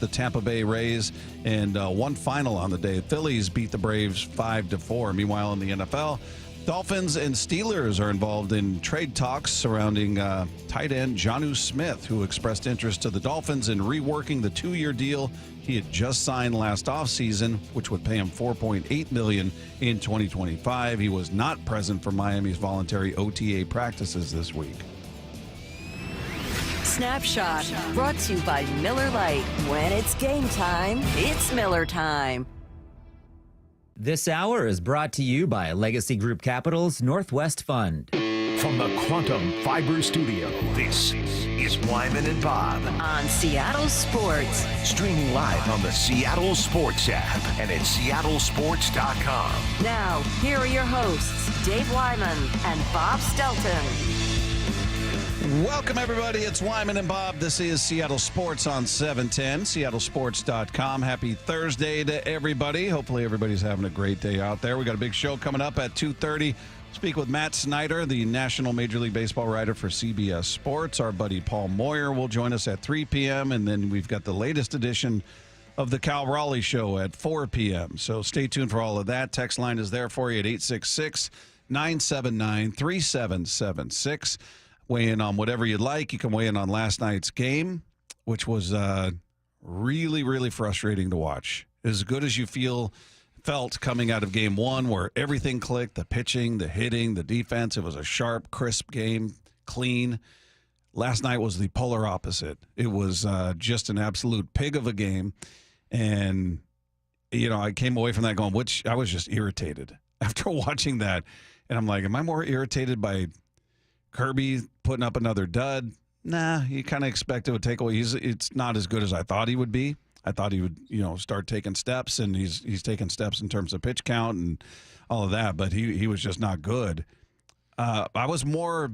the Tampa Bay Rays, and one final on the day. Phillies beat the Braves 5-4. Meanwhile, in the NFL, Dolphins and Steelers are involved in trade talks surrounding tight end Jonnu Smith, who expressed interest to the Dolphins in reworking the 2-year deal he had just signed last offseason, which would pay him $4.8 million in 2025. He was not present for Miami's voluntary OTA practices this week. Snapshot brought to you by Miller Lite. When it's game time, it's Miller time. This hour is brought to you by Legacy Group Capital's Northwest Fund. From the Quantum Fiber Studio, this is Wyman and Bob. On Seattle Sports. Streaming live on the Seattle Sports app and at seattlesports.com. Now, here are your hosts, Dave Wyman and Bob Stelton. Welcome, everybody. It's Wyman and Bob. This is Seattle Sports on 710, seattlesports.com. Happy Thursday to everybody. Hopefully everybody's having a great day out there. We got a big show coming up at 2:30. Speak with Matt Snyder, the National Major League Baseball writer for CBS Sports. Our buddy Paul Moyer will join us at 3 p.m. And then we've got the latest edition of the Raleigh Show at 4 p.m. So stay tuned for all of that. Text line is there for you at 866-979-3776. Weigh in on whatever you'd like. You can weigh in on last night's game, which was really, really frustrating to watch. As good as you felt coming out of game one, where everything clicked, the pitching, the hitting, the defense. It was a sharp, crisp game, clean. Last night was the polar opposite. It was just an absolute pig of a game. And, I came away from that going, I was just irritated after watching that. And I'm like, am I more irritated by Kirby putting up another dud? Nah, you kind of expect it would take away. It's not as good as I thought he would be. I thought he would, start taking steps, and he's taking steps in terms of pitch count and all of that, but he was just not good. I was more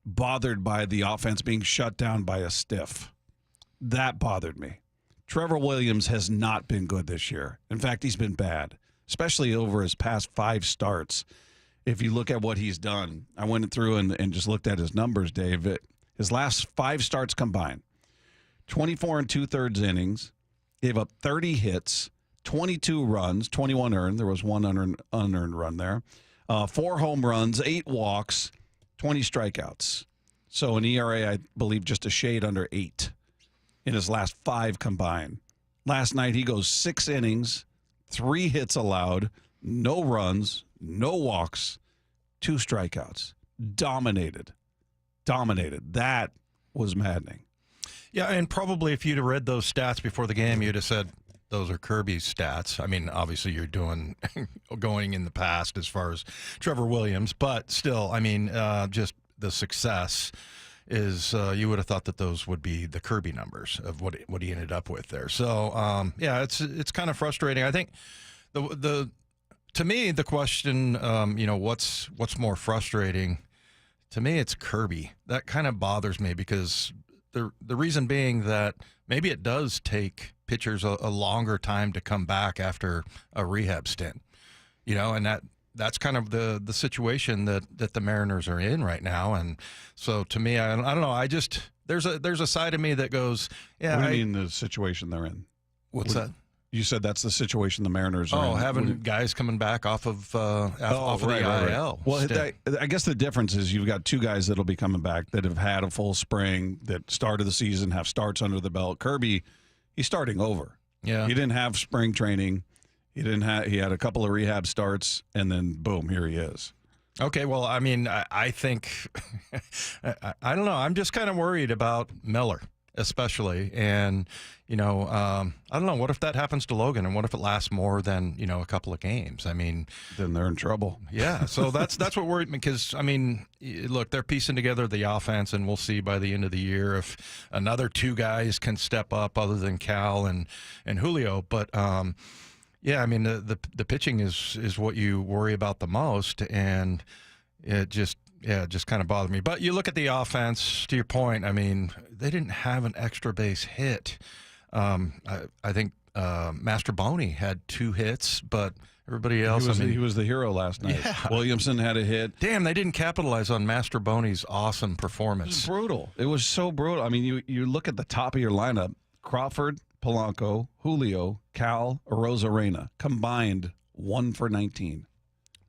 bothered by the offense being shut down by a stiff. That bothered me. Trevor Williams has not been good this year. In fact, he's been bad, especially over his past 5 starts. If you look at what he's done, I went through and just looked at his numbers, Dave. His last 5 starts combined, 24 and 2/3 innings, gave up 30 hits, 22 runs, 21 earned. There was one unearned run there. 4 home runs, 8 walks, 20 strikeouts. So an ERA, I believe, just a shade under 8 in his last 5 combined. Last night, he goes 6 innings, 3 hits allowed, no runs, no walks, 2 strikeouts. Dominated. That was maddening. Yeah, and probably if you'd have read those stats before the game, you'd have said those are Kirby's stats. I mean, obviously you're going in the past as far as Trevor Williams, but still, I mean, just the success is you would have thought that those would be the Kirby numbers of what he ended up with there. So, yeah, it's kind of frustrating. I think to me, the question, what's more frustrating? To me, it's Kirby. That kind of bothers me because the reason being that maybe it does take pitchers a longer time to come back after a rehab stint, and that's kind of the situation that the Mariners are in right now. And so to me, I don't know. There's a side of me that goes, yeah. What do you mean the situation they're in? What's that? You said that's the situation the Mariners are in. Having guys coming back off of the IL. Well, I guess the difference is you've got 2 guys that'll be coming back that have had a full spring, that started the season, have starts under the belt. Kirby, he's starting over. Yeah. He didn't have spring training. He had a couple of rehab starts, and then, boom, here he is. Okay, well, I mean, I think, I don't know. I'm just kind of worried about Miller, especially. And, I don't know. What if that happens to Logan, and what if it lasts more than, a couple of games? I mean, then they're in trouble. Yeah, so that's what worried me because, I mean, look, they're piecing together the offense, and we'll see by the end of the year if another 2 guys can step up other than Cal and Julio. But, yeah, I mean, the pitching is what you worry about the most, and it just kind of bothered me. But you look at the offense, to your point, I mean, they didn't have an extra base hit. I think Mastroboni had 2 hits, but everybody else, he was the hero last night. Yeah. Williamson had a hit. Damn, they didn't capitalize on Mastroboni's awesome performance. It was brutal. It was so brutal. I mean, you look at the top of your lineup, Crawford, Polanco, Julio, Cal, Arozarena, combined 1 for 19.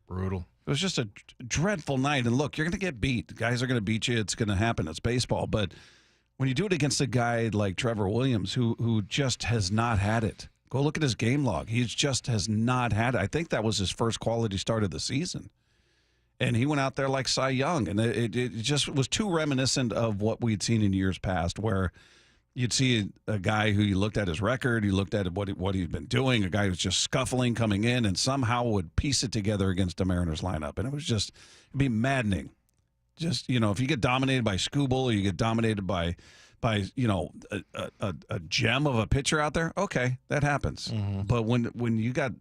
Brutal. It was just a dreadful night. And look, you're going to get beat. The guys are going to beat you. It's going to happen. It's baseball. But when you do it against a guy like Trevor Williams, who just has not had it, go look at his game log. He just has not had it. I think that was his first quality start of the season. And he went out there like Cy Young. And it just was too reminiscent of what we'd seen in years past, where you'd see a guy who you looked at his record, you looked at what he'd been doing, a guy who's just scuffling coming in and somehow would piece it together against the Mariners lineup. And it was just, it'd be maddening. Just, if you get dominated by Scooble or you get dominated by a gem of a pitcher out there, okay, that happens. Mm-hmm. But when you got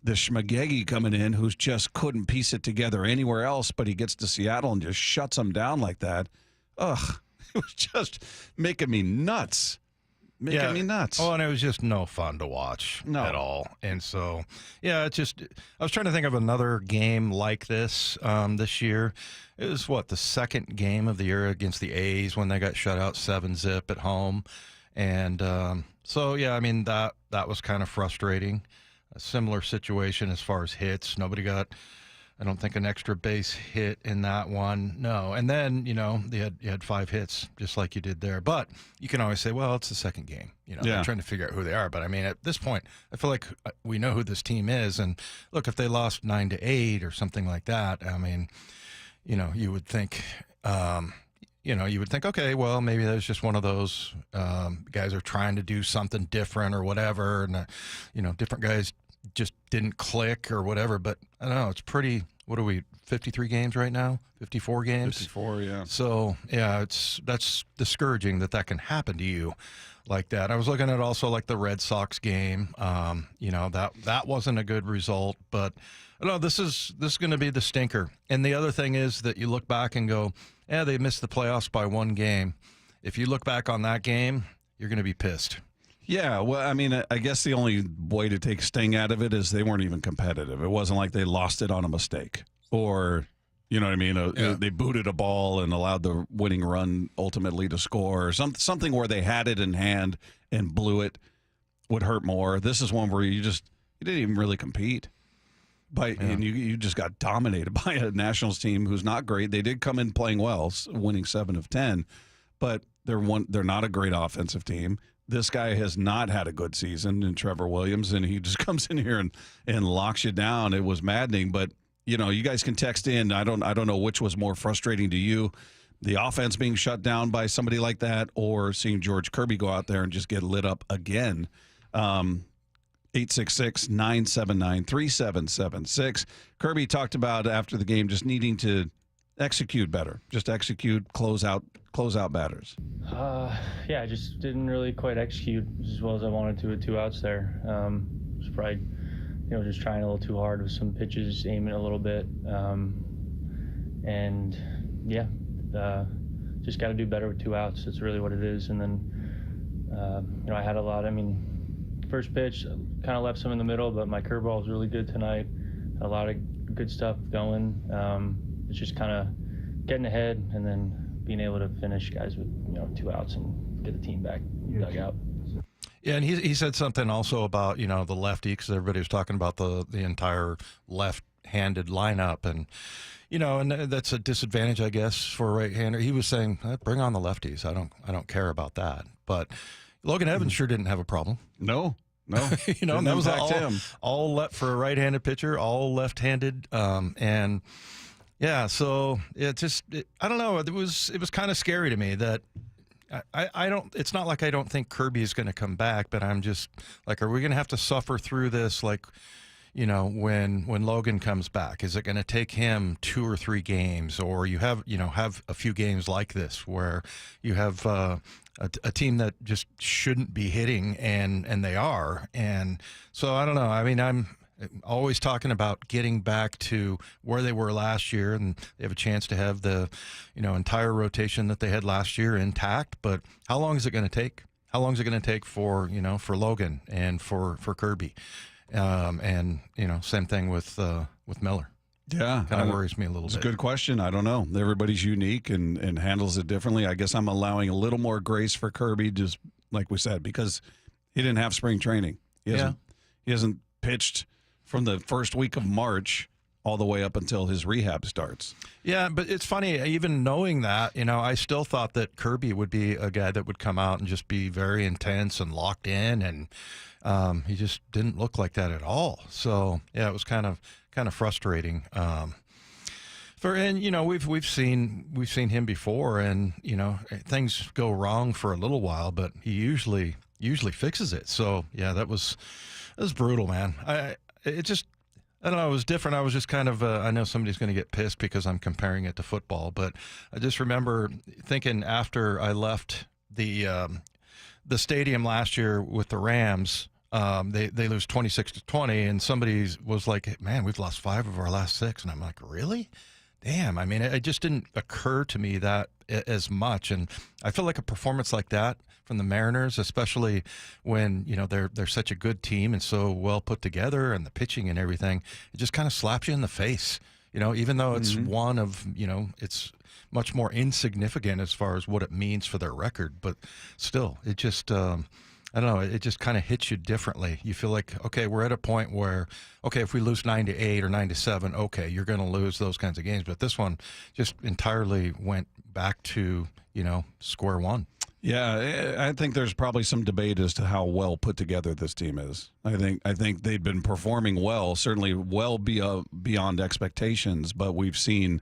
the Schmagegi coming in who's just couldn't piece it together anywhere else, but he gets to Seattle and just shuts them down like that, ugh, it was just making me nuts. Me nuts. Oh, and it was just no fun to watch at all. And so, I was trying to think of another game like this this year. It was, the second game of the year against the A's when they got shut out 7-0 at home. And that was kind of frustrating. A similar situation as far as hits. Nobody got, I don't think, an extra base hit in that one. No. And then, you had 5 hits just like you did there. But you can always say, well, it's the second game. They're trying to figure out who they are. But, I mean, at this point, I feel like we know who this team is. And, look, if they lost 9-8 or something like that, I mean, you would think, okay, well, maybe there's just one of those guys are trying to do something different or whatever. And, different guys just didn't click or whatever. But I don't know. It's pretty, what are we, 53 games right now? 54 games? 54, yeah. So, that's discouraging that can happen to you like that. I was looking at also like the Red Sox game. That wasn't a good result. But, no, this is going to be the stinker. And the other thing is that you look back and go, they missed the playoffs by 1 game. If you look back on that game, you're going to be pissed. Yeah, well, I mean, I guess the only way to take sting out of it is they weren't even competitive. It wasn't like they lost it on a mistake or, you know what I mean? They booted a ball and allowed the winning run ultimately to score. Or something where they had it in hand and blew it would hurt more. This is one where you didn't even really compete. And you just got dominated by a Nationals team who's not great. They did come in playing well, winning 7 of 10, but they're not a great offensive team. This guy has not had a good season in Trevor Williams, and he just comes in here and locks you down. It was maddening, but you guys can text in. I don't know which was more frustrating to you, the offense being shut down by somebody like that, or seeing George Kirby go out there and just get lit up again. 866-979-3776. Kirby talked about after the game just needing to execute better, close out batters. I just didn't really quite execute as well as I wanted to with 2 outs there. Was probably, just trying a little too hard with some pitches, aiming a little bit. Just got to do better with 2 outs. That's really what it is. And then, I had first pitch kind of left some in the middle, but my curveball was really good tonight. Had a lot of good stuff going. It's just kind of getting ahead and then being able to finish guys with 2 outs and get the team back dugout. Yeah, and he said something also about the lefty, because everybody was talking about the entire left-handed lineup, and and that's a disadvantage, I guess, for a right-hander. He was saying, bring on the lefties. I don't care about that, but Logan Evans sure didn't have a problem. No. That was all for a right-handed pitcher, all left-handed, and so I don't know. It was kind of scary to me that I don't. It's not like I don't think Kirby is going to come back, but I'm just like, are we going to have to suffer through this? Like, when Logan comes back, is it going to take him 2 or 3 games, or you have a few games like this where you have a team that just shouldn't be hitting and they are, and so I don't know. I mean, I'm always talking about getting back to where they were last year, and they have a chance to have the entire rotation that they had last year intact. But how long is it going to take? How long is it going to take for Logan and for Kirby? And same thing with Miller. Yeah, kind of worries me a little bit. It's a good question. I don't know. Everybody's unique and handles it differently. I guess I'm allowing a little more grace for Kirby, just like we said, because He didn't have spring training. He hasn't pitched from the first week of March all the way up until his rehab starts. Yeah, but it's funny, even knowing that, I still thought that Kirby would be a guy that would come out and just be very intense and locked in, and he just didn't look like that at all. So, yeah, it was kind of frustrating. We've seen him before, and things go wrong for a little while, but he usually fixes it. So, yeah, that was brutal, man. I don't know. It was different. I was just kind of, I know somebody's going to get pissed because I'm comparing it to football, but I just remember thinking after I left the stadium last year with the Rams, they lose 26-20, and somebody was like, man, we've lost 5 of our last 6. And I'm like, really? Damn. I mean, it just didn't occur to me that as much. And I feel like a performance like that from the Mariners, especially when, they're such a good team and so well put together, and the pitching and everything, it just kind of slaps you in the face, even though it's one of, it's much more insignificant as far as what it means for their record. But still, it just, I don't know, it just kind of hits you differently. You feel like, okay, we're at a point where, okay, if we lose 9-8 or 9-7, okay, you're going to lose those kinds of games. But this one just entirely went back to, square one. Yeah, I think there's probably some debate as to how well put together this team is. I think they've been performing well, certainly well beyond expectations, but we've seen,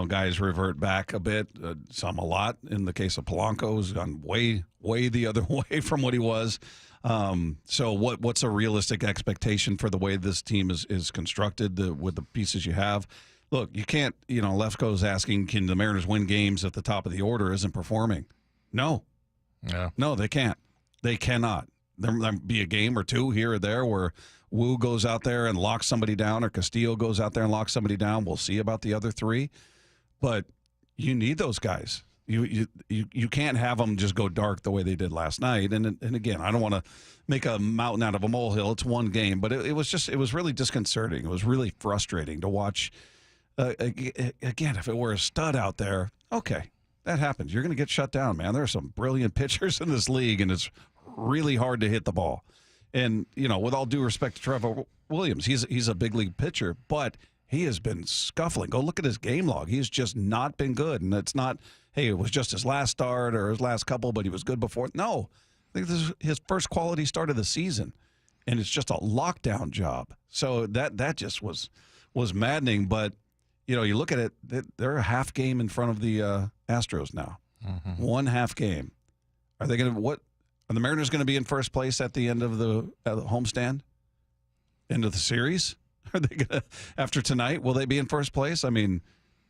guys revert back a bit, some a lot. In the case of Polanco, has gone way the other way from what he was. So what's a realistic expectation for the way this team is constructed with the pieces you have? Look, you can't, Lefko's asking, can the Mariners win games if the top of the order isn't performing? No. Yeah. No, they can't. They cannot. There might be a game or two here or there where Wu goes out there and locks somebody down, or Castillo goes out there and locks somebody down. We'll see about the other 3. But you need those guys. You can't have them just go dark the way they did last night. And again, I don't want to make a mountain out of a molehill. It's one game, but it was really disconcerting. It was really frustrating to watch. Again, if it were a stud out there, okay. That happens. You're going to get shut down, man. There are some brilliant pitchers in this league, and it's really hard to hit the ball. And, with all due respect to Trevor Williams, he's a big league pitcher, but he has been scuffling. Go look at his game log. He's just not been good. And it's not, hey, it was just his last start or his last couple, but he was good before. No, I think this is his first quality start of the season, and it's just a lockdown job. So that just was maddening, but you look at it, they're a half game in front of the Astros now. Mm-hmm. 1 half game. Are they going to, are the Mariners going to be in first place at the end of the homestand? End of the series? Are they going to, after tonight, will they be in first place? I mean,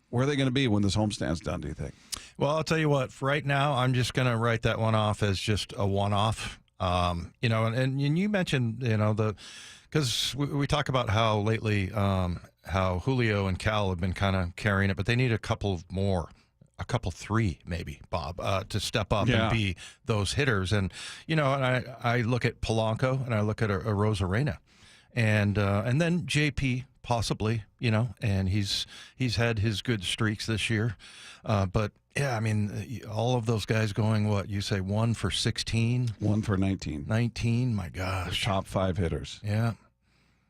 where are they going to be when this homestand's done, do you think? Well, I'll tell you what, for right now, I'm just going to write that one off as just a one-off. And you mentioned, because we talk about how lately, how Julio and Cal have been kind of carrying it, but they need a couple 3 maybe, Bob, to step up and be those hitters. And, and I look at Polanco and I look at a Rosarena and then JP possibly, and he's had his good streaks this year. But yeah, I mean, all of those guys going, what you say, 1 for 16? 1 for 19. 19, my gosh. Top 5 hitters. Yeah.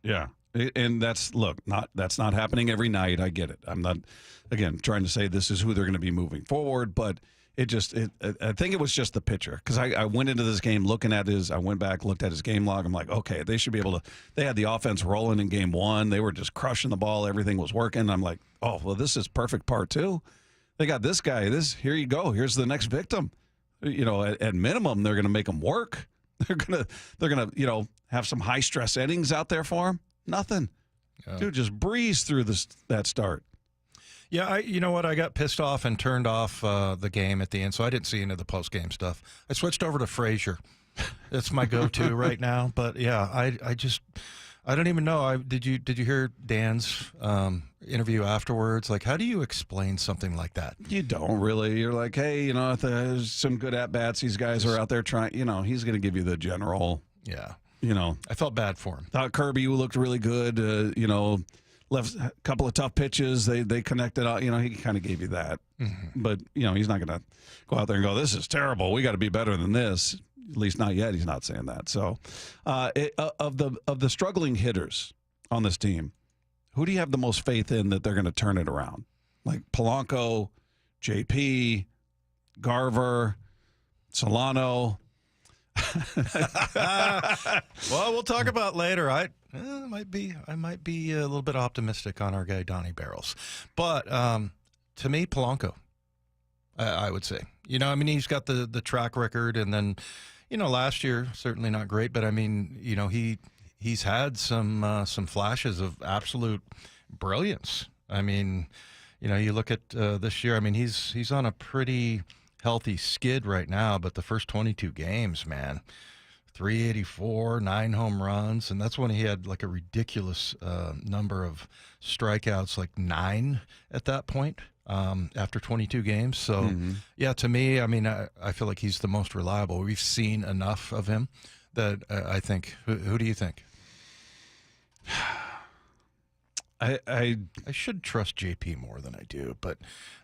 Yeah. And that's not happening every night. I get it. I'm not, again, trying to say this is who they're going to be moving forward, but I think it was just the pitcher, because I went into this game I went back, looked at his game log. I'm like, okay, they should be able to, they had the offense rolling in game 1. They were just crushing the ball. Everything was working. I'm like, oh, well, this is perfect part 2. They got this guy, here you go. Here's the next victim. At minimum, they're going to make him work. They're going to, have some high stress innings out there for him. Nothing. Yeah. Dude, just breeze through that start. Yeah, you know what? I got pissed off and turned off the game at the end, so I didn't see any of the post-game stuff. I switched over to Frazier. That's my go-to right now. But yeah, I don't even know. Did you hear Dan's interview afterwards? Like, how do you explain something like that? You don't really. You're like, hey, if there's some good at-bats, these guys are out there trying. He's going to give you the general. Yeah. I felt bad for him. Thought Kirby looked really good. Left a couple of tough pitches. They connected out. He kind of gave you that. Mm-hmm. But, he's not going to go out there and go, this is terrible. We got to be better than this. At least not yet. He's not saying that. So, of the struggling hitters on this team, who do you have the most faith in that they're going to turn it around? Like Polanco, JP, Garver, Solano. Well, we'll talk about later. I might be a little bit optimistic on our guy Donnie Barrels, but to me, Polanco, I would say. I mean, he's got the track record, and then, last year certainly not great, but I mean, he's had some flashes of absolute brilliance. I mean, you look at this year. I mean, he's on a pretty healthy skid right now, but the first 22 games, man, 384, 9 home runs, and that's when he had like a ridiculous number of strikeouts, like 9 at that point after 22 games. So, yeah, to me, I mean, I feel like he's the most reliable. We've seen enough of him that I think. Who do you think? I should trust JP more than I do, but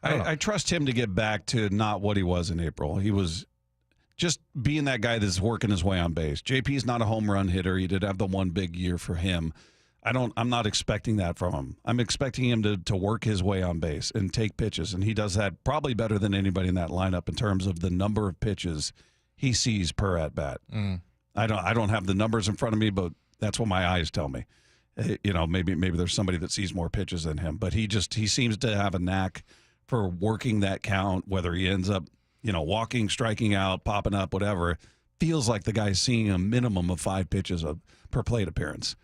I trust him to get back to not what he was in April. He was just being that guy that's working his way on base. JP's not a home run hitter. He did have the one big year for him. I'm not expecting that from him. I'm expecting him to work his way on base and take pitches, and he does that probably better than anybody in that lineup in terms of the number of pitches he sees per at bat. I don't have the numbers in front of me, but that's what my eyes tell me. Maybe there's somebody that sees more pitches than him, but he seems to have a knack for working that count, whether he ends up, walking, striking out, popping up, whatever. Feels like the guy's seeing a minimum of 5 pitches per plate appearance.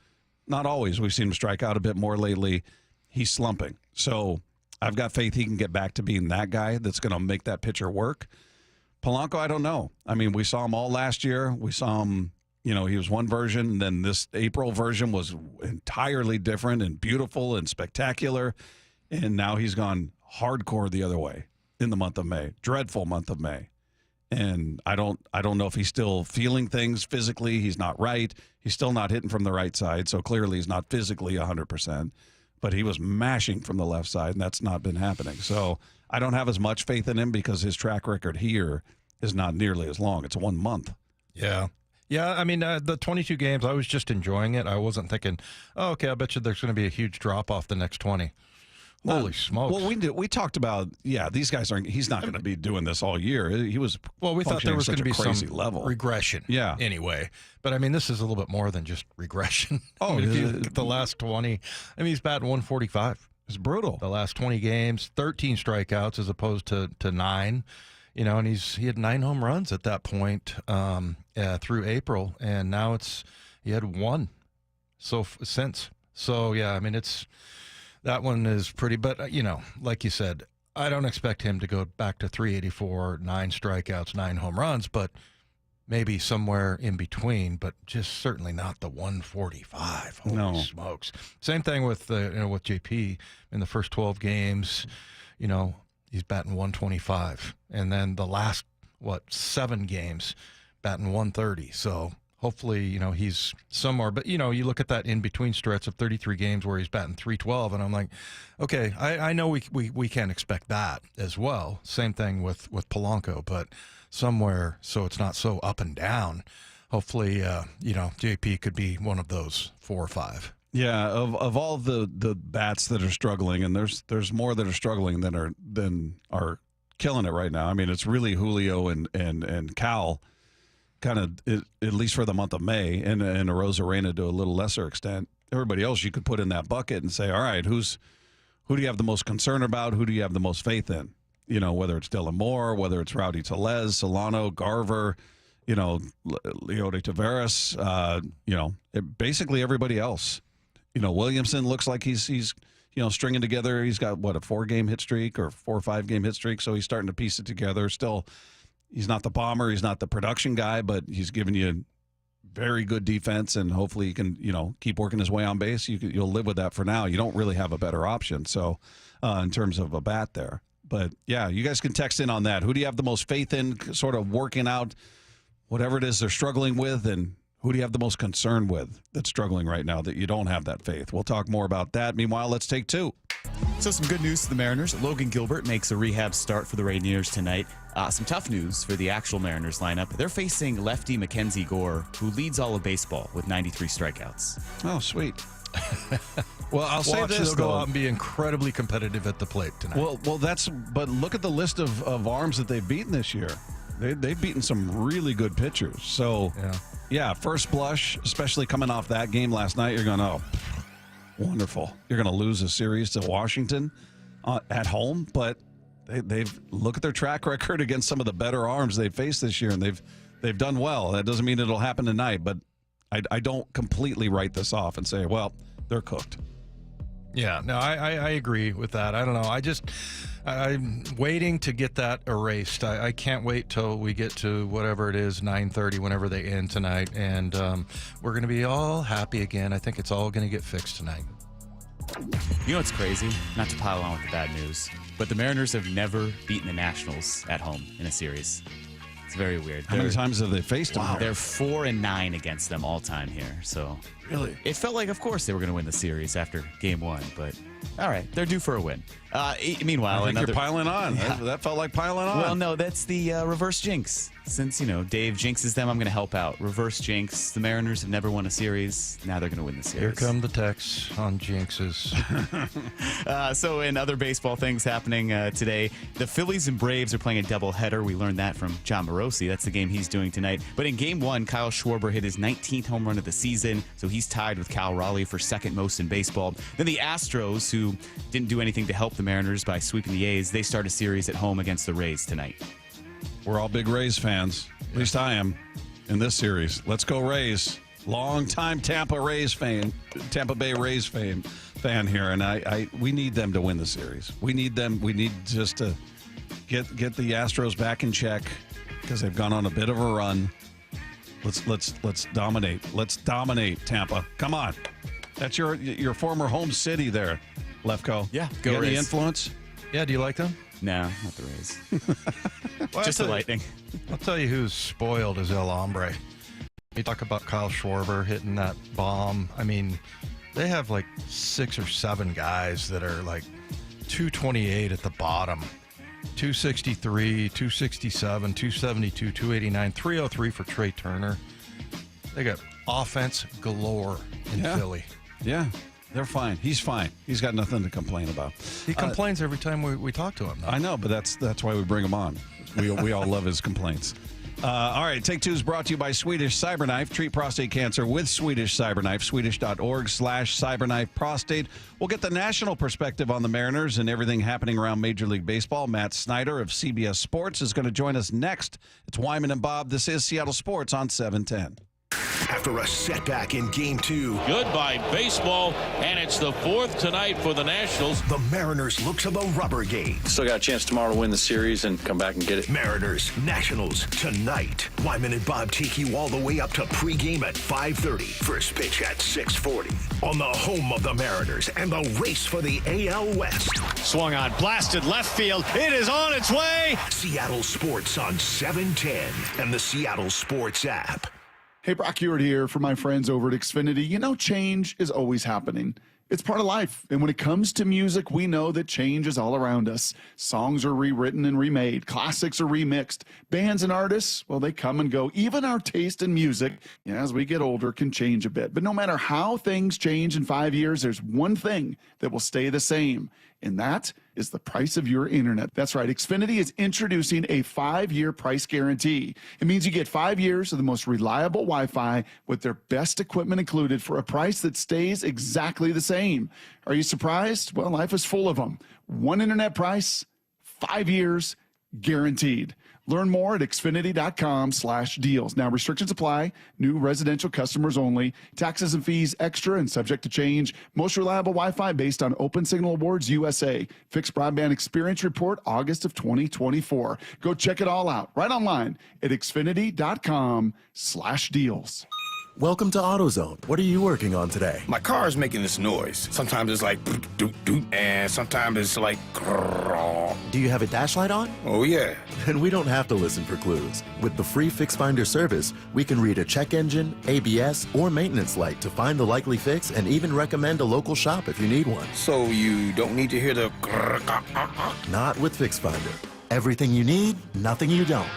Not always. We've seen him strike out a bit more lately. He's slumping. So I've got faith he can get back to being that guy that's going to make that pitcher work. Polanco, I don't know. I mean, we saw him all last year. We saw him, he was one version, and then this April version was entirely different and beautiful and spectacular. And now he's gone hardcore the other way in the month of May. Dreadful month of May. And I don't know if he's still feeling things physically. He's not right. He's still not hitting from the right side, so clearly he's not physically 100%. But he was mashing from the left side, and that's not been happening. So I don't have as much faith in him because his track record here is not nearly as long. It's 1 month. Yeah. Yeah, I mean, the 22 games, I was just enjoying it. I wasn't thinking, oh, okay, I bet you there's going to be a huge drop-off the next 20. Holy smokes. Well, we talked about, these guys he's not going to be doing this all year. He was we thought there was going to be crazy some level. regression anyway. But, I mean, this is a little bit more than just regression. Oh, if you look at the last 20, I mean, he's batting 145. It's brutal. The last 20 games, 13 strikeouts as opposed to 9. And he had 9 home runs at that point through April, and now he had 1 since. So, yeah, I mean, that one is pretty, but, like you said, I don't expect him to go back to 384, 9 strikeouts, 9 home runs, but maybe somewhere in between, but just certainly not the 145. Holy smokes. Same thing with with JP in the first 12 games, he's batting 125. And then the last, 7 games, batting 130. So hopefully, he's somewhere. But, you look at that in-between stretch of 33 games where he's batting 312, and I'm like, okay, I know we can't expect that as well. Same thing with Polanco, but somewhere so it's not so up and down. Hopefully, JP could be one of those 4 or 5. Yeah, of all the bats that are struggling, and there's more that are struggling than are killing it right now. I mean, it's really Julio and Cal, kind of, at least for the month of May, and Arozarena to a little lesser extent. Everybody else you could put in that bucket and say, all right, who do you have the most concern about? Who do you have the most faith in? Whether it's Dylan Moore, whether it's Rowdy Tellez, Solano, Garver, Leody Taveras, basically everybody else. Williamson looks like he's stringing together. He's got, a 4-game hit streak or 4 or 5-game hit streak, so he's starting to piece it together. Still, he's not the bomber. He's not the production guy, but he's giving you very good defense, and hopefully he can, keep working his way on base. You'll live with that for now. You don't really have a better option, so in terms of a bat there. But, yeah, you guys can text in on that. Who do you have the most faith in sort of working out whatever it is they're struggling with, and who do you have the most concern with that's struggling right now that you don't have that faith? We'll talk more about that. Meanwhile, let's take 2. So some good news for the Mariners. Logan Gilbert makes a rehab start for the Rainiers tonight. Some tough news for the actual Mariners lineup. They're facing lefty Mackenzie Gore, who leads all of baseball with 93 strikeouts. Oh, sweet. Well, I'll say this, they'll go out and be incredibly competitive at the plate tonight. Well, but look at the list of arms that they've beaten this year. They've beaten some really good pitchers. So, yeah, first blush, especially coming off that game last night, you're going, oh, wonderful. You're going to lose a series to Washington at home, but they've look at their track record against some of the better arms they've faced this year, and they've done well. That doesn't mean it'll happen tonight, but I don't completely write this off and say, well, they're cooked. Yeah, no, I agree with that. I don't know. I'm waiting to get that erased. I can't wait till we get to whatever it is, 9:30, whenever they end tonight, and we're going to be all happy again. I think it's all going to get fixed tonight. You know what's crazy? Not to pile on with the bad news, but the Mariners have never beaten the Nationals at home in a series. It's very weird. How many times have they faced them? Wow, they're 4-9 against them all time here. So really, it felt like, of course, they were going to win the series after Game 1. But all right, they're due for a win. Meanwhile, I think you're piling on. Yeah. That felt like piling on. Well, no, that's the reverse jinx. Since Dave jinxes them, I'm going to help out. Reverse jinx. The Mariners have never won a series. Now they're going to win the series. Here come the texts on jinxes. So in other baseball things happening today, the Phillies and Braves are playing a doubleheader. We learned that from John Morosi. That's the game he's doing tonight. But in Game 1, Kyle Schwarber hit his 19th home run of the season, so he's tied with Cal Raleigh for second most in baseball. Then the Astros, who didn't do anything to help the Mariners by sweeping the A's, they start a series at home against the Rays tonight. We're all big Rays fans. At least I am in this series. Let's go Rays. Long-time Tampa Bay Rays fan here, and we need them to win the series. We need them. We need just to get the Astros back in check because they've gone on a bit of a run. Let's dominate. Let's dominate Tampa. Come on. That's your former home city there, Lefko. Yeah, go Rays. Any influence? Yeah, do you like them? No, not the Rays. Well, just the Lightning. I'll tell you who's spoiled is El Hombre. You talk about Kyle Schwarber hitting that bomb. I mean, they have like 6 or 7 guys that are like 228 at the bottom. 263, 267, 272, 289, 303 for Trey Turner. They got offense galore in Philly. Yeah, they're fine. He's fine. He's got nothing to complain about. He complains every time we talk to him, though. I know, but that's why we bring him on. We all love his complaints. All right, Take Two is brought to you by Swedish Cyberknife. Treat prostate cancer with Swedish Cyberknife. Swedish.org/cyberknife prostate. We'll get the national perspective on the Mariners and everything happening around Major League Baseball. Matt Snyder of CBS Sports is going to join us next. It's Wyman and Bob. This is Seattle Sports on 710. After a setback in Game 2. Goodbye baseball, and it's the 4th tonight for the Nationals. The Mariners look to the rubber game. Still got a chance tomorrow to win the series and come back and get it. Mariners, Nationals, tonight. Wyman and Bob take you all the way up to pregame at 5:30. First pitch at 6:40. On the home of the Mariners and the race for the AL West. Swung on, blasted left field. It is on its way. Seattle Sports on 710 and the Seattle Sports app. Hey, Brock Ewart here for my friends over at Xfinity. You know, change is always happening. It's part of life. And when it comes to music, we know that change is all around us. Songs are rewritten and remade. Classics are remixed. Bands and artists, well, they come and go. Even our taste in music, as we get older, can change a bit. But no matter how things change in 5 years, there's one thing that will stay the same. And that is the price of your internet. That's right. Xfinity is introducing a 5-year price guarantee. It means you get 5 years of the most reliable Wi-Fi with their best equipment included for a price that stays exactly the same. Are you surprised? Well, life is full of them. One internet price, 5 years, guaranteed. Learn more at Xfinity.com/deals. Now, restrictions apply. New residential customers only. Taxes and fees extra and subject to change. Most reliable Wi-Fi based on Open Signal Awards USA. Fixed Broadband Experience Report, August of 2024. Go check it all out right online at Xfinity.com/deals. Welcome to AutoZone. What are you working on today? My car is making this noise. Sometimes it's like doot doot, and sometimes it's like grrr. Do you have a dash light on? Oh yeah. Then we don't have to listen for clues. With the free Fix Finder service, we can read a check engine, ABS, or maintenance light to find the likely fix and even recommend a local shop if you need one. So you don't need to hear the grrr. Not with Fix Finder. Everything you need, nothing you don't.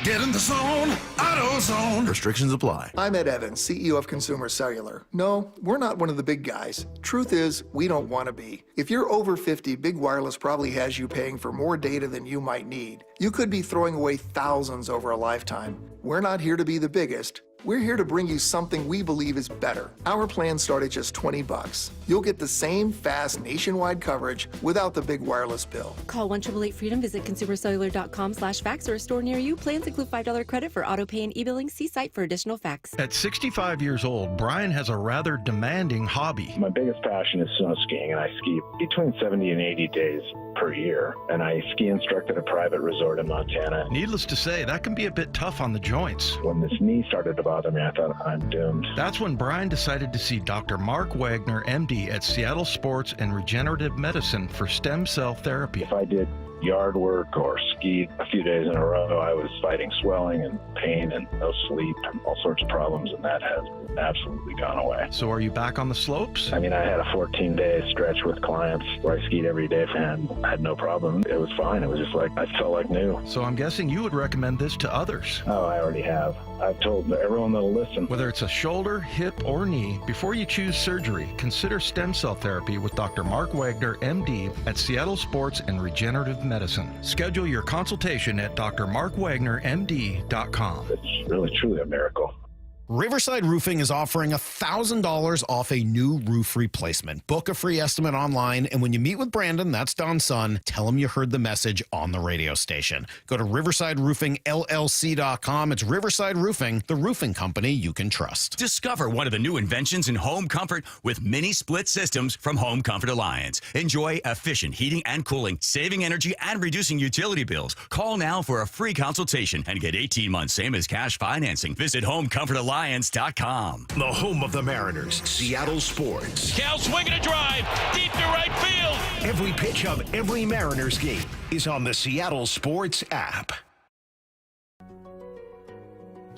Get in the zone, AutoZone. Restrictions apply. I'm Ed Evans, CEO of Consumer Cellular. No, we're not one of the big guys. Truth is, we don't want to be. If you're over 50, Big Wireless probably has you paying for more data than you might need. You could be throwing away thousands over a lifetime. We're not here to be the biggest. We're here to bring you something we believe is better. Our plans start at just $20. You'll get the same fast nationwide coverage without the big wireless bill. Call 1-888-FREEDOM, visit consumercellular.com/facts or a store near you. Plans include $5 credit for auto pay and e-billing. See site for additional facts. At 65 years old, Brian has a rather demanding hobby. My biggest passion is snow skiing, and I ski between 70 and 80 days per year, and I ski instruct at a private resort in Montana. Needless to say, that can be a bit tough on the joints. When this knee started to bother me, I thought I'm doomed. That's when Brian decided to see Dr. Mark Wagner, MD, at Seattle Sports and Regenerative Medicine for stem cell therapy. If I did yard work or skied a few days in a row, I was fighting swelling and pain and no sleep and all sorts of problems, and that has absolutely gone away. So are you back on the slopes? I mean, I had a 14-day stretch with clients where I skied every day and I had no problem. It was fine. It was just like, I felt like new. So I'm guessing you would recommend this to others. Oh, I already have. I've told everyone that'll listen. Whether it's a shoulder, hip, or knee, before you choose surgery, consider stem cell therapy with Dr. Mark Wagner, MD, at Seattle Sports and Regenerative Medicine. Schedule your consultation at drmarkwagnermd.com. It's really, truly a miracle. Riverside Roofing is offering $1,000 off a new roof replacement. Book a free estimate online, and when you meet with Brandon, that's Don's son, tell him you heard the message on the radio station. Go to riversideroofingllc.com. It's Riverside Roofing, the roofing company you can trust. Discover one of the new inventions in home comfort with mini split systems from Home Comfort Alliance. Enjoy efficient heating and cooling, saving energy and reducing utility bills. Call now for a free consultation and get 18 months, same as cash financing. Visit homecomfortalliance.com. The home of the Mariners, Seattle Sports. Cal swinging a drive deep to right field. Every pitch of every Mariners game is on the Seattle Sports app.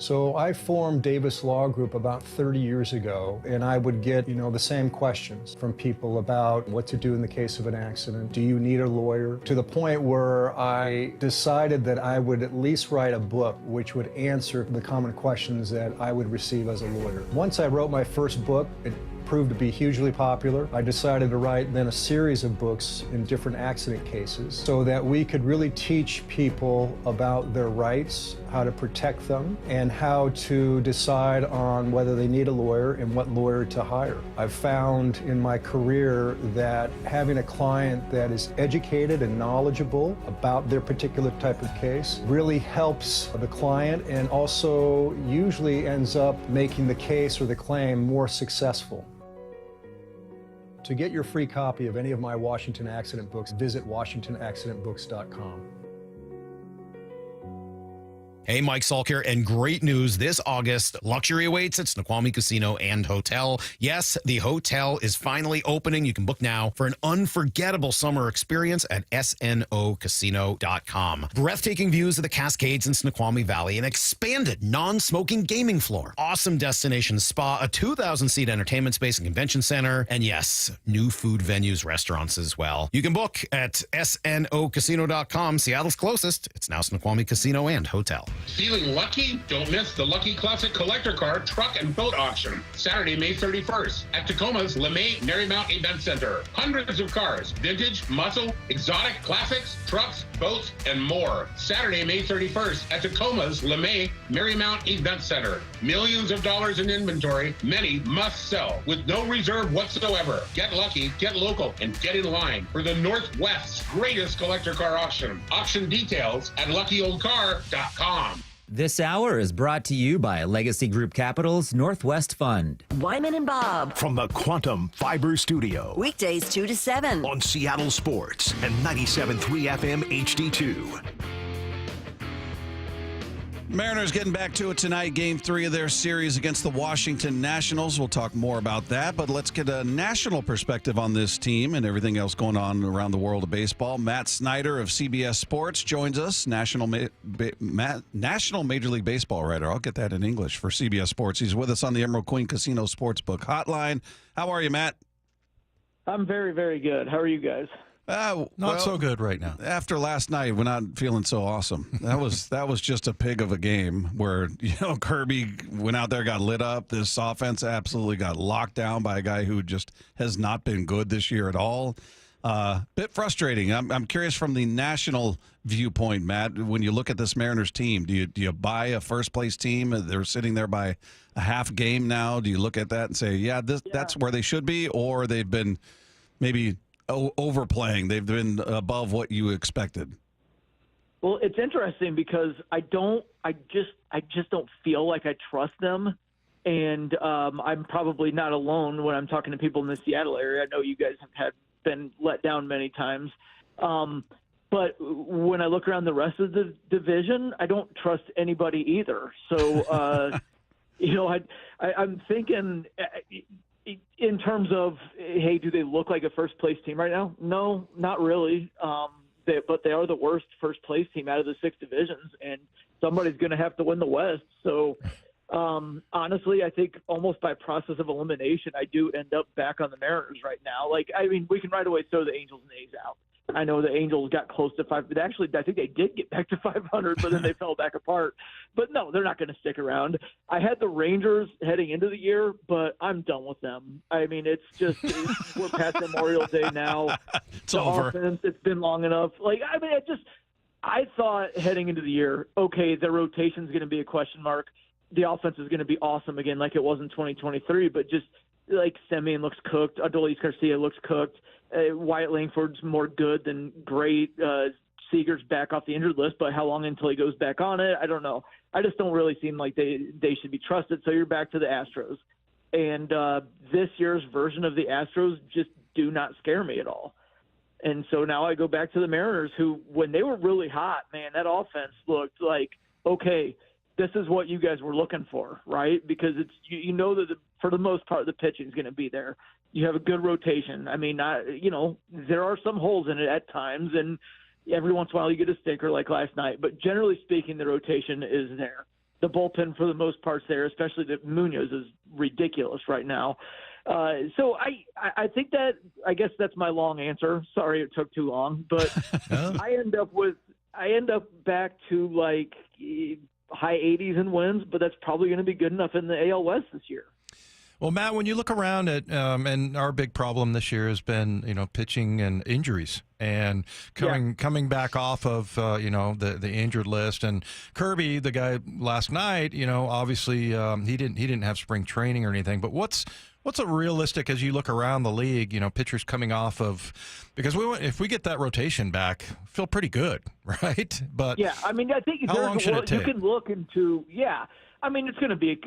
So I formed Davis Law Group about 30 years ago, and I would get, the same questions from people about what to do in the case of an accident. Do you need a lawyer? To the point where I decided that I would at least write a book which would answer the common questions that I would receive as a lawyer. Once I wrote my first book, it proved to be hugely popular. I decided to write then a series of books in different accident cases so that we could really teach people about their rights, how to protect them, and how to decide on whether they need a lawyer and what lawyer to hire. I've found in my career that having a client that is educated and knowledgeable about their particular type of case really helps the client and also usually ends up making the case or the claim more successful. To get your free copy of any of my Washington accident books, visit WashingtonAccidentBooks.com. Hey, Mike Salk here, and great news this August. Luxury awaits at Snoqualmie Casino and Hotel. Yes, the hotel is finally opening. You can book now for an unforgettable summer experience at snocasino.com. Breathtaking views of the Cascades in Snoqualmie Valley, an expanded non-smoking gaming floor, awesome destination spa, a 2,000-seat entertainment space and convention center, and yes, new food venues, restaurants as well. You can book at snocasino.com. Seattle's closest. It's now Snoqualmie Casino and Hotel. Feeling lucky? Don't miss the Lucky Classic Collector Car Truck and Boat Auction, Saturday, May 31st at Tacoma's LeMay Marymount Event Center. Hundreds of cars, vintage, muscle, exotic, classics, trucks, boats, and more. Saturday, May 31st at Tacoma's LeMay Marymount Event Center. Millions of dollars in inventory, many must sell with no reserve whatsoever. Get lucky, get local, and get in line for the Northwest's greatest collector car auction. Auction details at luckyoldcar.com. This hour is brought to you by Legacy Group Capital's Northwest Fund. Wyman and Bob. From the Quantum Fiber Studio. Weekdays 2 to 7. On Seattle Sports and 97.3 FM HD2. Mariners getting back to it tonight, Game 3 of their series against the Washington Nationals. We'll talk more about that, but let's get a national perspective on this team and everything else going on around the world of baseball. Matt Snyder of CBS Sports joins us, National Major League Baseball writer. I'll get that in English for CBS Sports. He's with us on the Emerald Queen Casino Sportsbook Hotline. How are you, Matt? I'm very, very good. How are you guys? Not so good right now. After last night, we're not feeling so awesome. That was just a pig of a game where, Kirby went out there, got lit up. This offense absolutely got locked down by a guy who just has not been good this year at all. Bit frustrating. I'm curious from the national viewpoint, Matt, when you look at this Mariners team, do you buy a first place team? They're sitting there by a half game now. Do you look at that and say, that's where they should be, or they've been maybe overplaying? They've been above what you expected. Well, it's interesting because I just don't feel like I trust them. And I'm probably not alone when I'm talking to people in the Seattle area. I know you guys have been let down many times. But when I look around the rest of the division, I don't trust anybody either. So, I'm thinking in terms of, hey, do they look like a first-place team right now? No, not really. But they are the worst first-place team out of the 6 divisions, and somebody's going to have to win the West. So, honestly, I think almost by process of elimination, I do end up back on the Mariners right now. We can right away throw the Angels and A's out. I know the Angels got close to 5, but actually I think they did get back to 500, but then they fell back apart. But no, they're not going to stick around. I had the Rangers heading into the year, but I'm done with them. I mean, we're past Memorial Day now. It's over. Offense, it's been long enough. I thought heading into the year, okay, the rotation's going to be a question mark. The offense is going to be awesome again, like it was in 2023, but just like Semien looks cooked, Adolis Garcia looks cooked. Wyatt Langford's more good than great. Seager's back off the injured list, but how long until he goes back on it? I don't know. I just don't really seem like they should be trusted. So you're back to the Astros. And this year's version of the Astros just do not scare me at all. And so now I go back to the Mariners, who, when they were really hot, man, that offense looked like, okay, this is what you guys were looking for, right? Because it's that for the most part, the pitching is going to be there. You have a good rotation. I mean, there are some holes in it at times, and every once in a while you get a stinker like last night. But generally speaking, the rotation is there. The bullpen, for the most part, is there, especially that Munoz is ridiculous right now. So I think that, I guess that's my long answer. Sorry it took too long, but I end up back to high 80s in wins, but that's probably going to be good enough in the AL West this year. Well, Matt, when you look around at, and our big problem this year has been, pitching and injuries, and coming back off of, the injured list, and Kirby, the guy last night, obviously he didn't have spring training or anything, but what's a realistic, as you look around the league, pitchers coming off of, because if we get that rotation back, feel pretty good, right? But yeah, I mean, I think how long should it take? You can look into, I mean, it's going to be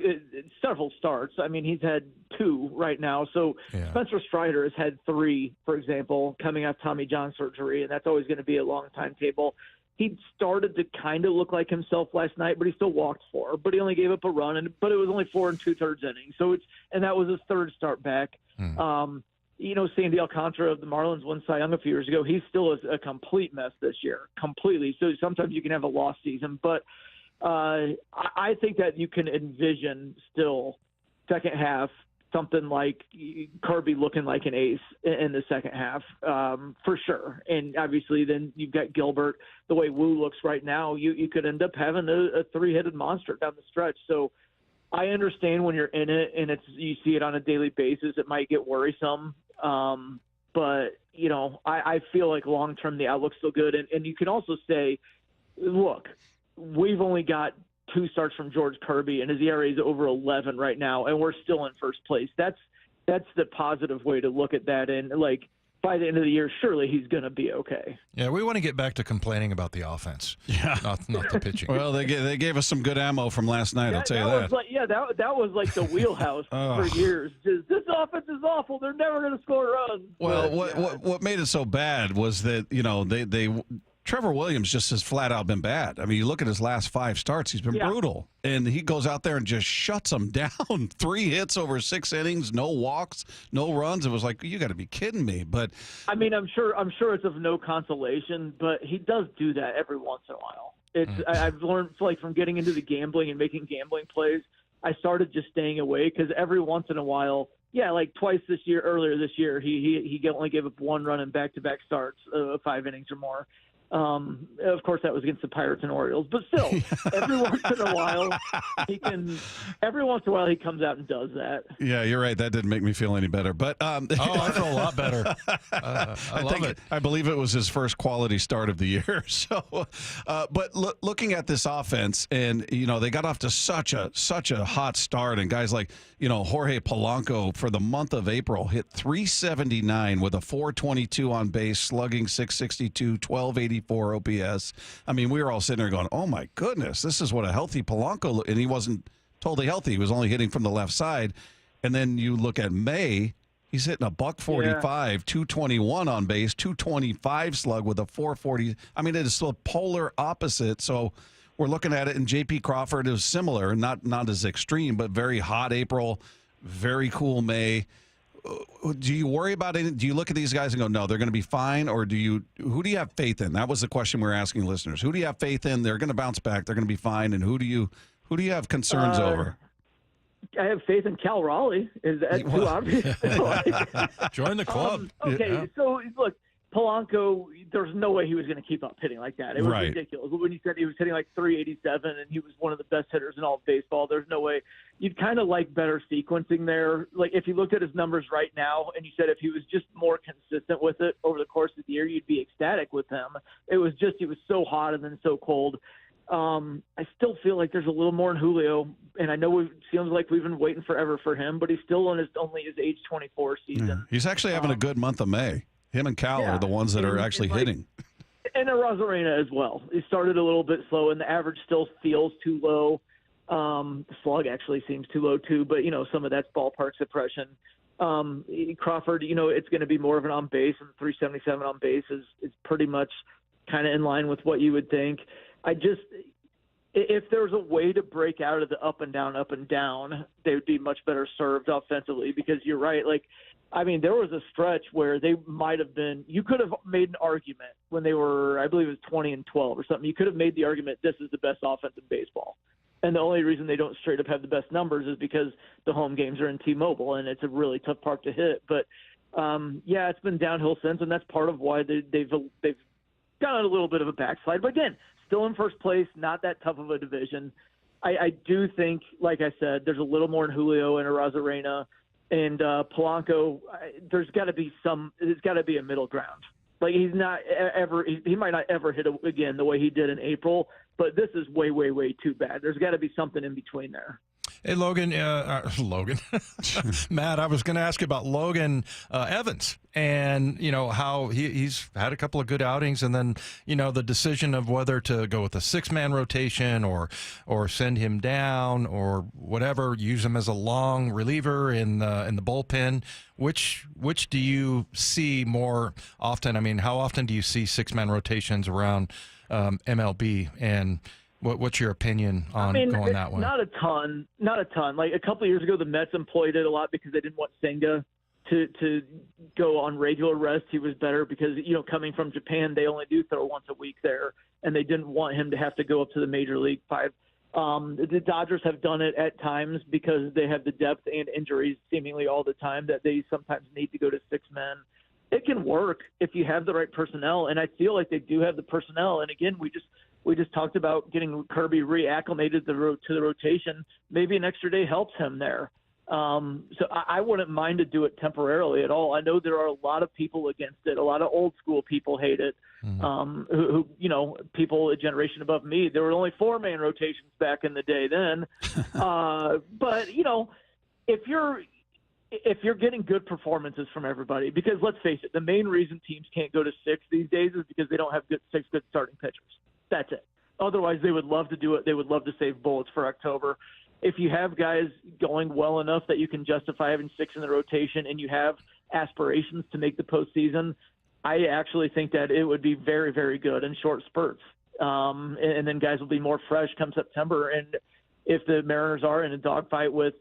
several starts. I mean, he's had 2 right now. So Spencer Strider has had 3, for example, coming off Tommy John surgery, and that's always going to be a long timetable. He started to kind of look like himself last night, but he still walked 4. But he only gave up a run, but it was only 4 2/3 innings. So and that was his 3rd start back. Sandy Alcantara of the Marlins won Cy Young a few years ago. He's still a complete mess this year, completely. So sometimes you can have a lost season, but I think that you can envision still second half something like Kirby looking like an ace in the second half, for sure. And obviously then you've got Gilbert. The way Wu looks right now, you could end up having a 3-headed monster down the stretch. So I understand when you're in it and you see it on a daily basis, it might get worrisome. But, I feel like long-term the outlook's still good. And you can also say, look, we've only got 2 starts from George Kirby, and his ERA is over 11 right now, and we're still in first place. That's the positive way to look at that. And by the end of the year, surely he's going to be okay. Yeah, we want to get back to complaining about the offense. Yeah, not the pitching. Well, they gave us some good ammo from what made it the wheelhouse for years. Just, this offense is awful. They're never going to score runs. Well, what made it so bad was that they Trevor Williams just has flat out been bad. I mean, you look at his last 5 starts, he's been brutal. And he goes out there and just shuts them down. 3 hits over 6 innings, no walks, no runs. It was like, you got to be kidding me. But I mean, I'm sure it's of no consolation, but he does do that every once in a while. I've learned, like, from getting into the gambling and making gambling plays, I started just staying away because every once in a while, like twice earlier this year, he only gave up 1 run in back-to-back starts, 5 innings or more. Of course, that was against the Pirates and Orioles, but still, every once in a while, he comes out and does that. Yeah, you're right. That didn't make me feel any better. But I feel a lot better. I love it. I believe it was his first quality start of the year. So, but looking at this offense, and they got off to such a hot start, and guys like Jorge Polanco for the month of April hit .379 with a .422 on base, slugging .662, .1284 OPS. I mean, we were all sitting there going, "Oh my goodness, this is what a healthy Polanco." And he wasn't totally healthy; he was only hitting from the left side. And then you look at May; he's hitting a .145, .221 on base, .225 slug with a .440. I mean, it is the polar opposite. So we're looking at it, and J.P. Crawford is similar, not as extreme, but very hot April, very cool May. Do you worry about it? Do you look at these guys and go, no, they're going to be fine? Or who do you have faith in? That was the question we were asking listeners. Who do you have faith in? They're going to bounce back. They're going to be fine. And who do you have concerns over? I have faith in Cal Raleigh. Is that too obvious? Join the club. Okay, so look, Polanco, there's no way he was going to keep up hitting like that. It was ridiculous. When you said he was hitting like 387 and he was one of the best hitters in all of baseball, there's no way. You'd kind of like better sequencing there. Like if you looked at his numbers right now and you said if he was just more consistent with it over the course of the year, you'd be ecstatic with him. It was just he was so hot and then so cold. I still feel like there's a little more in Julio, and I know it seems like we've been waiting forever for him, but he's still on only his age 24 season. Yeah. He's actually having a good month of May. Him and Cal are the ones that are actually hitting. And Arozarena as well. He started a little bit slow, and the average still feels too low. The slug actually seems too low too, but some of that's ballpark suppression. Crawford, it's going to be more of an on base, and 377 on base is pretty much kind of in line with what you would think. If there's a way to break out of the up and down, they would be much better served offensively because you're right. There was a stretch where they might have been – you could have made an argument when they were, I believe it was 20-12 or something. You could have made the argument this is the best offense in baseball. And the only reason they don't straight up have the best numbers is because the home games are in T-Mobile, and it's a really tough park to hit. But, it's been downhill since, and that's part of why they've got a little bit of a backslide. But, again, still in first place, not that tough of a division. I do think, like I said, there's a little more in Julio and Arozarena. And Polanco, there's got to be a middle ground. Like he might not ever hit again the way he did in April, but this is way, way, way too bad. There's got to be something in between there. Hey, Logan, Matt, I was going to ask you about Logan Evans and, how he's had a couple of good outings and then, the decision of whether to go with a 6-man rotation or send him down or whatever, use him as a long reliever in the bullpen. Which do you see more often? I mean, how often do you see 6-man rotations around MLB? And what's your opinion on going that way? Not a ton. Like a couple of years ago, the Mets employed it a lot because they didn't want Senga to go on regular rest. He was better because, coming from Japan, they only do throw once a week there, and they didn't want him to have to go up to the Major League 5. The Dodgers have done it at times because they have the depth and injuries seemingly all the time that they sometimes need to go to 6 men. It can work if you have the right personnel, and I feel like they do have the personnel. And again, we just talked about getting Kirby reacclimated to the rotation. Maybe an extra day helps him there. So I wouldn't mind to do it temporarily at all. I know there are a lot of people against it. A lot of old school people hate it. Who people a generation above me, there were only 4-man rotations back in the day then. But if you're getting good performances from everybody, because let's face it, the main reason teams can't go to 6 these days is because they don't have 6 good starting pitchers. That's it. Otherwise, they would love to do it. They would love to save bullets for October. If you have guys going well enough that you can justify having 6 in the rotation and you have aspirations to make the postseason, I actually think that it would be very, very good in short spurts. And then guys will be more fresh come September. And if the Mariners are in a dogfight with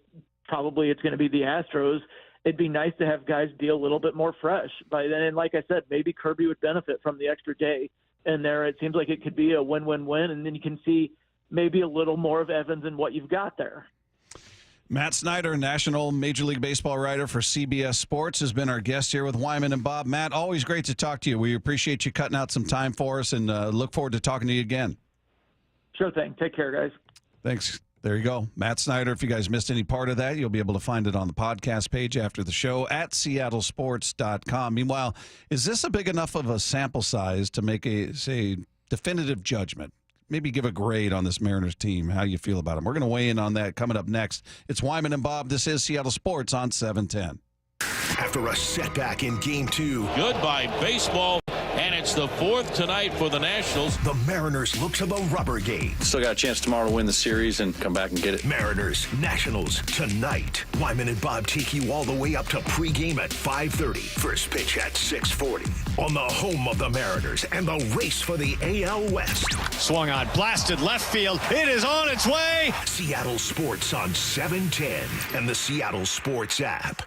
probably it's going to be the Astros, it'd be nice to have guys be a little bit more fresh by then. And like I said, maybe Kirby would benefit from the extra day in there. It seems like it could be a win-win-win, and then you can see maybe a little more of Evans in what you've got there. Matt Snyder, National Major League Baseball writer for CBS Sports, has been our guest here with Wyman and Bob. Matt, always great to talk to you. We appreciate you cutting out some time for us, and look forward to talking to you again. Sure thing. Take care, guys. Thanks. There you go. Matt Snyder. If you guys missed any part of that, you'll be able to find it on the podcast page after the show at seattlesports.com. Meanwhile, is this a big enough of a sample size to make a, say, definitive judgment? Maybe give a grade on this Mariners team, how you feel about them. We're going to weigh in on that coming up next. It's Wyman and Bob. This is Seattle Sports on 710. After a setback in Game 2. Goodbye, baseball. And it's the fourth tonight for the Nationals. The Mariners look to the rubber game. Still got a chance tomorrow to win the series and come back and get it. Mariners, Nationals, tonight. Wyman and Bob take you all the way up to pregame at 5:30. First pitch at 6:40. On the home of the Mariners and the race for the AL West. Swung on, blasted left field. It is on its way. Seattle Sports on 710 and the Seattle Sports app.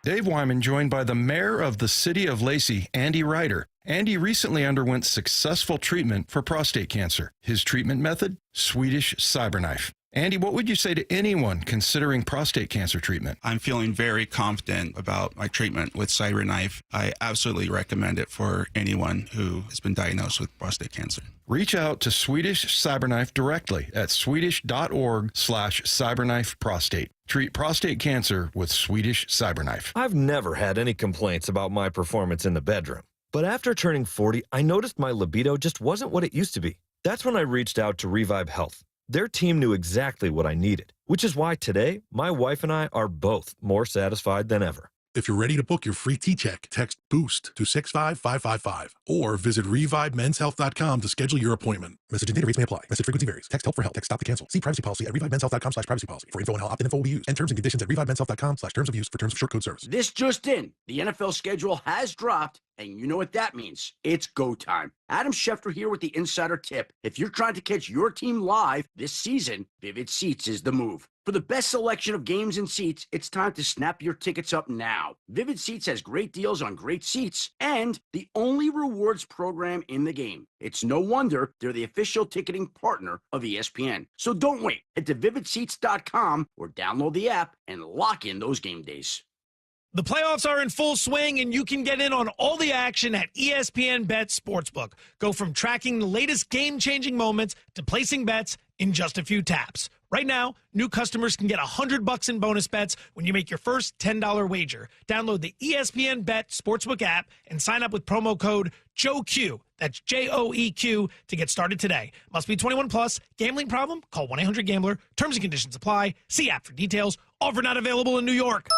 Dave Wyman joined by the mayor of the city of Lacey, Andy Ryder. Andy recently underwent successful treatment for prostate cancer. His treatment method? Swedish CyberKnife. Andy, what would you say to anyone considering prostate cancer treatment? I'm feeling very confident about my treatment with CyberKnife. I absolutely recommend it for anyone who has been diagnosed with prostate cancer. Reach out to Swedish CyberKnife directly at swedish.org/cyberknifeprostate. Treat prostate cancer with Swedish CyberKnife. I've never had any complaints about my performance in the bedroom. But after turning 40, I noticed my libido just wasn't what it used to be. That's when I reached out to Revive Health. Their team knew exactly what I needed, which is why today, my wife and I are both more satisfied than ever. If you're ready to book your free T-check, text BOOST to 65555 or visit ReviveMen'sHealth.com to schedule your appointment. Message and data rates may apply. Message frequency varies. Text help for help. Text stop to cancel. See privacy policy at ReviveMen'sHealth.com/privacy-policy. For info on how opt-in info will be used and terms and conditions at ReviveMen'sHealth.com/terms of use for terms of short code service. This just in. The NFL schedule has dropped, and you know what that means. It's go time. Adam Schefter here with the Insider Tip. If you're trying to catch your team live this season, Vivid Seats is the move. For the best selection of games and seats, it's time to snap your tickets up now. Vivid Seats has great deals on great seats and the only rewards program in the game. It's no wonder they're the official ticketing partner of ESPN. So don't wait. Head to vividseats.com or download the app and lock in those game days. The playoffs are in full swing, and you can get in on all the action at ESPN Bet Sportsbook. Go from tracking the latest game-changing moments to placing bets in just a few taps. Right now, new customers can get $100 in bonus bets when you make your first $10 wager. Download the ESPN Bet Sportsbook app and sign up with promo code JOEQ. That's JOEQ to get started today. Must be 21 plus. Gambling problem? Call 1-800-GAMBLER. Terms and conditions apply. See app for details. Offer not available in New York.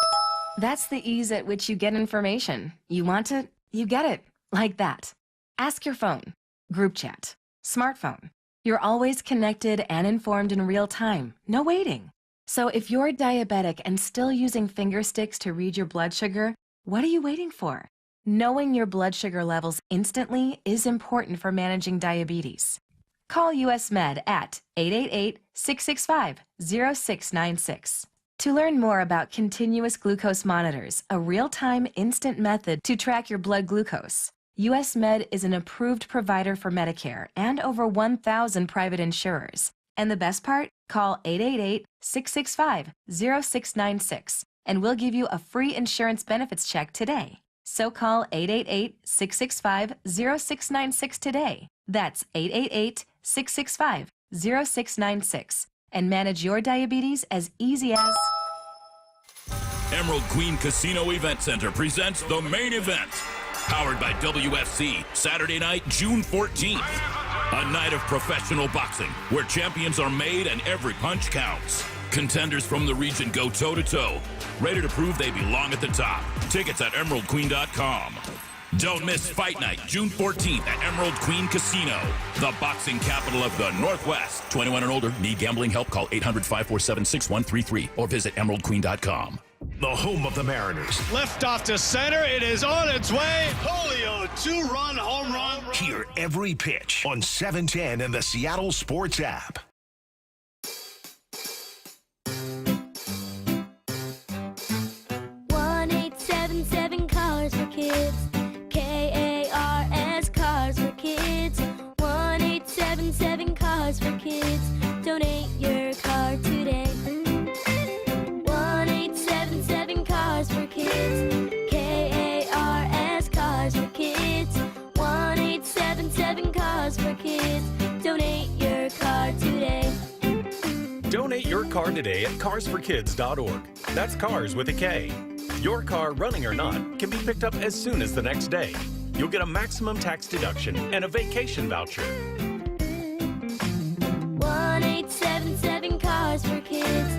That's the ease at which you get information. You want it, you get it. Like that. Ask your phone. Group chat. Smartphone. You're always connected and informed in real time. No waiting. So if you're diabetic and still using finger sticks to read your blood sugar, what are you waiting for? Knowing your blood sugar levels instantly is important for managing diabetes. Call US Med at 888-665-0696. To learn more about continuous glucose monitors, a real-time instant method to track your blood glucose, US Med is an approved provider for Medicare and over 1,000 private insurers. And the best part? Call 888-665-0696 and we'll give you a free insurance benefits check today. So call 888-665-0696 today. That's 888-665-0696. And manage your diabetes as easy as... Emerald Queen Casino Event Center presents the main event. Powered by WFC, Saturday night, June 14th. A night of professional boxing where champions are made and every punch counts. Contenders from the region go toe-to-toe, ready to prove they belong at the top. Tickets at emeraldqueen.com. Don't miss Fight Night, June 14th at Emerald Queen Casino, the boxing capital of the Northwest. 21 and older, need gambling help? Call 800-547-6133 or visit emeraldqueen.com. the home of the Mariners. Left off to center. It is on its way. Julio, 2-run home run. Hear every pitch on 710 and the Seattle Sports app. Cars for Kids. KARS Cars for Kids. 1-877 Cars for Kids. Donate your car today. 1-877 Cars for Kids. KARS Cars for Kids. 1-877 Cars for Kids. Donate your car today. Donate your car today at carsforkids.org. That's cars with a K. Your car, running or not, can be picked up as soon as the next day. You'll get a maximum tax deduction and a vacation voucher. 1-877 Cars for Kids.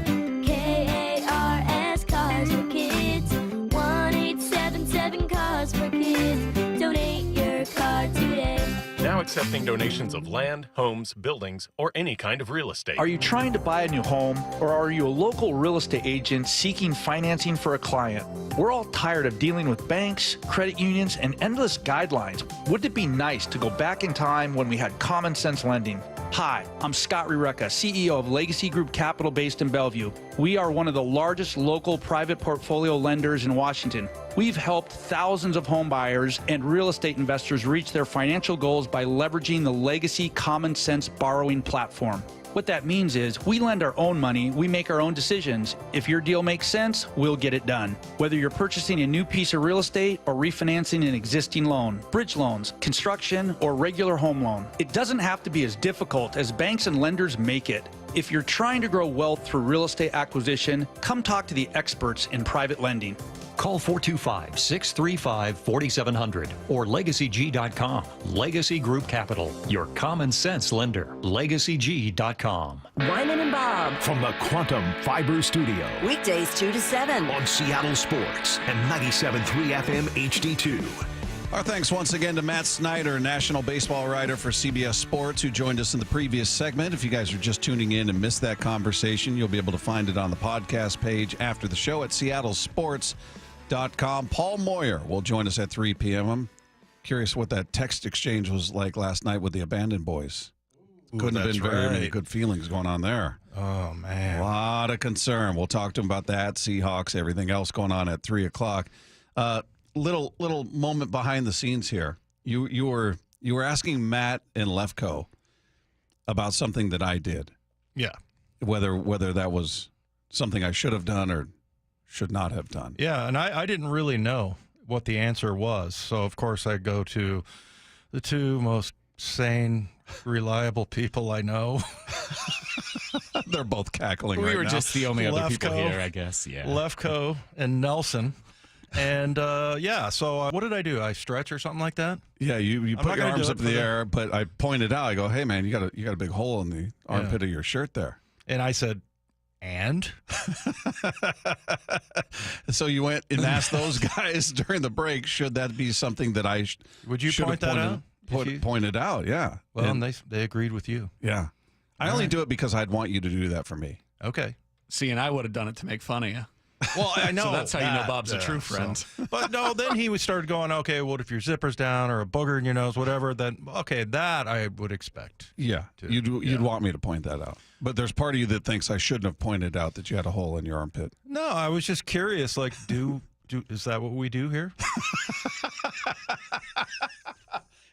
KARS Cars for Kids. 1-877 Cars for Kids. Donate your car today. Now accepting donations of land, homes, buildings, or any kind of real estate. Are you trying to buy a new home, or are you a local real estate agent seeking financing for a client? We're all tired of dealing with banks, credit unions, and endless guidelines. Wouldn't it be nice to go back in time when we had common sense lending? Hi, I'm Scott Rureka, CEO of Legacy Group Capital based in Bellevue. We are one of the largest local private portfolio lenders in Washington. We've helped thousands of home buyers and real estate investors reach their financial goals by leveraging the Legacy Common Sense borrowing platform. What that means is we lend our own money, we make our own decisions. If your deal makes sense, we'll get it done. Whether you're purchasing a new piece of real estate or refinancing an existing loan, bridge loans, construction, or regular home loan, it doesn't have to be as difficult as banks and lenders make it. If you're trying to grow wealth through real estate acquisition, come talk to the experts in private lending. Call 425-635-4700 or LegacyG.com. Legacy Group Capital, your common sense lender. LegacyG.com. Wyman and Bob. From the Quantum Fiber Studio. Weekdays 2 to 7. On Seattle Sports and 97.3 FM HD2. Our thanks once again to Matt Snyder, national baseball writer for CBS Sports, who joined us in the previous segment. If you guys are just tuning in and missed that conversation, you'll be able to find it on the podcast page after the show at seattlesports.com. Paul Moyer will join us at 3 p.m. I'm curious what that text exchange was like last night with the Abandoned Boys. Couldn't have been very many good feelings going on there. Oh, man. A lot of concern. We'll talk to him about that, Seahawks, everything else going on at 3 o'clock. Little moment behind the scenes here. You were asking Matt and Lefko about something that I did. Yeah. Whether that was something I should have done or should not have done. Yeah, and I didn't really know what the answer was. So, of course, I go to the two most sane, reliable people I know. They're both cackling right now. We were just the only other people Lefko, here, I guess. Yeah. Lefko and Nelson. And, so what did I do? I stretch or something like that? Yeah, you put your arms up in the air, but I pointed out, I go, hey, man, you got a big hole in the armpit of your shirt there. And I said, and? So you went and asked those guys during the break, should that be something that I would you point that out? Pointed out, yeah. Well, and they agreed with you. Yeah. I only do it because I'd want you to do that for me. Okay. See, and I would have done it to make fun of you. Well, I know. So that's how you know Bob's a true friend. So. But no, then he started going, okay, what if your zipper's down or a booger in your nose, whatever, then, okay, that I would expect. Yeah, you'd want me to point that out. But there's part of you that thinks I shouldn't have pointed out that you had a hole in your armpit. No, I was just curious, like, is that what we do here?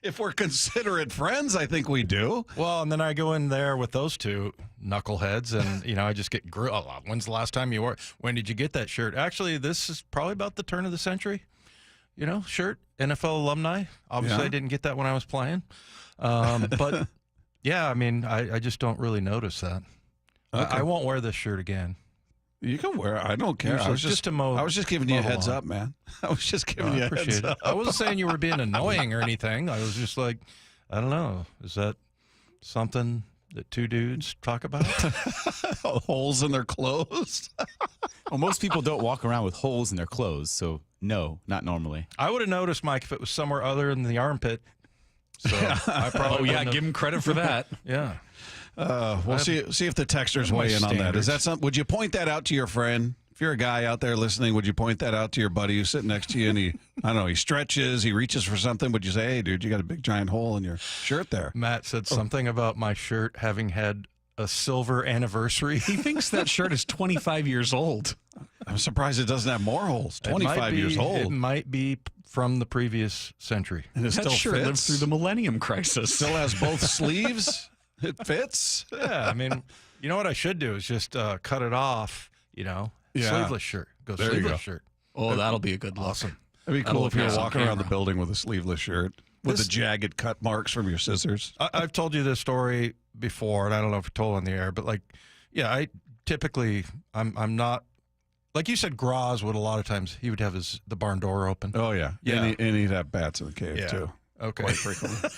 If we're considerate friends, I think we do. Well, and then I go in there with those two knuckleheads, and, I just get grilled. When's the last time you wore it? When did you get that shirt? Actually, this is probably about the turn of the century, shirt. NFL alumni. Obviously, I didn't get that when I was playing. But, yeah, I just don't really notice that. Okay. I won't wear this shirt again. You can wear it. I don't care. I was just giving you a heads up, man. I was just giving you a heads up. I wasn't saying you were being annoying or anything. I was just like, I don't know. Is that something that two dudes talk about? Holes in their clothes? Well, most people don't walk around with holes in their clothes, so no, not normally. I would have noticed, Mike, if it was somewhere other than the armpit. So I probably give him credit for that. Yeah. We'll see if the texters weigh in on that. Is that something? Would you point that out to your friend If you're a guy out there listening, would you point that out to your buddy who's sitting next to you and he stretches, he reaches for something? Would you say, hey, dude, you got a big giant hole in your shirt there? Matt said something about my shirt having had a silver anniversary. He thinks that shirt is 25 years old. I'm surprised it doesn't have more holes. 25 years old. It might be from the previous century. And it still shirt fits? lived through the millennium crisis. Still has both sleeves. It fits. Yeah, I mean, you know what I should do is just cut it off, sleeveless shirt. There you go. Shirt. Oh, that'll be a good look. Awesome. It'd be cool if you were walking around the camera. building with a sleeveless shirt with the jagged cut marks from your scissors. I've told you this story before, and I don't know if I told it on the air, but I typically, I'm not, like you said, Graz would a lot of times, he would have the barn door open. Oh, yeah. Yeah. And he'd have bats in the cave, too. Okay. Quite frequently.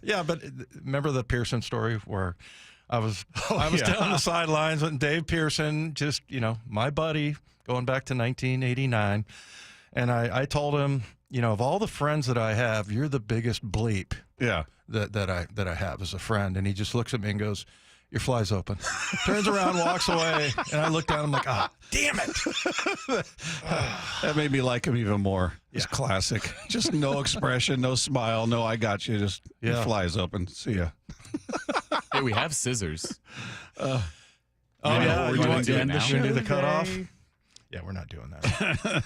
Yeah, but remember the Pearson story where I was down the sidelines and Dave Pearson, just, my buddy, going back to 1989, and I told him, of all the friends that I have, you're the biggest bleep that I have as a friend. And he just looks at me and goes, your fly's open. Turns around, walks away, and I look down, I'm like, damn it. That made me like him even more. It's classic. Just no expression, no smile, no I got you. Just your fly's open. See ya. Hey, we have scissors. You we're want doing to end the show, do the today. cutoff? Yeah, we're not doing that.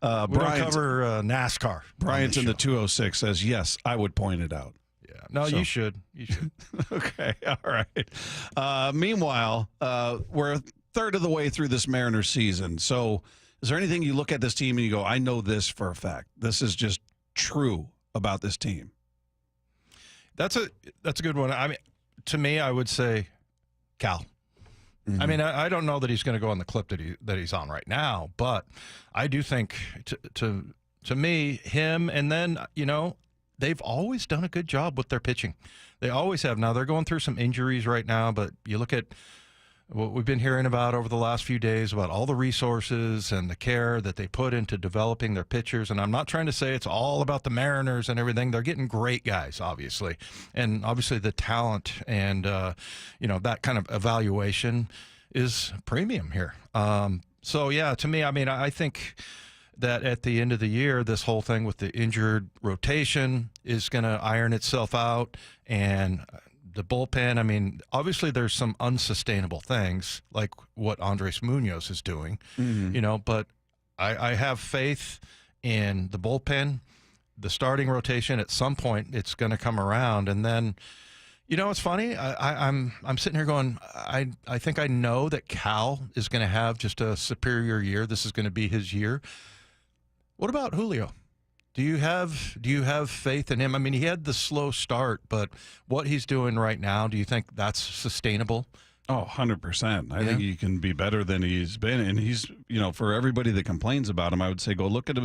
We don't Brian's, cover NASCAR. Bryant's in the 206 says, yes, I would point it out. Yeah. No, you should. You should. Okay. All right. Meanwhile, we're a third of the way through this Mariners season. So is there anything you look at this team and you go, I know this for a fact. This is just true about this team? That's a good one. I mean, to me, I would say Cal. I mean, I don't know that he's going to go on the clip that he's on right now, but I do think to me, him, and then, they've always done a good job with their pitching. They always have. Now, they're going through some injuries right now, but you look at what we've been hearing about over the last few days about all the resources and the care that they put into developing their pitchers. And I'm not trying to say it's all about the Mariners and everything. They're getting great guys, obviously. And obviously the talent and, that kind of evaluation is premium here. So, yeah, to me, I mean, I think that at the end of the year, this whole thing with the injured rotation is going to iron itself out. And the bullpen, I mean, obviously there's some unsustainable things like what Andres Munoz is doing, but I have faith in the bullpen, the starting rotation. At some point, it's going to come around. And then, it's funny. I'm sitting here going, I think I know that Cal is going to have just a superior year. This is going to be his year. What about Julio? Do you have faith in him? I mean, he had the slow start, but what he's doing right now, do you think that's sustainable? Oh, 100%. I think he can be better than he's been. And he's, for everybody that complains about him, I would say go look at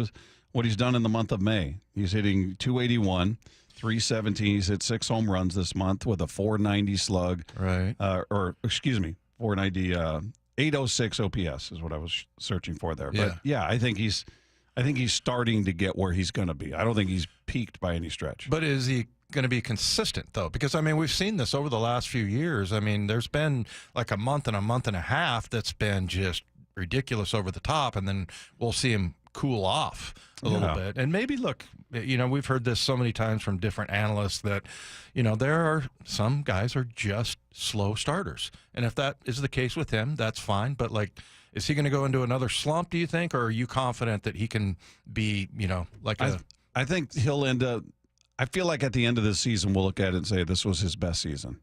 what he's done in the month of May. He's hitting 281, 317. He's hit 6 home runs this month with a 490 slug. Right. 490, 806 OPS is what I was searching for there. But, I think he's starting to get where he's going to be. I don't think he's peaked by any stretch. But is he going to be consistent, though? Because, I mean, we've seen this over the last few years. I mean, there's been like a month and a half that's been just ridiculous over the top, and then we'll see him cool off a little bit. And maybe, look, we've heard this so many times from different analysts that, there are some guys are just slow starters. And if that is the case with him, that's fine. But, is he going to go into another slump, do you think, or are you confident that he can be, I think he'll end up – I feel like at the end of this season we'll look at it and say this was his best season.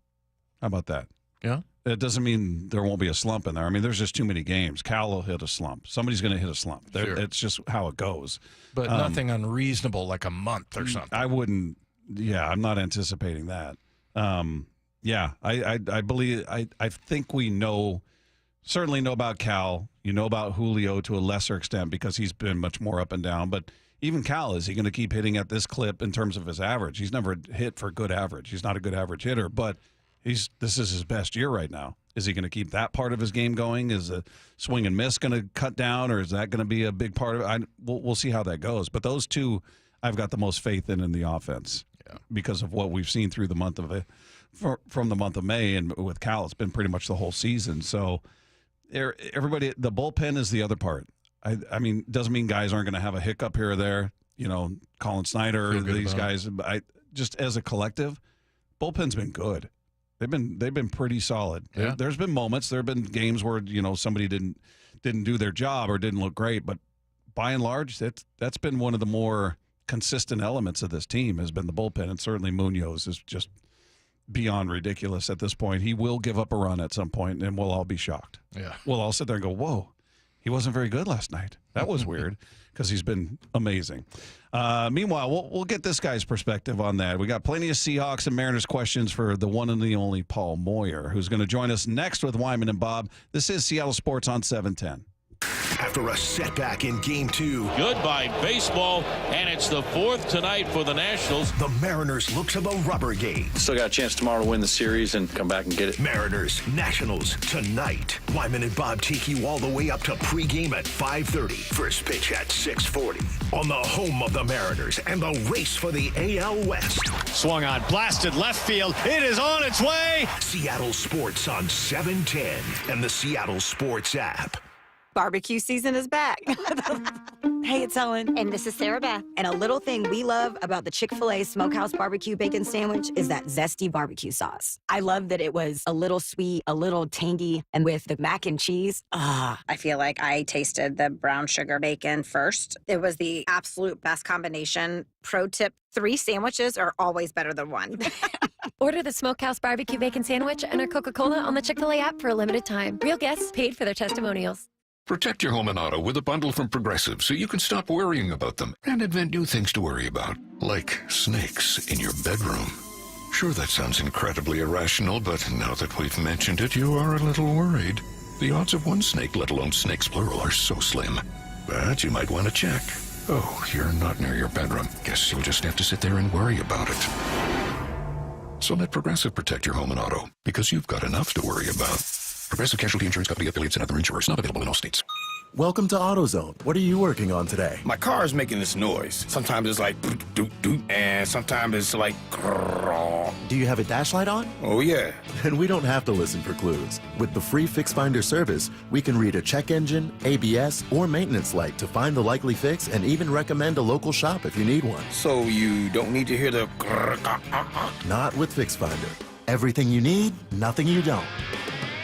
How about that? Yeah. It doesn't mean there won't be a slump in there. I mean, there's just too many games. Cal will hit a slump. Somebody's going to hit a slump. Sure. It's just how it goes. But nothing unreasonable like a month or something. I wouldn't – I'm not anticipating that. I believe – I think we know – certainly know about Cal. You know about Julio to a lesser extent because he's been much more up and down. But even Cal, is he going to keep hitting at this clip in terms of his average? He's never hit for good average. He's not a good average hitter, but this is his best year right now. Is he going to keep that part of his game going? Is the swing and miss going to cut down, or is that going to be a big part of it? We'll see how that goes. But those two I've got the most faith in the offense because of what we've seen through the month of from the month of May. And with Cal, it's been pretty much the whole season. So everybody, the bullpen is the other part. I mean, doesn't mean guys aren't going to have a hiccup here or there. Colin Snyder, these guys. Just as a collective, bullpen's been good. They've been pretty solid. Yeah. There's been moments. There have been games where somebody didn't do their job or didn't look great, but by and large, that's been one of the more consistent elements of this team has been the bullpen, and certainly Munoz is just beyond ridiculous at this point. He will give up a run at some point, and we'll all be shocked. Yeah, we'll all sit there and go, "Whoa, he wasn't very good last night. That was weird," because he's been amazing. Meanwhile, we'll get this guy's perspective on that. We got plenty of Seahawks and Mariners questions for the one and the only Paul Moyer, who's going to join us next with Wyman and Bob. This is Seattle Sports on 710. After a setback in Game 2. Goodbye baseball, and it's the 4th tonight for the Nationals. The Mariners look to the rubber gate. Still got a chance tomorrow to win the series and come back and get it. Mariners, Nationals, tonight. Wyman and Bob take you all the way up to pregame at 5:30. First pitch at 6:40. On the home of the Mariners and the race for the AL West. Swung on, blasted left field. It is on its way. Seattle Sports on 710 and the Seattle Sports app. Barbecue season is back. Hey, it's Ellen. And this is Sarah Beth. And a little thing we love about the Chick-fil-A Smokehouse Barbecue Bacon Sandwich is that zesty barbecue sauce. I love that it was a little sweet, a little tangy, and with the mac and cheese, I feel like I tasted the brown sugar bacon first. It was the absolute best combination. Pro tip, 3 sandwiches are always better than 1. Order the Smokehouse Barbecue Bacon Sandwich and our Coca-Cola on the Chick-fil-A app for a limited time. Real guests paid for their testimonials. Protect your home and auto with a bundle from Progressive so you can stop worrying about them and invent new things to worry about, like snakes in your bedroom. Sure, that sounds incredibly irrational, but now that we've mentioned it, you are a little worried. The odds of one snake, let alone snakes plural, are so slim. But you might want to check. Oh, you're not near your bedroom. Guess you'll just have to sit there and worry about it. So let Progressive protect your home and auto, because you've got enough to worry about. Progressive Casualty Insurance Company, affiliates, and other insurers. Not available in all states. Welcome to AutoZone. What are you working on today? My car is making this noise. Sometimes it's like doot doot, and sometimes it's like grrr. Do you have a dash light on? Oh yeah. Then we don't have to listen for clues. With the free Fix Finder service, we can read a check engine, ABS, or maintenance light to find the likely fix and even recommend a local shop if you need one. So you don't need to hear the grrr. Not with Fix Finder. Everything you need, nothing you don't.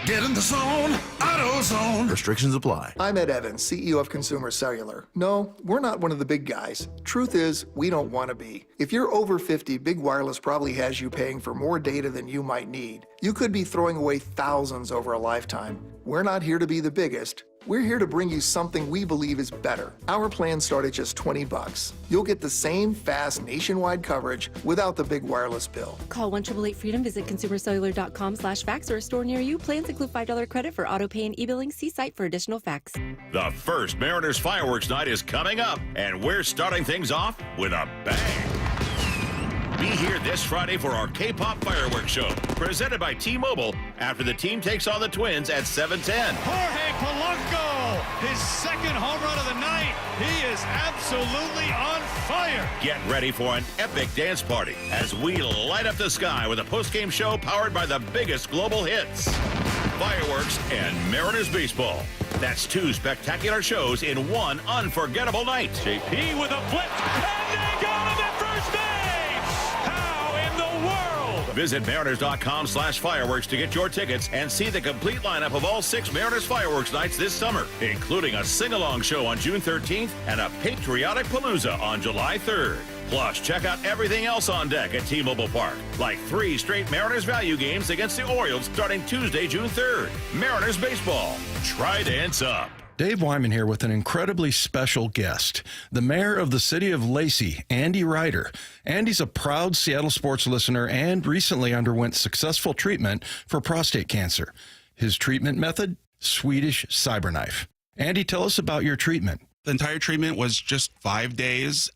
Get in the zone, AutoZone. Restrictions apply. I'm Ed Evans, CEO of Consumer Cellular. No, we're not one of the big guys. Truth is, we don't want to be. If you're over 50, Big Wireless probably has you paying for more data than you might need. You could be throwing away thousands over a lifetime. We're not here to be the biggest. We're here to bring you something we believe is better. Our plans start at just $20. You'll get the same fast nationwide coverage without the big wireless bill. Call 1-888-FREEDOM, visit consumercellular.com/facts or a store near you. Plans include $5 credit for auto pay and e-billing. See site for additional facts. The first Mariners fireworks night is coming up, and we're starting things off with a bang. Be here this Friday for our K-pop fireworks show, presented by T-Mobile, after the team takes on the Twins at 7:10. Jorge Polanco, his second home run of the night. He is absolutely on fire. Get ready for an epic dance party as we light up the sky with a post-game show powered by the biggest global hits, fireworks, and Mariners baseball. That's 2 spectacular shows in one unforgettable night. JP with a blitz, and they got him at first base. Visit Mariners.com/fireworks to get your tickets and see the complete lineup of all 6 Mariners fireworks nights this summer, including a sing-along show on June 13th and a patriotic palooza on July 3rd. Plus, check out everything else on deck at T-Mobile Park, like 3 straight Mariners value games against the Orioles starting Tuesday, June 3rd. Mariners baseball. Try dance up. Dave Wyman here with an incredibly special guest, the mayor of the city of Lacey, Andy Ryder. Andy's a proud Seattle sports listener and recently underwent successful treatment for prostate cancer. His treatment method? Swedish cyberknife. Andy, tell us about your treatment. The entire treatment was just 5 days,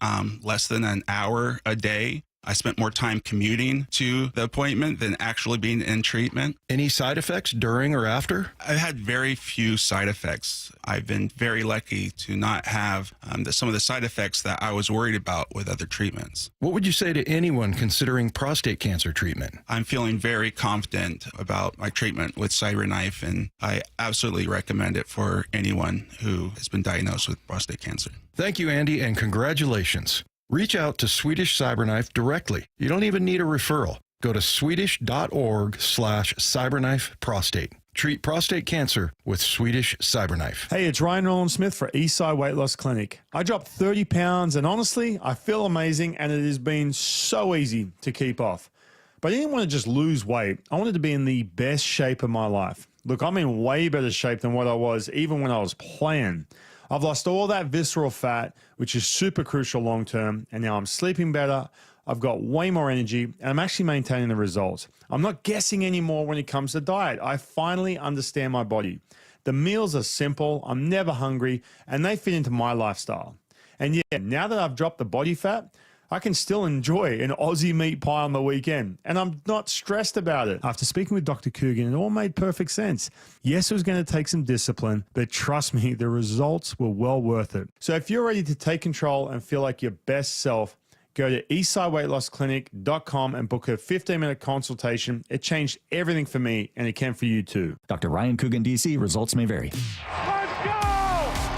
less than an hour a day. I spent more time commuting to the appointment than actually being in treatment. Any side effects during or after? I've had very few side effects. I've been very lucky to not have some of the side effects that I was worried about with other treatments. What would you say to anyone considering prostate cancer treatment? I'm feeling very confident about my treatment with CyberKnife, and I absolutely recommend it for anyone who has been diagnosed with prostate cancer. Thank you, Andy, and congratulations. Reach out to Swedish CyberKnife directly. You don't even need a referral. Go to swedish.org/cyberknife prostate. Treat prostate cancer with Swedish CyberKnife. Hey, it's Ryan Roland Smith for Eastside Weight Loss Clinic. I dropped 30 pounds, and honestly, I feel amazing, and it has been so easy to keep off. But I didn't want to just lose weight. I wanted to be in the best shape of my life. Look, I'm in way better shape than what I was even when I was playing. I've lost all that visceral fat, which is super crucial long term, and now I'm sleeping better. I've got way more energy, and I'm actually maintaining the results. I'm not guessing anymore when it comes to diet. I finally understand my body. The meals are simple, I'm never hungry, and they fit into my lifestyle. And yeah, now that I've dropped the body fat, I can still enjoy an Aussie meat pie on the weekend, and I'm not stressed about it. After speaking with Dr. Coogan, it all made perfect sense. Yes, it was going to take some discipline, but trust me, the results were well worth it. So if you're ready to take control and feel like your best self, go to eastsideweightlossklinic.com and book a 15-minute consultation. It changed everything for me, and it can for you too. Dr. Ryan Coogan, D.C. Results may vary.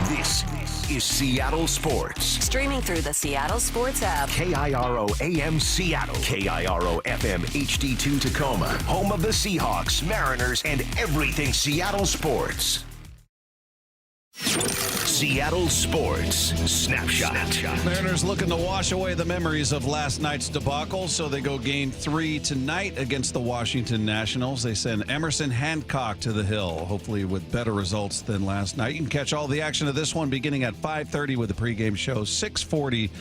This is Seattle Sports. Streaming through the Seattle Sports app. KIRO AM Seattle. KIRO FM HD2 Tacoma. Home of the Seahawks, Mariners, and everything Seattle sports. Seattle Sports Snapshot. Mariners looking to wash away the memories of last night's debacle, so they go game 3 tonight against the Washington Nationals. They send Emerson Hancock to the hill, hopefully with better results than last night. You can catch all the action of this one beginning at 5:30 with the pregame show, 6:40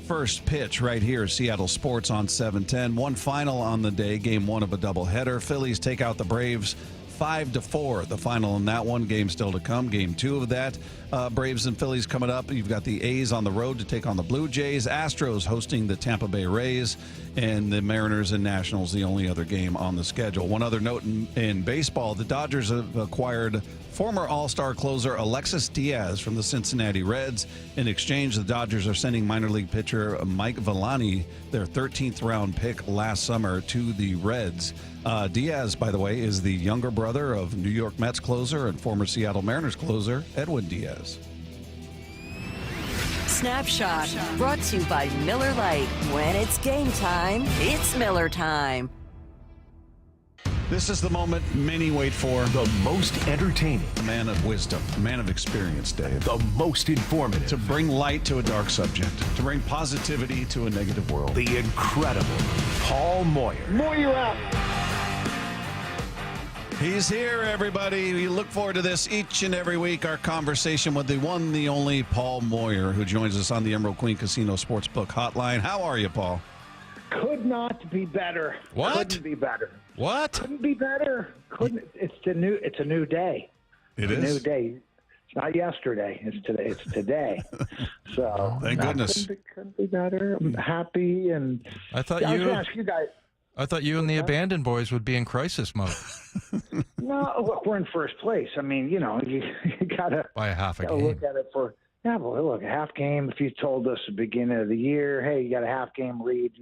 first pitch right here, Seattle Sports on 710. One final on the day, game 1 of a doubleheader. Phillies take out the Braves 5-4, the final in that one. Game still to come. Game 2 of that. Braves and Phillies coming up. You've got the A's on the road to take on the Blue Jays. Astros hosting the Tampa Bay Rays. And the Mariners and Nationals, the only other game on the schedule. One other note in baseball, the Dodgers have acquired former All-Star closer Alexis Diaz from the Cincinnati Reds. In exchange, the Dodgers are sending minor league pitcher Mike Villani, their 13th round pick last summer, to the Reds. Diaz, by the way, is the younger brother of New York Mets closer and former Seattle Mariners closer Edwin Diaz. Snapshot, brought to you by Miller Lite. When it's game time, it's Miller time. This is the moment many wait for. The most entertaining. A man of wisdom, a man of experience, Dave. The most informative. To bring light to a dark subject. To bring positivity to a negative world. The incredible Paul Moyer. Moyer out. He's here, everybody. We look forward to this each and every week. Our conversation with the one, the only Paul Moyer, who joins us on the Emerald Queen Casino Sportsbook Hotline. How are you, Paul? Could not be better. What? Couldn't be better. What? Couldn't be better. Couldn't. It's a new day. It is a new day. It's not yesterday. It's today. It's today. So thank goodness. Couldn't be better. I'm happy, and I thought I was gonna ask you guys. I thought you and the Abandoned Boys would be in crisis mode. No, look, we're in first place. I mean, you gotta by a half a gotta game. look at it for. Yeah, well, look, a half game. If you told us at the beginning of the year, hey, you got a half game lead,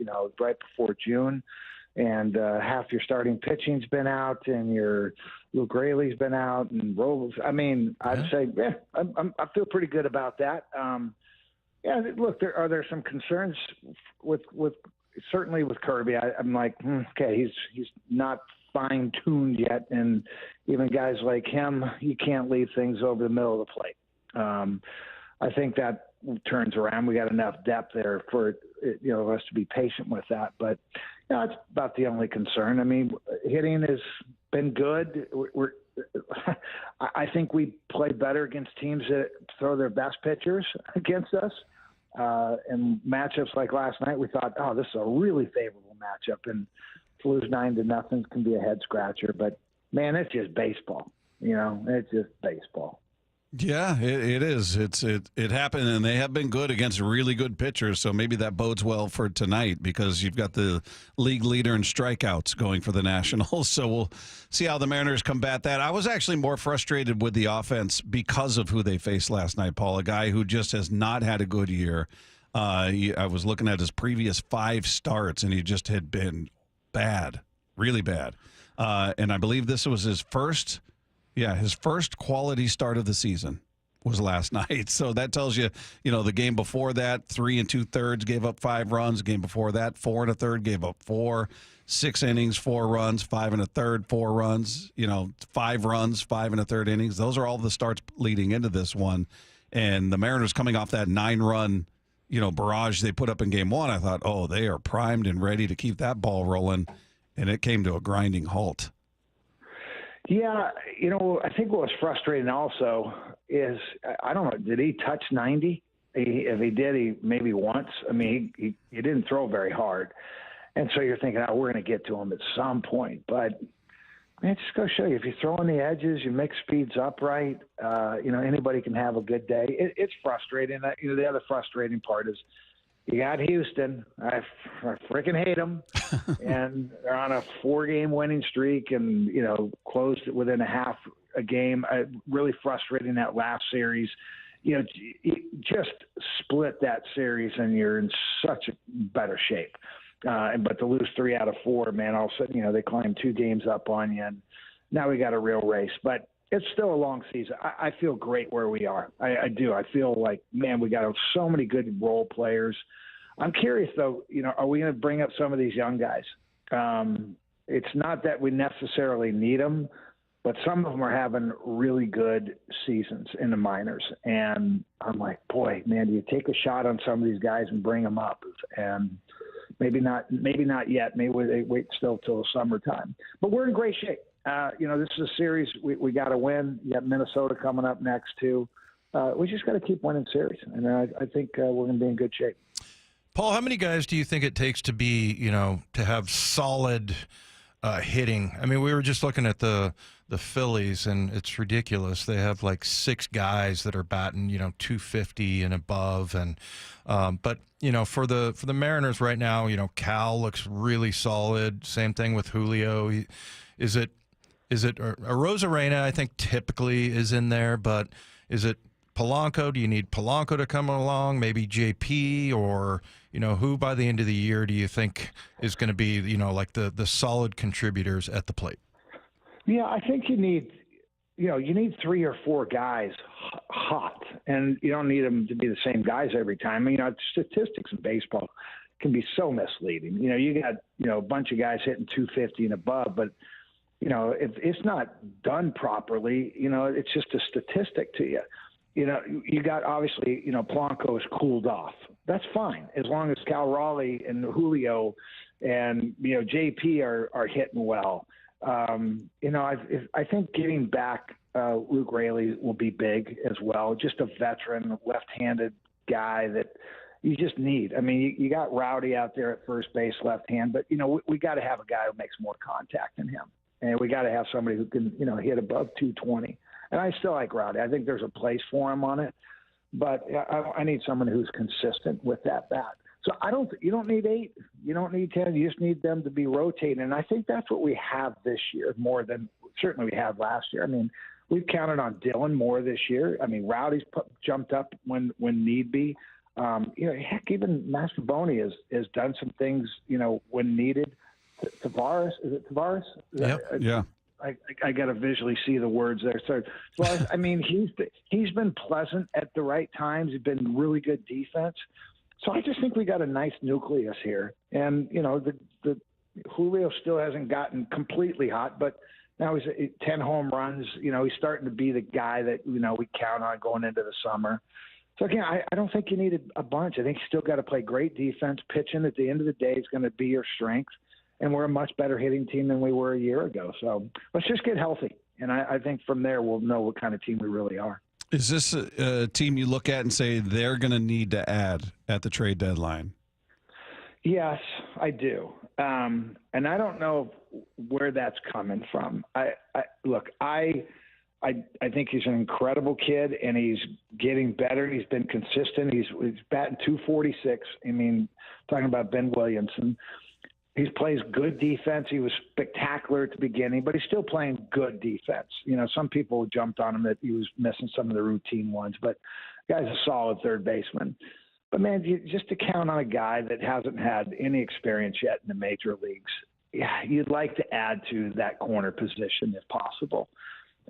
right before June, and half your starting pitching's been out, and your Luke Raley's been out, and Robles. I mean, I'd say, yeah, I feel pretty good about that. Yeah, look, are there some concerns with certainly with Kirby? I'm like, okay, he's not fine-tuned yet, and even guys like him, you can't leave things over the middle of the plate. I think that turns around. We got enough depth there for us to be patient with that. But it's about the only concern. I mean, hitting has been good. I think we played better against teams that throw their best pitchers against us. And matchups like last night, we thought, oh, this is a really favorable matchup. And to lose 9-0 can be a head scratcher. But man, it's just baseball. It's just baseball. Yeah, it is. It happened, and they have been good against really good pitchers. So maybe that bodes well for tonight because you've got the league leader in strikeouts going for the Nationals. So we'll see how the Mariners combat that. I was actually more frustrated with the offense because of who they faced last night, Paul. A guy who just has not had a good year. I was looking at his previous 5 starts, and he just had been bad, really bad. And I believe this was his first. Yeah, his first quality start of the season was last night. So that tells you, the game before that, 3 2/3 gave up 5 runs. The game before that, 4 1/3 gave up 4. 6 innings, 4 runs, 5 1/3, 4 runs. 5 runs, 5 1/3 innings. Those are all the starts leading into this one. And the Mariners coming off that 9-run, barrage they put up in game 1. I thought, oh, they are primed and ready to keep that ball rolling. And it came to a grinding halt. Yeah, I think what was frustrating also is, I don't know, did he touch 90? If he did, he maybe once. I mean, he didn't throw very hard. And so you're thinking, we're going to get to him at some point. But, man, just go show you, if you throw on the edges, you mix speeds up right, anybody can have a good day. It's frustrating. The other frustrating part is, you got Houston. I freaking hate them. And they're on a 4-game winning streak and, closed it within a game. Really frustrating that last series. You just split that series and you're in such a better shape. But to lose 3 out of 4, man, all of a sudden, they climb 2 games up on you. And now we got a real race. But it's still a long season. I feel great where we are. I do. I feel like, man, we got so many good role players. I'm curious, though, are we going to bring up some of these young guys? It's not that we necessarily need them, but some of them are having really good seasons in the minors. And I'm like, boy, man, do you take a shot on some of these guys and bring them up? And maybe not yet. Maybe they wait still till the summertime. But we're in great shape. This is a series we got to win. You got Minnesota coming up next, too. We just got to keep winning series. And I think we're going to be in good shape. Paul, how many guys do you think it takes to be, to have solid hitting? I mean, we were just looking at the Phillies, and it's ridiculous. They have like 6 guys that are batting, 250 and above. And but for the Mariners right now, Cal looks really solid. Same thing with Julio. Is it Rosarena? I think typically is in there, but is it Polanco? Do you need Polanco to come along? Maybe JP, or who by the end of the year do you think is going to be like the solid contributors at the plate? Yeah, I think you need 3 or 4 guys hot, and you don't need them to be the same guys every time. Statistics in baseball can be so misleading. You got a bunch of guys hitting 250 and above, but if it's not done properly, it's just a statistic to you. You got, obviously, Polanco is cooled off. That's fine, as long as Cal Raleigh and Julio and, JP are hitting well. I think getting back Luke Raley will be big as well. Just a veteran, left-handed guy that you just need. I mean, you got Rowdy out there at first base, left hand, but, we got to have a guy who makes more contact than him. And we got to have somebody who can, hit above 220. And I still like Rowdy. I think there's a place for him on it, but I need someone who's consistent with that bat. So you don't need 8, you don't need 10. You just need them to be rotating. And I think that's what we have this year more than certainly we had last year. I mean, we've counted on Dylan more this year. I mean, Rowdy's jumped up when need be. Heck, even Mastroboni has done some things, when needed. Tavares, is it Tavares? Yeah. I got to visually see the words there. So, I mean, he's been pleasant at the right times. He's been really good defense. So I just think we got a nice nucleus here. And, the Julio still hasn't gotten completely hot, but now he's 10 home runs. He's starting to be the guy that, we count on going into the summer. So, again, I don't think you need a bunch. I think you still got to play great defense. Pitching at the end of the day is going to be your strength. And we're a much better hitting team than we were a year ago. So let's just get healthy. And I think from there we'll know what kind of team we really are. Is this a team you look at and say they're going to need to add at the trade deadline? Yes, I do. And I don't know where that's coming from. I I think he's an incredible kid, and he's getting better. He's been consistent. He's batting .246. I mean, talking about Ben Williamson. He plays good defense. He was spectacular at the beginning, but he's still playing good defense. You know, some people jumped on him that he was missing some of the routine ones, but the guy's a solid third baseman. But, man, just to count on a guy that hasn't had any experience yet in the major leagues, yeah, you'd like to add to that corner position if possible.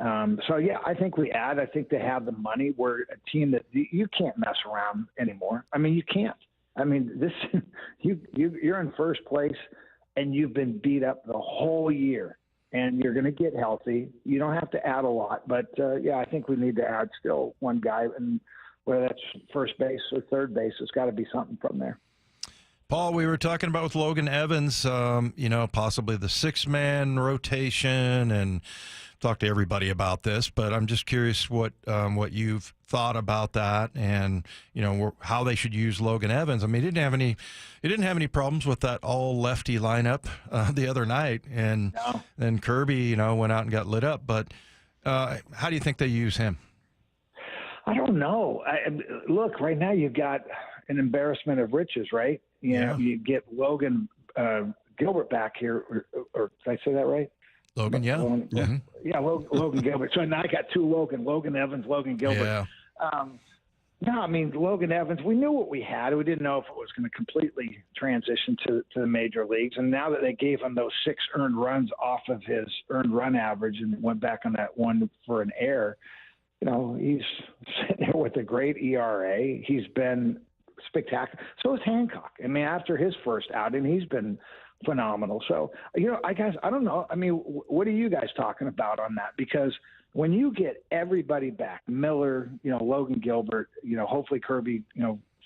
I think we add. I think they have the money. We're a team that you can't mess around anymore. I mean, you can't. I mean, you're in first place, and you've been beat up the whole year, and you're going to get healthy. You don't have to add a lot, but I think we need to add still one guy, and whether that's first base or third base, it's got to be something from there. Paul, we were talking about with Logan Evans, possibly the 6-man rotation, and talked to everybody about this, but I'm just curious what you've thought about that, and how they should use Logan Evans. I mean, he didn't have any problems with that all lefty lineup the other night, and then Kirby, went out and got lit up. But how do you think they use him? I don't know. Look, right now you've got an embarrassment of riches, right? You get Logan Gilbert back here, or did I say that right? Logan, yeah. Logan Gilbert. So now I got two Logan Evans, Logan Gilbert. Yeah. No, I mean, Logan Evans, we knew what we had. We didn't know if it was going to completely transition to the major leagues. And now that they gave him those 6 earned runs off of his earned run average and went back on that one for an error, he's sitting there with a great ERA. He's been spectacular. So is Hancock. I mean, after his first outing, he's been phenomenal. So, I don't know. I mean, what are you guys talking about on that? Because when you get everybody back, Miller, Logan Gilbert, hopefully Kirby,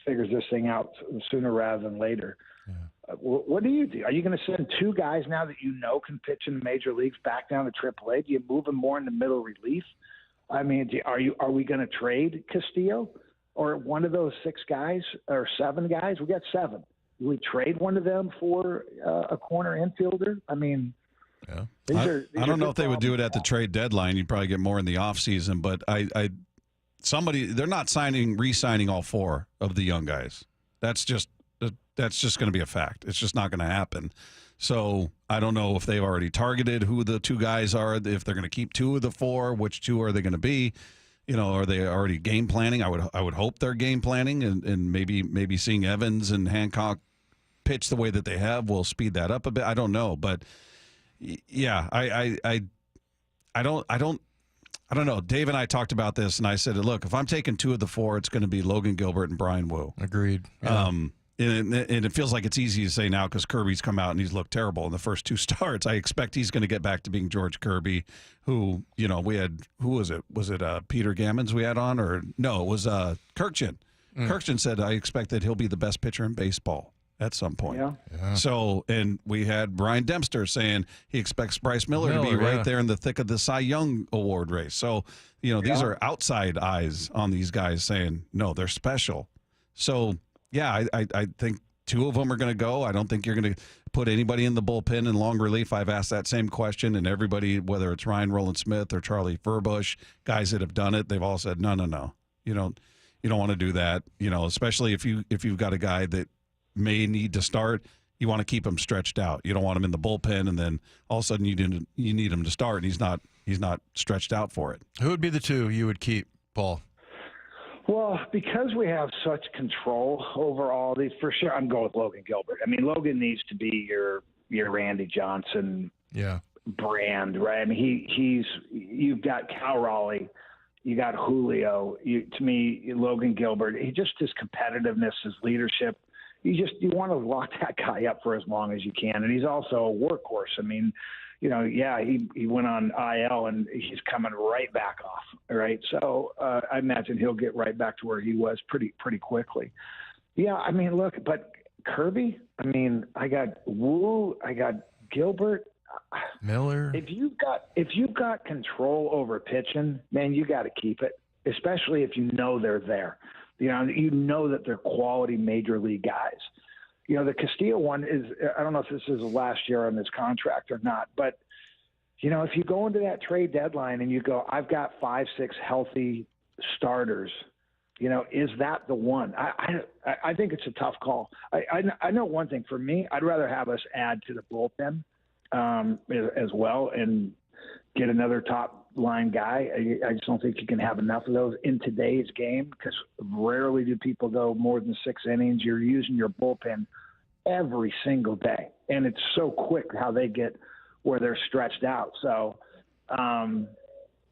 figures this thing out sooner rather than later. Yeah. What do you do? Are you going to send 2 guys now that can pitch in the major leagues back down to AAA? Do you move them more in the middle relief? I mean, are we going to trade Castillo or one of those 6 guys or 7 guys? We got 7. Do we trade one of them for a corner infielder? I mean, these I don't know if they would do it at the trade deadline. You'd probably get more in the offseason, but they're not re-signing all 4 of the young guys. That's just going to be a fact. It's just not going to happen. So I don't know if they've already targeted who the 2 guys are, if they're going to keep 2 of the 4, which 2 are they going to be? Are they already game planning? I would hope they're game planning, and maybe seeing Evans and Hancock pitch the way that they have will speed that up a bit. I don't know, but yeah, I don't know. Dave and I talked about this, and I said, look, if I'm taking 2 of the 4, it's going to be Logan Gilbert and Brian Wu. Agreed. Yeah. And it feels like it's easy to say now because Kirby's come out and he's looked terrible in the first 2 starts. I expect he's going to get back to being George Kirby, who, we had, who was it? Was it Peter Gammons we had on? Or no, it was Kirkjian. Kirkjian said, I expect that he'll be the best pitcher in baseball at some point. Yeah. So, and we had Brian Dempster saying he expects Bryce Miller to be right there in the thick of the Cy Young Award race. So, these are outside eyes on these guys saying, no, they're special. So, yeah, I think 2 of them are going to go. I don't think you're going to put anybody in the bullpen in long relief. I've asked that same question, and everybody, whether it's Ryan Rowland-Smith or Charlie Furbush, guys that have done it, they've all said, no. You don't want to do that, especially if you've got a guy that may need to start. You want to keep him stretched out. You don't want him in the bullpen, and then all of a sudden you need him to start, and he's not stretched out for it. Who would be the 2 you would keep, Paul? Well, because we have such control over all these, for sure, I'm going with Logan Gilbert. I mean, Logan needs to be your Randy Johnson brand, right? I mean, you've got Cal Raleigh, you got Julio. To me, Logan Gilbert, his competitiveness, his leadership, you want to lock that guy up for as long as you can. And he's also a workhorse. I mean, he went on IL and he's coming right back off, right? So I imagine he'll get right back to where he was pretty quickly. Yeah, I mean, look, but Kirby, I mean, I got Wu, I got Gilbert. Miller. If you've got control over pitching, man, you got to keep it, especially if they're there. You know that they're quality major league guys. The Castillo one is, I don't know if this is the last year on this contract or not, but if you go into that trade deadline and you go, I've got 5-6 healthy starters, is that the one? I think it's a tough call. I know one thing for me, I'd rather have us add to the bullpen as well and get another top line guy. I just don't think you can have enough of those in today's game because rarely do people go more than 6 innings. You're using your bullpen every single day, and it's so quick how they get where they're stretched out. So I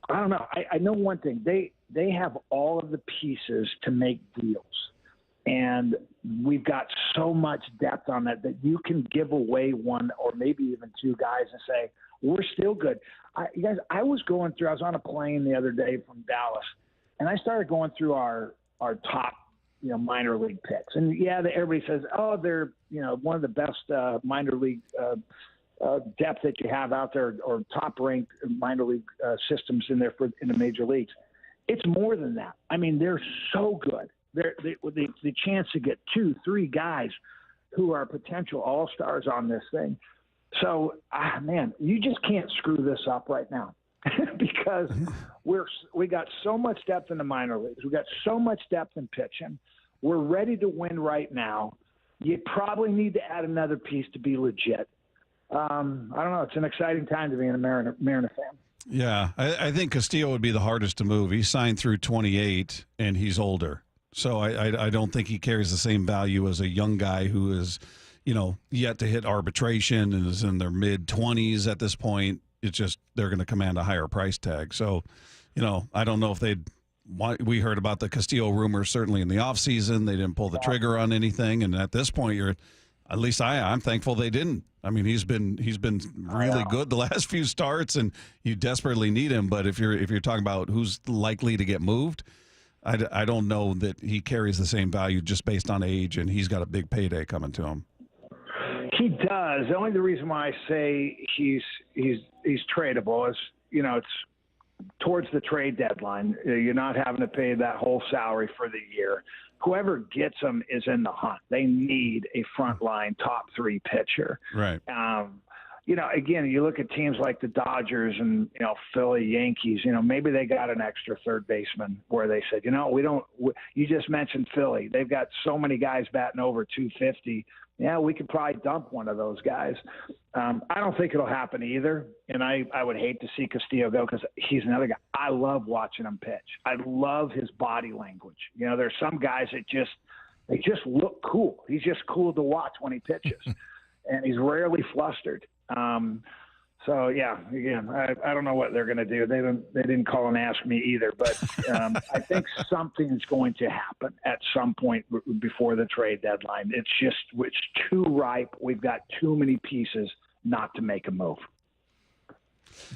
don't know. I know one thing. They have all of the pieces to make deals, and we've got so much depth on that you can give away one or maybe even 2 guys and say, we're still good. I was on a plane the other day from Dallas, and I started going through our top, minor league picks. And everybody says, oh, they're, one of the best minor league depth that you have out there, or top ranked minor league systems in the major leagues. It's more than that. I mean, they're so good. The chance to get 2-3 guys who are potential all-stars on this thing. So, man, you just can't screw this up right now because we got so much depth in the minor leagues. We got so much depth in pitching. We're ready to win right now. You probably need to add another piece to be legit. I don't know. It's an exciting time to be a Mariner fan. Yeah, I think Castillo would be the hardest to move. He signed through 28, and he's older. So I don't think he carries the same value as a young guy who is – yet to hit arbitration and is in their mid-20s at this point. It's just they're going to command a higher price tag. So, I don't know if we heard about the Castillo rumors certainly in the offseason. They didn't pull the trigger on anything. And at this point, at least I'm thankful they didn't. I mean, he's been really good the last few starts, and you desperately need him. But if you're talking about who's likely to get moved, I don't know that he carries the same value just based on age, and he's got a big payday coming to him. He does. Only the reason why I say he's tradable is, it's towards the trade deadline. You're not having to pay that whole salary for the year. Whoever gets him is in the hunt. They need a frontline top 3 pitcher. Right. Again, you look at teams like the Dodgers and, Philly, Yankees, maybe they got an extra third baseman where they said, you just mentioned Philly. They've got so many guys batting over 250. Yeah, we could probably dump one of those guys. I don't think it'll happen either. And I would hate to see Castillo go because he's another guy. I love watching him pitch. I love his body language. There's some guys that they just look cool. He's just cool to watch when he pitches. And he's rarely flustered. So yeah, again, I don't know what they're going to do. They didn't call and ask me either, but I think something's going to happen at some point before the trade deadline. It's too ripe. We've got too many pieces not to make a move.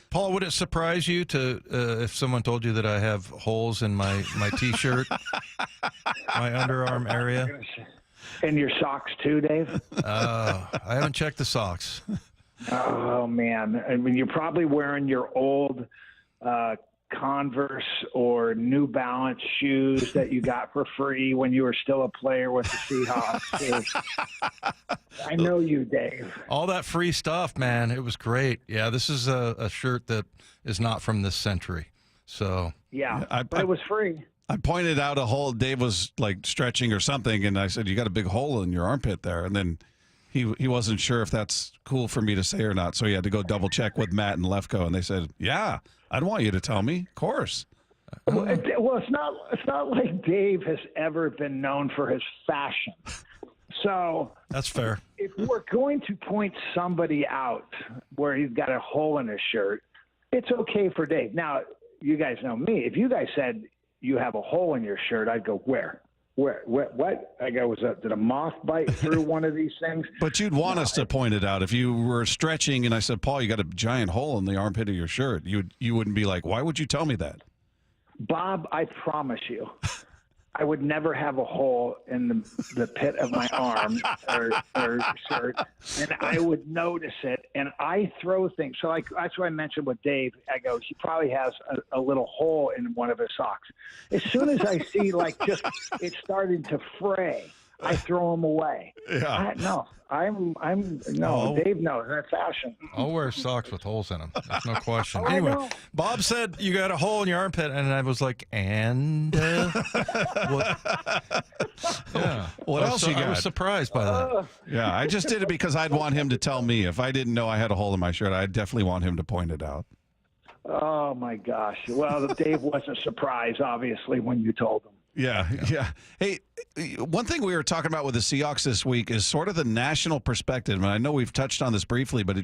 Paul, would it surprise you if someone told you that I have holes in my T-shirt, my underarm area? And your socks too, Dave? I haven't checked the socks. Oh, man. I mean, you're probably wearing your old Converse or New Balance shoes that you got for free when you were still a player with the Seahawks. I know you, Dave. All that free stuff, man. It was great. Yeah, this is a shirt that is not from this century. So yeah, but it was free. I pointed out a hole. Dave was like stretching or something, and I said, you got a big hole in your armpit there. And then he wasn't sure if that's cool for me to say or not. So he had to go double check with Matt and Lefko, and they said, yeah, I'd want you to tell me. Of course. Well, it's not like Dave has ever been known for his fashion. So that's fair. If we're going to point somebody out where he's got a hole in his shirt, it's okay for Dave. Now, you guys know me. If you guys said you have a hole in your shirt, I'd go, where? What? I go, did a moth bite through one of these things? But you'd want us to point it out. If you were stretching and I said, Paul, you got a giant hole in the armpit of your shirt, you wouldn't be like, why would you tell me that? Bob, I promise you, I would never have a hole in the pit of my arm or shirt, and I would notice it, and I throw things. So that's what I mentioned with Dave. I go, he probably has a little hole in one of his socks. As soon as I see, it's starting to fray, I throw them away. Yeah. Dave knows that's fashion. I'll wear socks with holes in them. There's no question. Anyway, Bob said you got a hole in your armpit, and I was like, and what? Yeah. What else you got? I was surprised by that. Yeah, I just did it because I'd want him to tell me. If I didn't know I had a hole in my shirt, I'd definitely want him to point it out. Oh, my gosh. Well, Dave wasn't surprised, obviously, when you told him. Yeah. Hey, one thing we were talking about with the Seahawks this week is sort of the national perspective. And I know we've touched on this briefly, but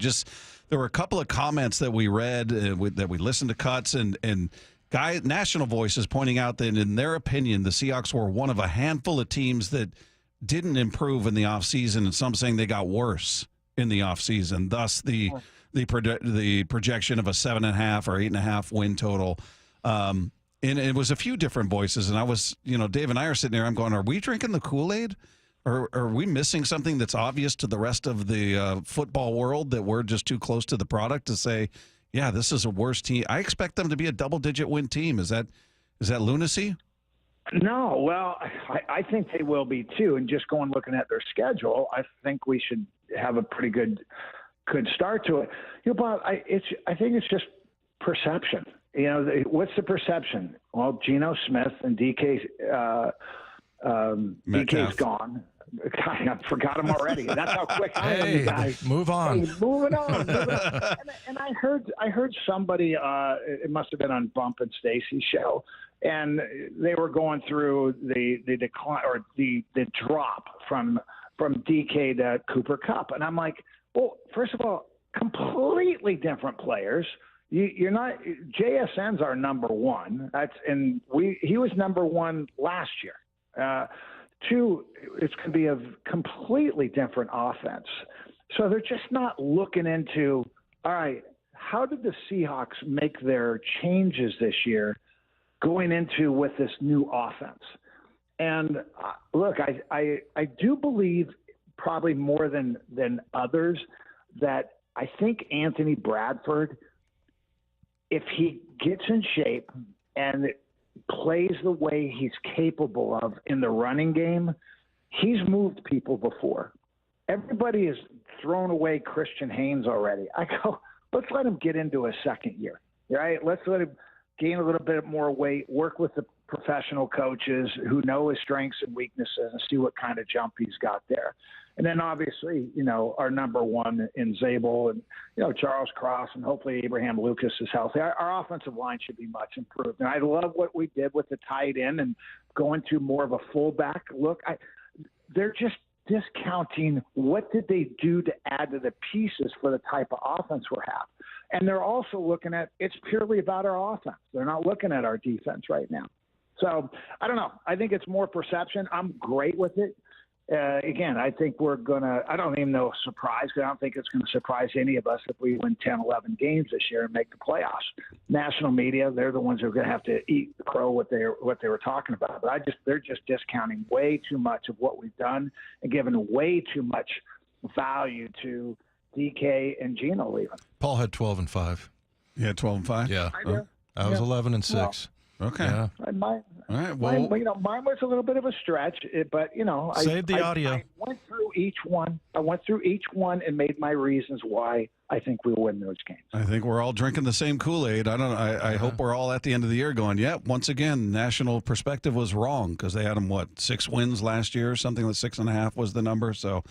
there were a couple of comments that we read, that we listened to cuts, and national voices pointing out that in their opinion, the Seahawks were one of a handful of teams that didn't improve in the offseason, and some saying they got worse in the offseason. Thus, the projection of a 7.5 or 8.5 win total. And it was a few different voices, and I was, Dave and I are sitting there. I'm going, are we drinking the Kool-Aid? Or are we missing something that's obvious to the rest of the football world that we're just too close to the product to say, yeah, this is a worse team? I expect them to be a double-digit win team. Is that lunacy? No, well, I think they will be too. And just looking at their schedule, I think we should have a pretty good start to it. Bob, I think it's just perception. What's the perception? Well, Geno Smith and DK's gone. I forgot him already. That's how quick I am, you guys. Move on. Hey, moving on. And I heard somebody. It must have been on Bump and Stacy's show, and they were going through the decline or the drop from DK to Cooper Kupp, and I'm like, well, first of all, completely different players. You're not. JSN's our number one. He was number one last year. Two, it's going to be a completely different offense. So they're just not looking into, all right, how did the Seahawks make their changes this year going into with this new offense? And look, I do believe probably more than others that I think Anthony Bradford, if he gets in shape and plays the way he's capable of in the running game, he's moved people before. Everybody has thrown away Christian Haynes already. I go, let's let him get into a second year, right? Let's let him gain a little bit more weight, work with the professional coaches who know his strengths and weaknesses and see what kind of jump he's got there. And then obviously, our number one in Zabel and, Charles Cross, and hopefully Abraham Lucas is healthy. Our offensive line should be much improved. And I love what we did with the tight end and going to more of a fullback look. They're just discounting what did they do to add to the pieces for the type of offense we have. And they're also looking at it's purely about our offense. They're not looking at our defense right now. So I don't know. I think it's more perception. I'm great with it. Again, I think I don't even know surprise, because I don't think it's going to surprise any of us if we win 10, 11 games this year and make the playoffs. National media, they're the ones who are going to have to eat the crow what they were talking about. But they're just discounting way too much of what we've done and giving way too much value to DK and Geno leaving. Paul had 12-5. You had 12-5? Yeah. I was 11-6. Well, okay. Yeah. All right. Well, mine was a little bit of a stretch, but save the audio. I went through each one. And made my reasons why I think we'll win those games. I think we're all drinking the same Kool-Aid. I hope we're all at the end of the year going, once again, national perspective was wrong, because they had them, 6 wins last year, something like 6.5 was the number. So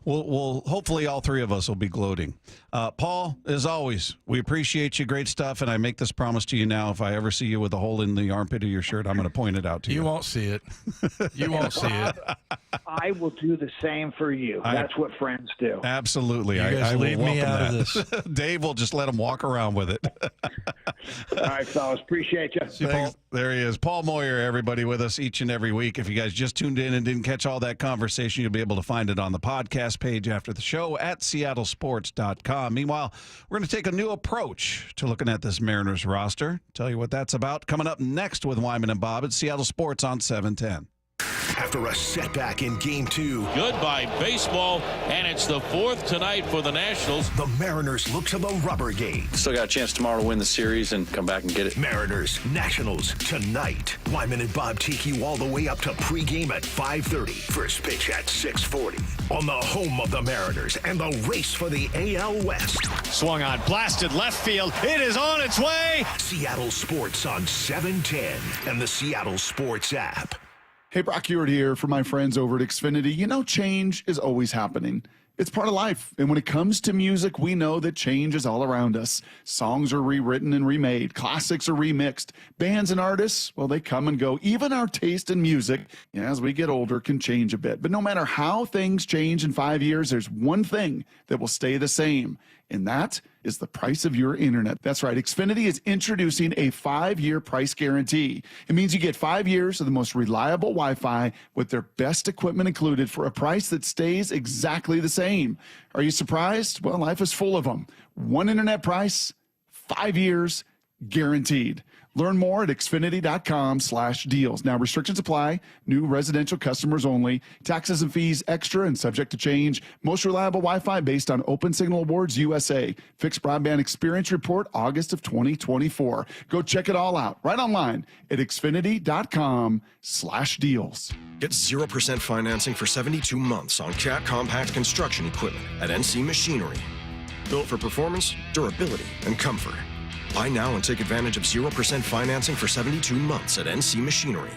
we'll hopefully all three of us will be gloating. Paul, as always, we appreciate you. Great stuff. And I make this promise to you now. If I ever see you with a hole in the armpit of your shirt, I'm going to point it out to you. You won't see it. You won't see it. I will do the same for you. That's what friends do. Absolutely. You guys I leave will me welcome out that. of this. Dave will just let him walk around with it. All right, fellas. Appreciate you. Thanks. There he is. Paul Moyer, everybody, with us each and every week. If you guys just tuned in and didn't catch all that conversation, you'll be able to find it on the podcast page after the show at seattlesports.com. Meanwhile, we're going to take a new approach to looking at this Mariners roster. Tell you what that's about coming up next with Wyman and Bob at Seattle Sports on 710. after a setback in Game 2. Goodbye baseball, and it's the 4th tonight for the Nationals. The Mariners look to the rubber game. Still got a chance tomorrow to win the series and come back and get it. Mariners, Nationals, tonight. Wyman and Bob take you all the way up to pregame at 5:30. First pitch at 6:40. On the home of the Mariners and the race for the AL West. Swung on, blasted left field. It is on its way. Seattle Sports on 710 and the Seattle Sports app. Hey, Brock Ewart here for my friends over at Xfinity. You know, change is always happening. It's part of life. And when it comes to music, we know that change is all around us. Songs are rewritten and remade. Classics are remixed. Bands and artists, well, they come and go. Even our taste in music, as we get older, can change a bit. But no matter how things change in 5 years, there's one thing that will stay the same. And that is the price of your internet. That's right. Xfinity is introducing a 5-year price guarantee. It means you get 5 years of the most reliable Wi-Fi with their best equipment included for a price that stays exactly the same. Are you surprised? Well, life is full of them. One internet price, 5 years, guaranteed. Learn more at Xfinity.com/deals. Now, restrictions apply. New residential customers only. Taxes and fees extra and subject to change. Most reliable Wi-Fi based on Open Signal Awards USA. Fixed Broadband Experience Report, August of 2024. Go check it all out right online at Xfinity.com/deals. Get 0% financing for 72 months on Cat Compact construction equipment at NC Machinery. Built for performance, durability, and comfort. Buy now and take advantage of 0% financing for 72 months at NC Machinery.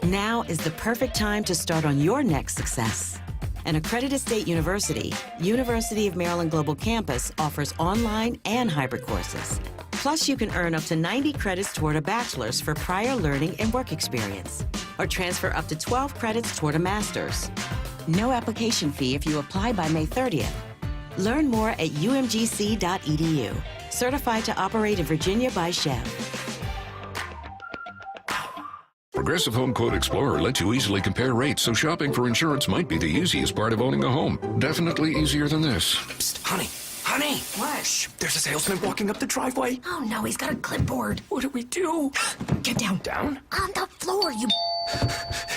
Now is the perfect time to start on your next success. An accredited state university, University of Maryland Global Campus offers online and hybrid courses. Plus, you can earn up to 90 credits toward a bachelor's for prior learning and work experience, or transfer up to 12 credits toward a master's. No application fee if you apply by May 30th. Learn more at umgc.edu. Certified to operate in Virginia by Chev. Progressive Home Quote Explorer lets you easily compare rates, so shopping for insurance might be the easiest part of owning a home. Definitely easier than this. Psst, honey. Honey! What? Shh, there's a salesman walking up the driveway. Oh no, he's got a clipboard. What do we do? Get down. Down? On the floor, you...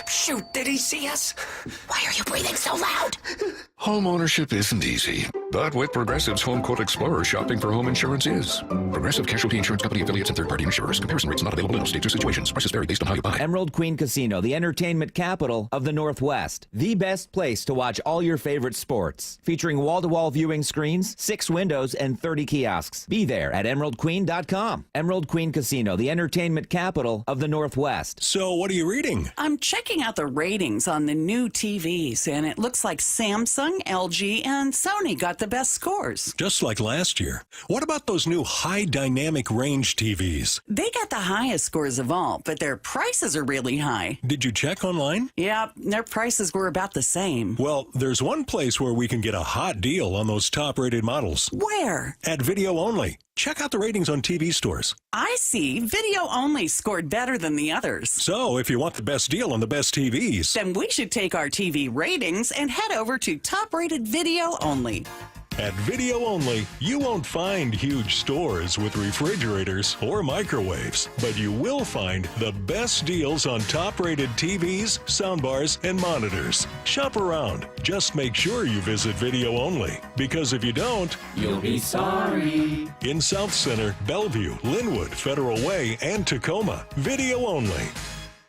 Shoot, did he see us? Why are you breathing so loud? Home ownership isn't easy, but with Progressive's Home Quote Explorer, shopping for home insurance is. Progressive Casualty Insurance Company affiliates and third-party insurers. Comparison rates not available in all states or situations. Prices vary based on how you buy. Emerald Queen Casino, the entertainment capital of the Northwest. The best place to watch all your favorite sports. Featuring wall-to-wall viewing screens, 6 windows, and 30 kiosks. Be there at emeraldqueen.com. Emerald Queen Casino, the entertainment capital of the Northwest. So what are you reading? I'm checking out the ratings on the new TVs, and it looks like Samsung, LG, and Sony got the best scores. Just like last year. What about those new high dynamic range TVs? They got the highest scores of all, but their prices are really high. Did you check online? Yeah, their prices were about the same. Well, there's one place where we can get a hot deal on those top-rated models. Where? At Video Only. Check out the ratings on TV stores. I see. Video Only scored better than the others. So, if you want the best deal on the best TVs, then we should take our TV ratings and head over to top-rated Video Only. At Video Only, you won't find huge stores with refrigerators or microwaves, but you will find the best deals on top-rated TVs, soundbars, and monitors. Shop around. Just make sure you visit Video Only, because if you don't, you'll be sorry. In South Center, Bellevue, Linwood, Federal Way, and Tacoma, Video Only.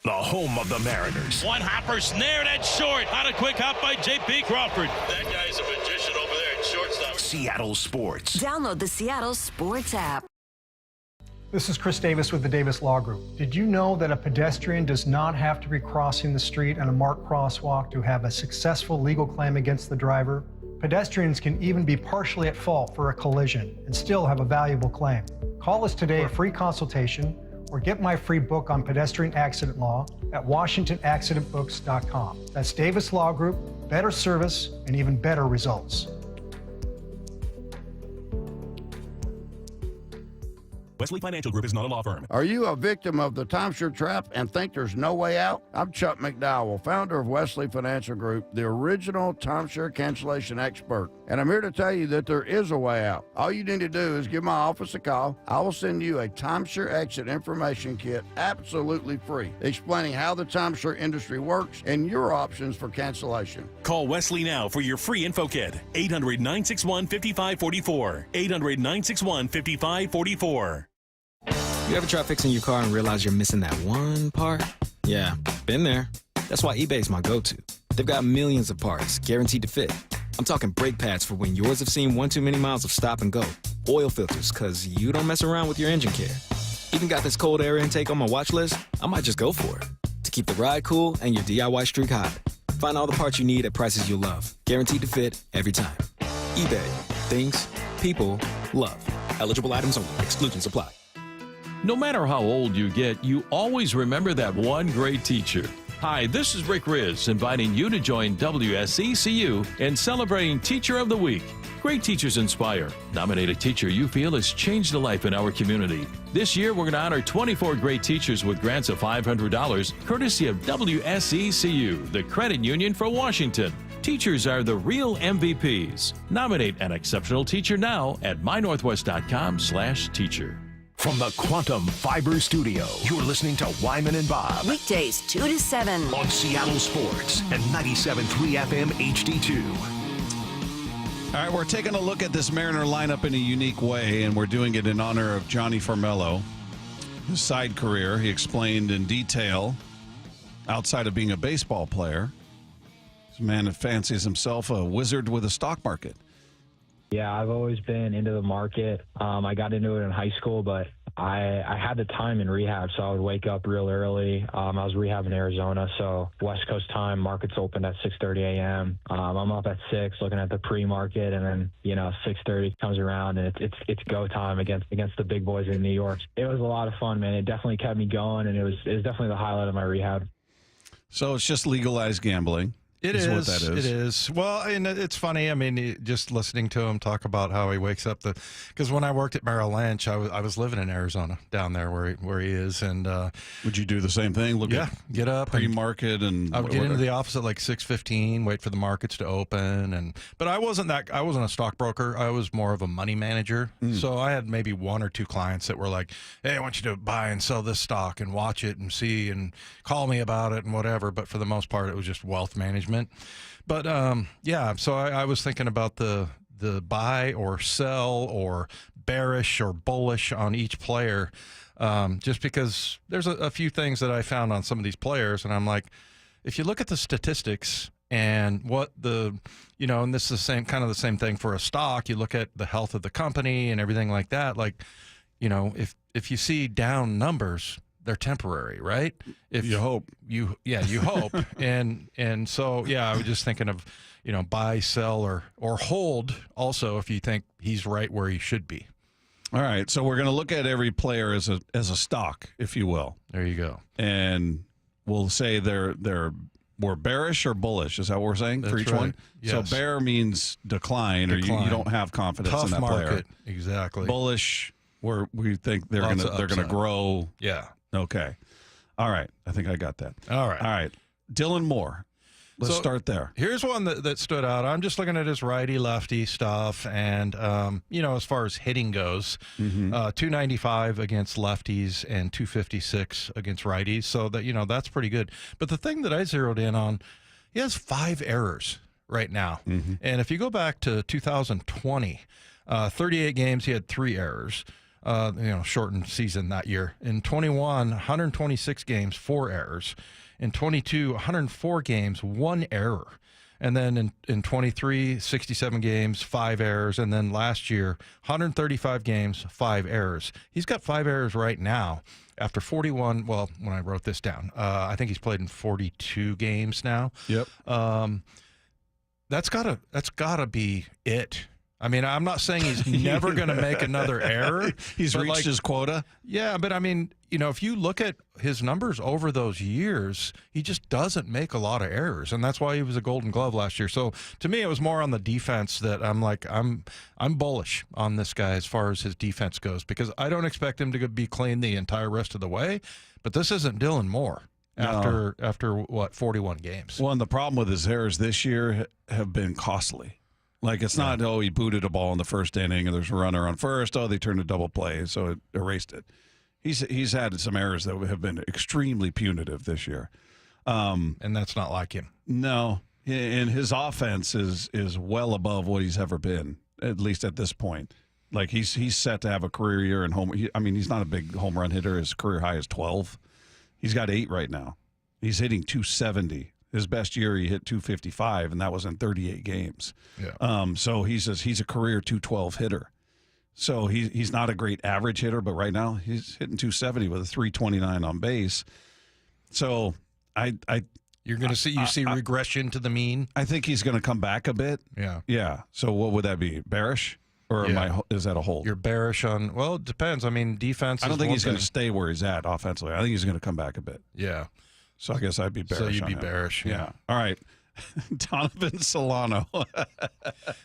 The home of the Mariners. One hopper snared at short. On a quick hop by J.P. Crawford. That guy's a magician over there at shortstop. Seattle Sports. Download the Seattle Sports app. This is Chris Davis with the Davis Law Group. Did you know that a pedestrian does not have to be crossing the street on a marked crosswalk to have a successful legal claim against the driver? Pedestrians can even be partially at fault for a collision and still have a valuable claim. Call us today for a free consultation or get my free book on pedestrian accident law at WashingtonAccidentBooks.com. That's Davis Law Group, better service and even better results. Wesley Financial Group is not a law firm. Are you a victim of the timeshare trap and think there's no way out? I'm Chuck McDowell, founder of Wesley Financial Group, the original timeshare cancellation expert. And I'm here to tell you that there is a way out. All you need to do is give my office a call. I will send you a timeshare exit information kit absolutely free, explaining how the timeshare industry works and your options for cancellation. Call Wesley now for your free info kit. 800-961-5544. 800-961-5544. You ever try fixing your car and realize you're missing that one part? Yeah, been there. That's why eBay's my go-to. They've got millions of parts, guaranteed to fit. I'm talking brake pads for when yours have seen one too many miles of stop and go. Oil filters, because you don't mess around with your engine care. Even got this cold air intake on my watch list. I might just go for it. To keep the ride cool and your DIY streak hot. Find all the parts you need at prices you love. Guaranteed to fit every time. eBay. Things people love. Eligible items only. Exclusions apply. No matter how old you get, you always remember that one great teacher. Hi, this is Rick Riz, inviting you to join WSECU in celebrating Teacher of the Week. Great teachers inspire. Nominate a teacher you feel has changed a life in our community. This year, we're going to honor 24 great teachers with grants of $500, courtesy of WSECU, the credit union for Washington. Teachers are the real MVPs. Nominate an exceptional teacher now at mynorthwest.com/teacher. From the Quantum Fiber Studio, you're listening to Wyman and Bob. Weekdays 2 to 7 on Seattle Sports and 97.3 FM HD2. All right, we're taking a look at this Mariner lineup in a unique way, and we're doing it in honor of Johnny Formello, his side career. He explained in detail, outside of being a baseball player, he's a man that fancies himself a wizard with a stock market. Yeah, I've always been into the market. I got into it in high school, but I had the time in rehab, so I would wake up real early. I was rehabbing in Arizona, so West Coast time, markets opened at 6:30 a.m. I'm up at 6 looking at the pre-market, and then 6:30 comes around, and it's go time against the big boys in New York. It was a lot of fun, man. It definitely kept me going, and it was definitely the highlight of my rehab. So it's just legalized gambling. It is what that is. It is. Well, and it's funny. I mean, just listening to him talk about how he wakes up because when I worked at Merrill Lynch, I was living in Arizona down there where he is, and would you do the same thing? Get up pre-market, and I would get into the office at like 6:15, wait for the markets to open, but I wasn't a stockbroker. I was more of a money manager. So I had maybe one or two clients that were like, "Hey, I want you to buy and sell this stock and watch it and see and call me about it and whatever." But for the most part, it was just wealth management. But so I was thinking about the buy or sell or bearish or bullish on each player, just because there's a few things that I found on some of these players, and I'm like, if you look at the statistics and what and this is the same thing for a stock, you look at the health of the company and everything like that. Like, if you see down numbers, they're temporary, right? If you hope. You hope. and so, I was just thinking of, buy, sell, or hold also if you think he's right where he should be. All right, so we're going to look at every player as a stock, if you will. There you go. And we'll say we're bearish or bullish. Is that what we're saying? That's for each right. one? Yes. So bear means decline. Or you don't have confidence Tough in that market. player. Exactly. Bullish, where we think they're gonna grow. Yeah. Okay. All right. I think I got that. All right. All right. Dylan Moore. Let's start there. Here's one that stood out. I'm just looking at his righty-lefty stuff, and, as far as hitting goes, 295 against lefties and 256 against righties. So, that's pretty good. But the thing that I zeroed in on, he has 5 errors right now. And if you go back to 2020, 38 games, he had 3 errors. Shortened season that year. In 21, 126 games, 4 errors. In 22, 104 games, 1 error. And then in 23, 67 games, 5 errors. And then last year, 135 games, 5 errors. He's got 5 errors right now after 41. Well, when I wrote this down, I think he's played in 42 games now. Yep. That's gotta be it. I mean, I'm not saying he's never going to make another error. He's reached his quota. Yeah, but I mean, if you look at his numbers over those years, he just doesn't make a lot of errors, and that's why he was a Golden Glove last year. So to me, it was more on the defense that I'm bullish on this guy as far as his defense goes, because I don't expect him to be clean the entire rest of the way. But this isn't Dylan Moore after 41 games. Well, and the problem with his errors this year have been costly. Like, it's not, he booted a ball in the first inning and there's a runner on first. Oh, they turned a double play, so it erased it. He's had some errors that have been extremely punitive this year. And that's not like him. No. And his offense is well above what he's ever been, at least at this point. Like, he's set to have a career year in home. He's not a big home run hitter. His career high is 12. He's got 8 right now. He's hitting 270. His best year, he hit 255, and that was in 38 games. Yeah. So he's a career 212 hitter. So he's not a great average hitter, but right now he's hitting 270 with a 329 on base. So you're going to see regression to the mean. I think he's going to come back a bit. Yeah. Yeah. So what would that be? Bearish? Or is that a hold? You're bearish on, well, it depends. I mean, defense. I don't think he's going to stay where he's at offensively. I think he's going to come back a bit. Yeah. So I guess I'd be bearish. So you'd on be him. bearish. Yeah. All right. Donovan Solano.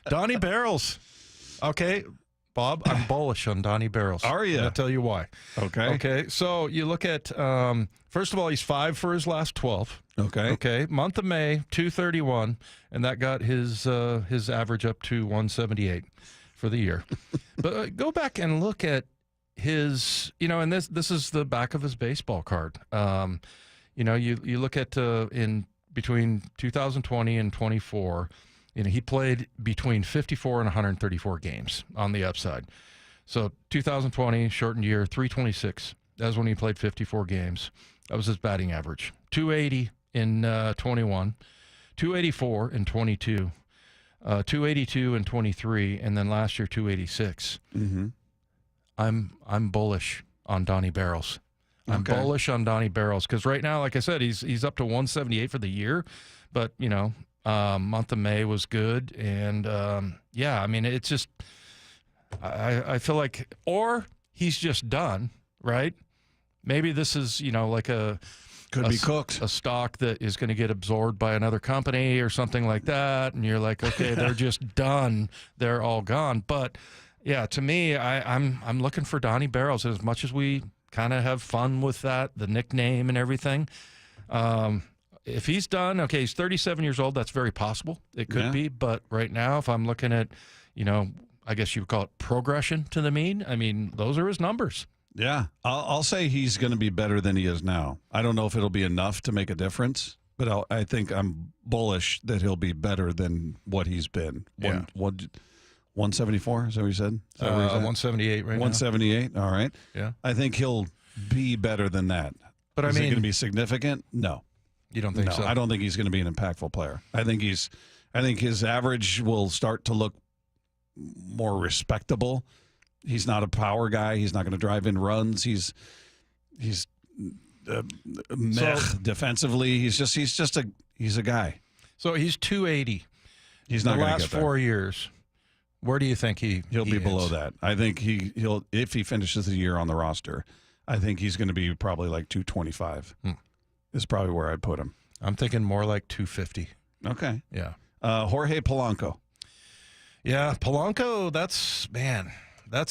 Donnie Barrels. Okay, Bob, I'm bullish on Donnie Barrels. Are you? I'll tell you why. Okay. Okay. So you look at, first of all, he's 5 for his last 12. Okay. Okay. Month of May, 231, and that got his average up to 178 for the year. But go back and look at his, and this is the back of his baseball card. You look at in between 2020 and 24, he played between 54 and 134 games on the upside. So 2020, shortened year, 326. That was when he played 54 games. That was his batting average. 280 in 21, 284 in 22, 282 in 23, and then last year 286. Mm-hmm. I'm bullish on Donnie Barrels. I'm bullish on Donnie Barrels because right now, like I said, he's up to 178 for the year, but month of May was good, and it's just I feel like, or he's just done, right? Maybe this is like could be cooked, a stock that is going to get absorbed by another company or something like that, and you're like, okay, they're just done, they're all gone. But yeah, to me, I'm looking for Donnie Barrels. As much as we kind of have fun with that, the nickname and everything. If he's done, okay, he's 37 years old. That's very possible. It could be. But right now, if I'm looking at, I guess you would call it progression to the mean, I mean, those are his numbers. Yeah. I'll say he's going to be better than he is now. I don't know if it'll be enough to make a difference, but I think I'm bullish that he'll be better than what he's been. 174, is that what you said? 178 right 178, all right. Yeah. I think he'll be better than that. But is he going to be significant? No. You don't think so? I don't think he's going to be an impactful player. I think his average will start to look more respectable. He's not a power guy. He's not going to drive in runs. He's defensively. He's a guy. So he's 280. He's not the going to last get there. 4 years. Where do you think he'll be below that? I think he'll if he finishes the year on the roster, I think he's going to be probably like 225. Is probably where I'd put him. I'm thinking more like 250. Okay. Yeah. Jorge Polanco. Yeah, Polanco, that's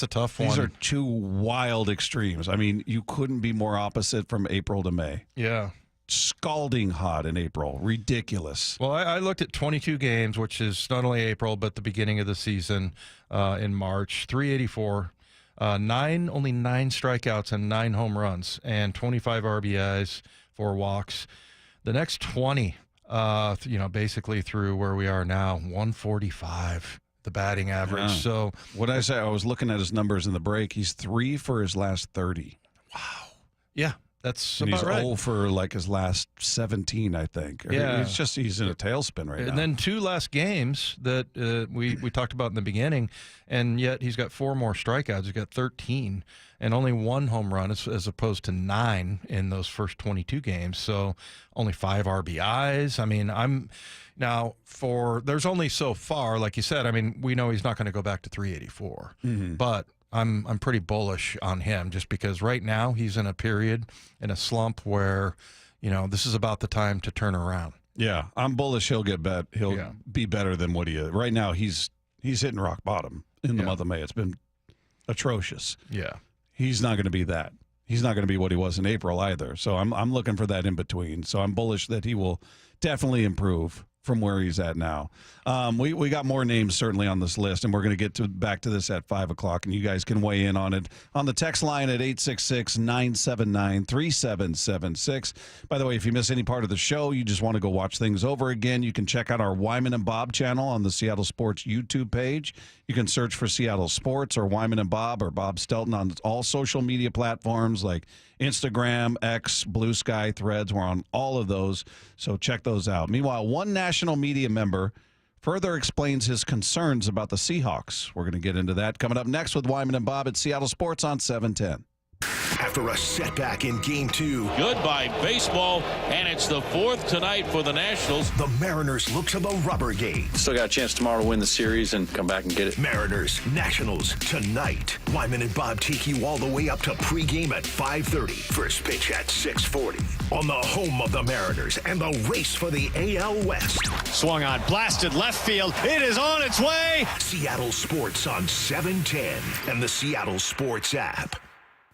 a tough one. These are two wild extremes. I mean, you couldn't be more opposite from April to May. Yeah. Scalding hot in April. Ridiculous. Well, I looked at 22 games, which is not only April, but the beginning of the season in March. 384, only 9 strikeouts and 9 home runs, and 25 RBIs, 4 walks. The next 20, basically through where we are now, 145, the batting average. Yeah. So what I say, I was looking at his numbers in the break. He's 3 for his last 30. Wow. Yeah. That's and about he's right. 0 for like his last 17, I think. Yeah. He's in a tailspin right now. And then 2 last games that we talked about in the beginning, and yet he's got 4 more strikeouts. He's got 13 and only 1 home run as opposed to 9 in those first 22 games. So only 5 RBIs. I mean, there's only so far, like you said. I mean, we know he's not going to go back to 384, but I'm pretty bullish on him just because right now he's in a slump where, this is about the time to turn around. Yeah, I'm bullish. He'll be better than what he is right now. He's hitting rock bottom in the month of May. It's been atrocious. Yeah, he's not going to be that. He's not going to be what he was in April either. So I'm looking for that in between. So I'm bullish that he will definitely improve from where he's at now. We got more names certainly on this list, and we're going to get back to this at 5 o'clock, and you guys can weigh in on it on the text line at 866-979-3776. By the way, if you miss any part of the show, you just want to go watch things over again, you can check out our Wyman and Bob channel on the Seattle Sports YouTube page. You can search for Seattle Sports or Wyman and Bob or Bob Stelton on all social media platforms like Instagram, X, Blue Sky, Threads. We're on all of those, so check those out. Meanwhile, one national media member further explains his concerns about the Seahawks. We're going to get into that coming up next with Wyman and Bob at Seattle Sports on 710. After a setback in Game 2. Goodbye, baseball, and it's the 4th tonight for the Nationals. The Mariners look to the rubber gate. Still got a chance tomorrow to win the series and come back and get it. Mariners, Nationals, tonight. Wyman and Bob take you all the way up to pregame at 5:30. First pitch at 6:40. On the home of the Mariners and the race for the AL West. Swung on, blasted left field. It is on its way. Seattle Sports on 710 and the Seattle Sports app.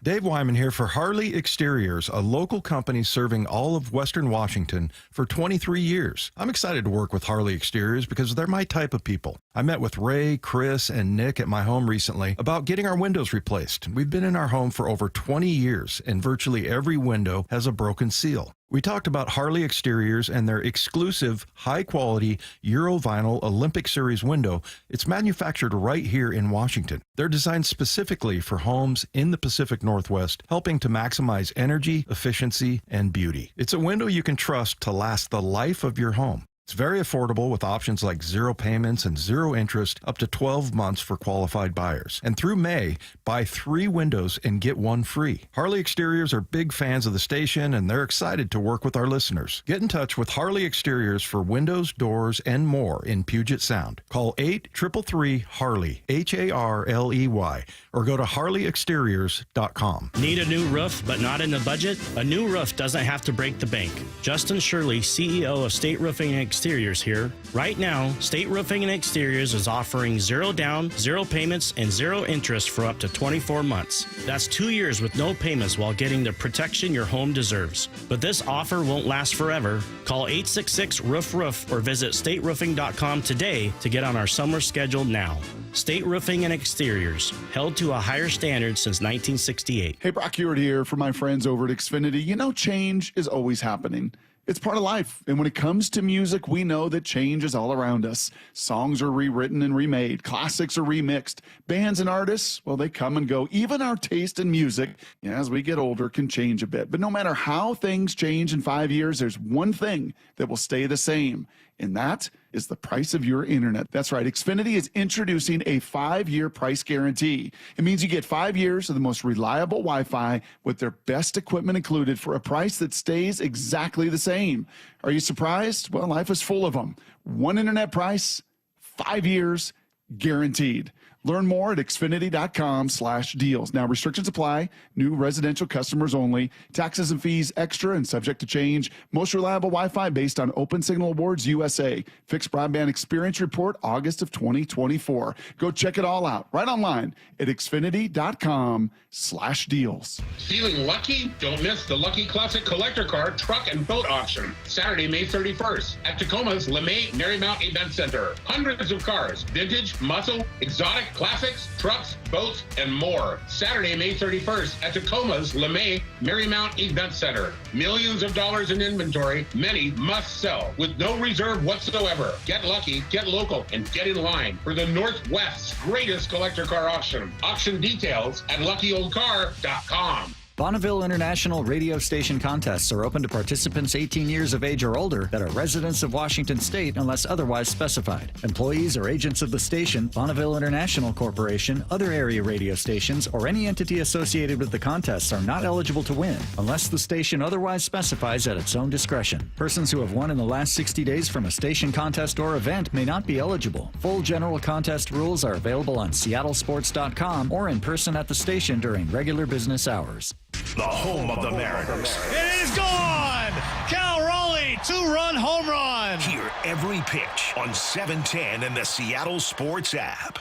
Dave Wyman here for Harley Exteriors, a local company serving all of Western Washington for 23 years. I'm excited to work with Harley Exteriors because they're my type of people. I met with Ray, Chris, and Nick at my home recently about getting our windows replaced. We've been in our home for over 20 years, and virtually every window has a broken seal. We talked about Harley Exteriors and their exclusive, high-quality Eurovinyl Olympic Series window. It's manufactured right here in Washington. They're designed specifically for homes in the Pacific Northwest, helping to maximize energy, efficiency, and beauty. It's a window you can trust to last the life of your home. It's very affordable with options like 0 payments and 0 interest up to 12 months for qualified buyers. And through May, buy 3 windows and get 1 free. Harley Exteriors are big fans of the station, and they're excited to work with our listeners. Get in touch with Harley Exteriors for windows, doors, and more in Puget Sound. Call 833-HARLEY, HARLEY, or go to harleyexteriors.com. Need a new roof but not in the budget? A new roof doesn't have to break the bank. Justin Shirley, CEO of State Roofing and Exteriors here. Right now, State Roofing and Exteriors is offering 0 down, 0 payments, and 0 interest for up to 24 months. That's 2 years with no payments while getting the protection your home deserves. But this offer won't last forever. Call 866-ROOF-ROOF or visit stateroofing.com today to get on our summer schedule now. State Roofing and Exteriors, held to a higher standard since 1968. Hey, Brock Hewitt here for my friends over at Xfinity. You know, change is always happening. It's part of life. And when it comes to music, we know that change is all around us. Songs are rewritten and remade. Classics are remixed. Bands and artists, well, they come and go. Even our taste in music, as we get older, can change a bit. But no matter how things change in 5 years, there's one thing that will stay the same. And that is the price of your internet. That's right. Xfinity is introducing a 5-year price guarantee. It means you get 5 years of the most reliable Wi-Fi with their best equipment included for a price that stays exactly the same. Are you surprised? Well, life is full of them. One internet price, 5 years, guaranteed. Learn more at Xfinity.com/deals. Now, restrictions apply. New residential customers only. Taxes and fees extra and subject to change. Most reliable Wi-Fi based on Open Signal Awards USA. Fixed Broadband Experience Report, August of 2024. Go check it all out right online at Xfinity.com/deals. Feeling lucky? Don't miss the Lucky Classic Collector Car Truck and Boat Auction. Saturday, May 31st at Tacoma's LeMay Marymount Event Center. Hundreds of cars, vintage, muscle, exotic, classics, trucks, boats, and more. Saturday, May 31st at Tacoma's LeMay Marymount Event Center. Millions of dollars in inventory, many must sell with no reserve whatsoever. Get lucky, get local, and get in line for the Northwest's greatest collector car auction. Auction details at luckyoldcar.com. Bonneville International radio station contests are open to participants 18 years of age or older that are residents of Washington State unless otherwise specified. Employees or agents of the station, Bonneville International Corporation, other area radio stations, or any entity associated with the contests are not eligible to win unless the station otherwise specifies at its own discretion. Persons who have won in the last 60 days from a station contest or event may not be eligible. Full general contest rules are available on seattlesports.com or in person at the station during regular business hours. The home of the Mariners. It is gone! Cal Raleigh, 2-run home run! Hear every pitch on 710 and the Seattle Sports app.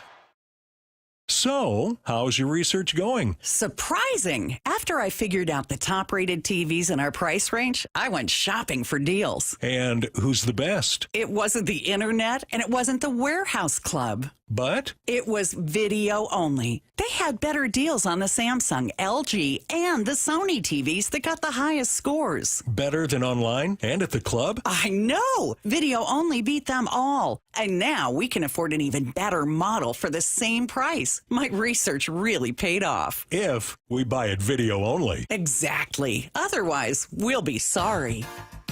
So, how's your research going? Surprising! After I figured out the top-rated TVs in our price range, I went shopping for deals. And who's the best? It wasn't the internet, and it wasn't the warehouse club. But? It was video only. They had better deals on the Samsung, LG, and the Sony TVs that got the highest scores. Better than online and at the club? I know! Video only beat them all. And now we can afford an even better model for the same price. My research really paid off. If we buy it video only. Exactly. Otherwise, we'll be sorry.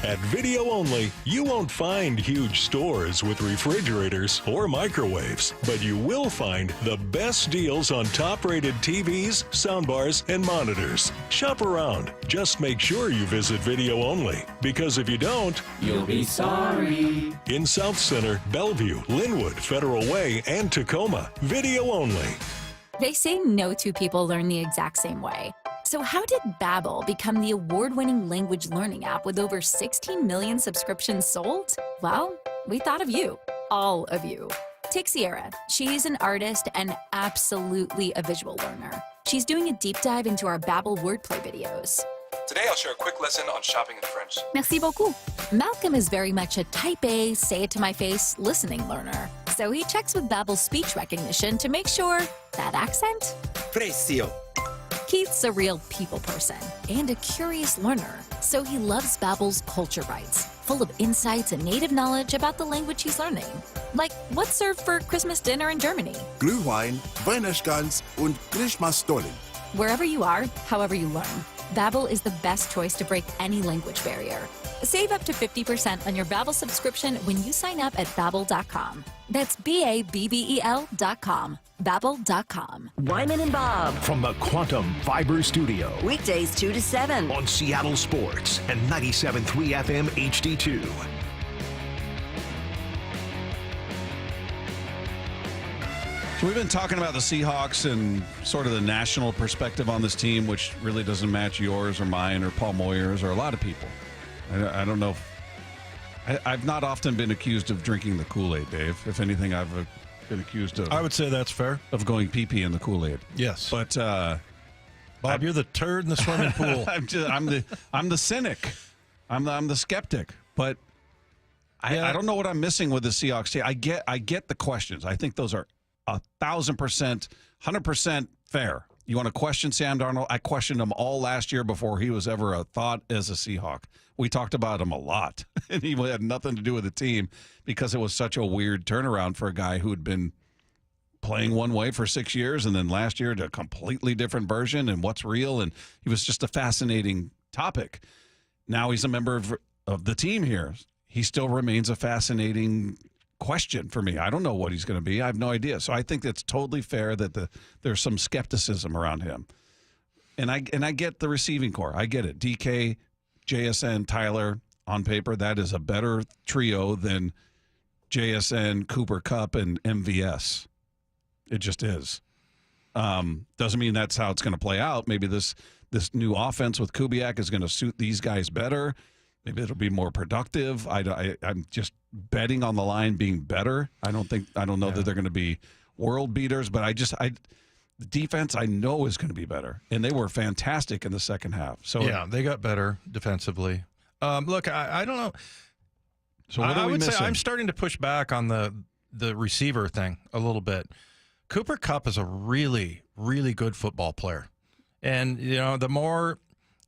At Video Only, you won't find huge stores with refrigerators or microwaves, but you will find the best deals on top-rated TVs, soundbars, and monitors. Shop around. Just make sure you visit Video Only, because if you don't, you'll be sorry. In South Center, Bellevue, Linwood, Federal Way, and Tacoma, Video Only. They say no two people learn the exact same way. So how did Babbel become the award-winning language learning app with over 16 million subscriptions sold? Well, we thought of you, all of you. Take Sierra. She's an artist and absolutely a visual learner. She's doing a deep dive into our Babbel wordplay videos. Today I'll share a quick lesson on shopping in French. Merci beaucoup. Malcolm is very much a type A, say it to my face, listening learner. So he checks with Babbel's speech recognition to make sure that accent? Precio. Keith's a real people person and a curious learner, so he loves Babbel's Culture Bites, full of insights and native knowledge about the language he's learning. Like what's served for Christmas dinner in Germany. Glühwein, Weihnachtsgans und Christmasstollen. Wherever you are, however you learn, Babbel is the best choice to break any language barrier. Save up to 50% on your Babbel subscription when you sign up at Babbel.com. That's BABBEL.com. Babbel.com. Wyman and Bob. From the Quantum Fiber Studio. Weekdays 2 to 7. On Seattle Sports and 97.3 FM HD2. So we've been talking about the Seahawks and sort of the national perspective on this team, which really doesn't match yours or mine or Paul Moyer's or a lot of people. I don't know. I've not often been accused of drinking the Kool-Aid, Dave. If anything, I've been accused of. I would say that's fair. Of going pee-pee in the Kool-Aid. Yes. But Bob, you're the turd in the swimming pool. I'm the cynic. I'm the skeptic. But I don't know what I'm missing with the Seahawks team. I get the questions. I think those are 1,000%, 100% fair. You want to question Sam Darnold? I questioned him all last year before he was ever a thought as a Seahawk. We talked about him a lot, and he had nothing to do with the team because it was such a weird turnaround for a guy who had been playing one way for 6 years, and then last year to a completely different version and what's real, and he was just a fascinating topic. Now he's a member of the team here. He still remains a fascinating question for me. I don't know what he's going to be. I have no idea. So I think it's totally fair that there's some skepticism around him. And I get the receiving core. I get it. DK, JSN, Tyler, on paper, that is a better trio than JSN, Cooper Kupp, and MVS. It just is. Doesn't mean that's how it's going to play out. Maybe this new offense with Kubiak is going to suit these guys better. Maybe it'll be more productive. I'm just betting on the line being better. I don't know that they're going to be world beaters, but the defense I know is going to be better, and they were fantastic in the second half. So yeah, they got better defensively. Look, I don't know. So what are we missing? Say I'm starting to push back on the receiver thing a little bit. Cooper Kupp is a really, really good football player, and the more.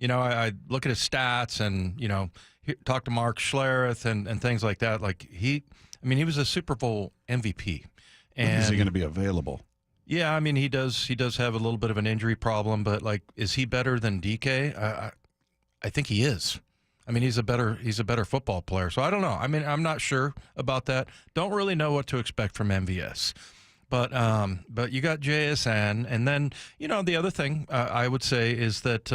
I look at his stats and, talk to Mark Schlereth and things like that. Like he was a Super Bowl MVP. And is he going to be available? Yeah, I mean, he does have a little bit of an injury problem, but like, is he better than DK? I think he is. I mean, he's a better football player. So I don't know. I mean, I'm not sure about that. Don't really know what to expect from MVS. But you got JSN, and then, you know, the other thing I would say is that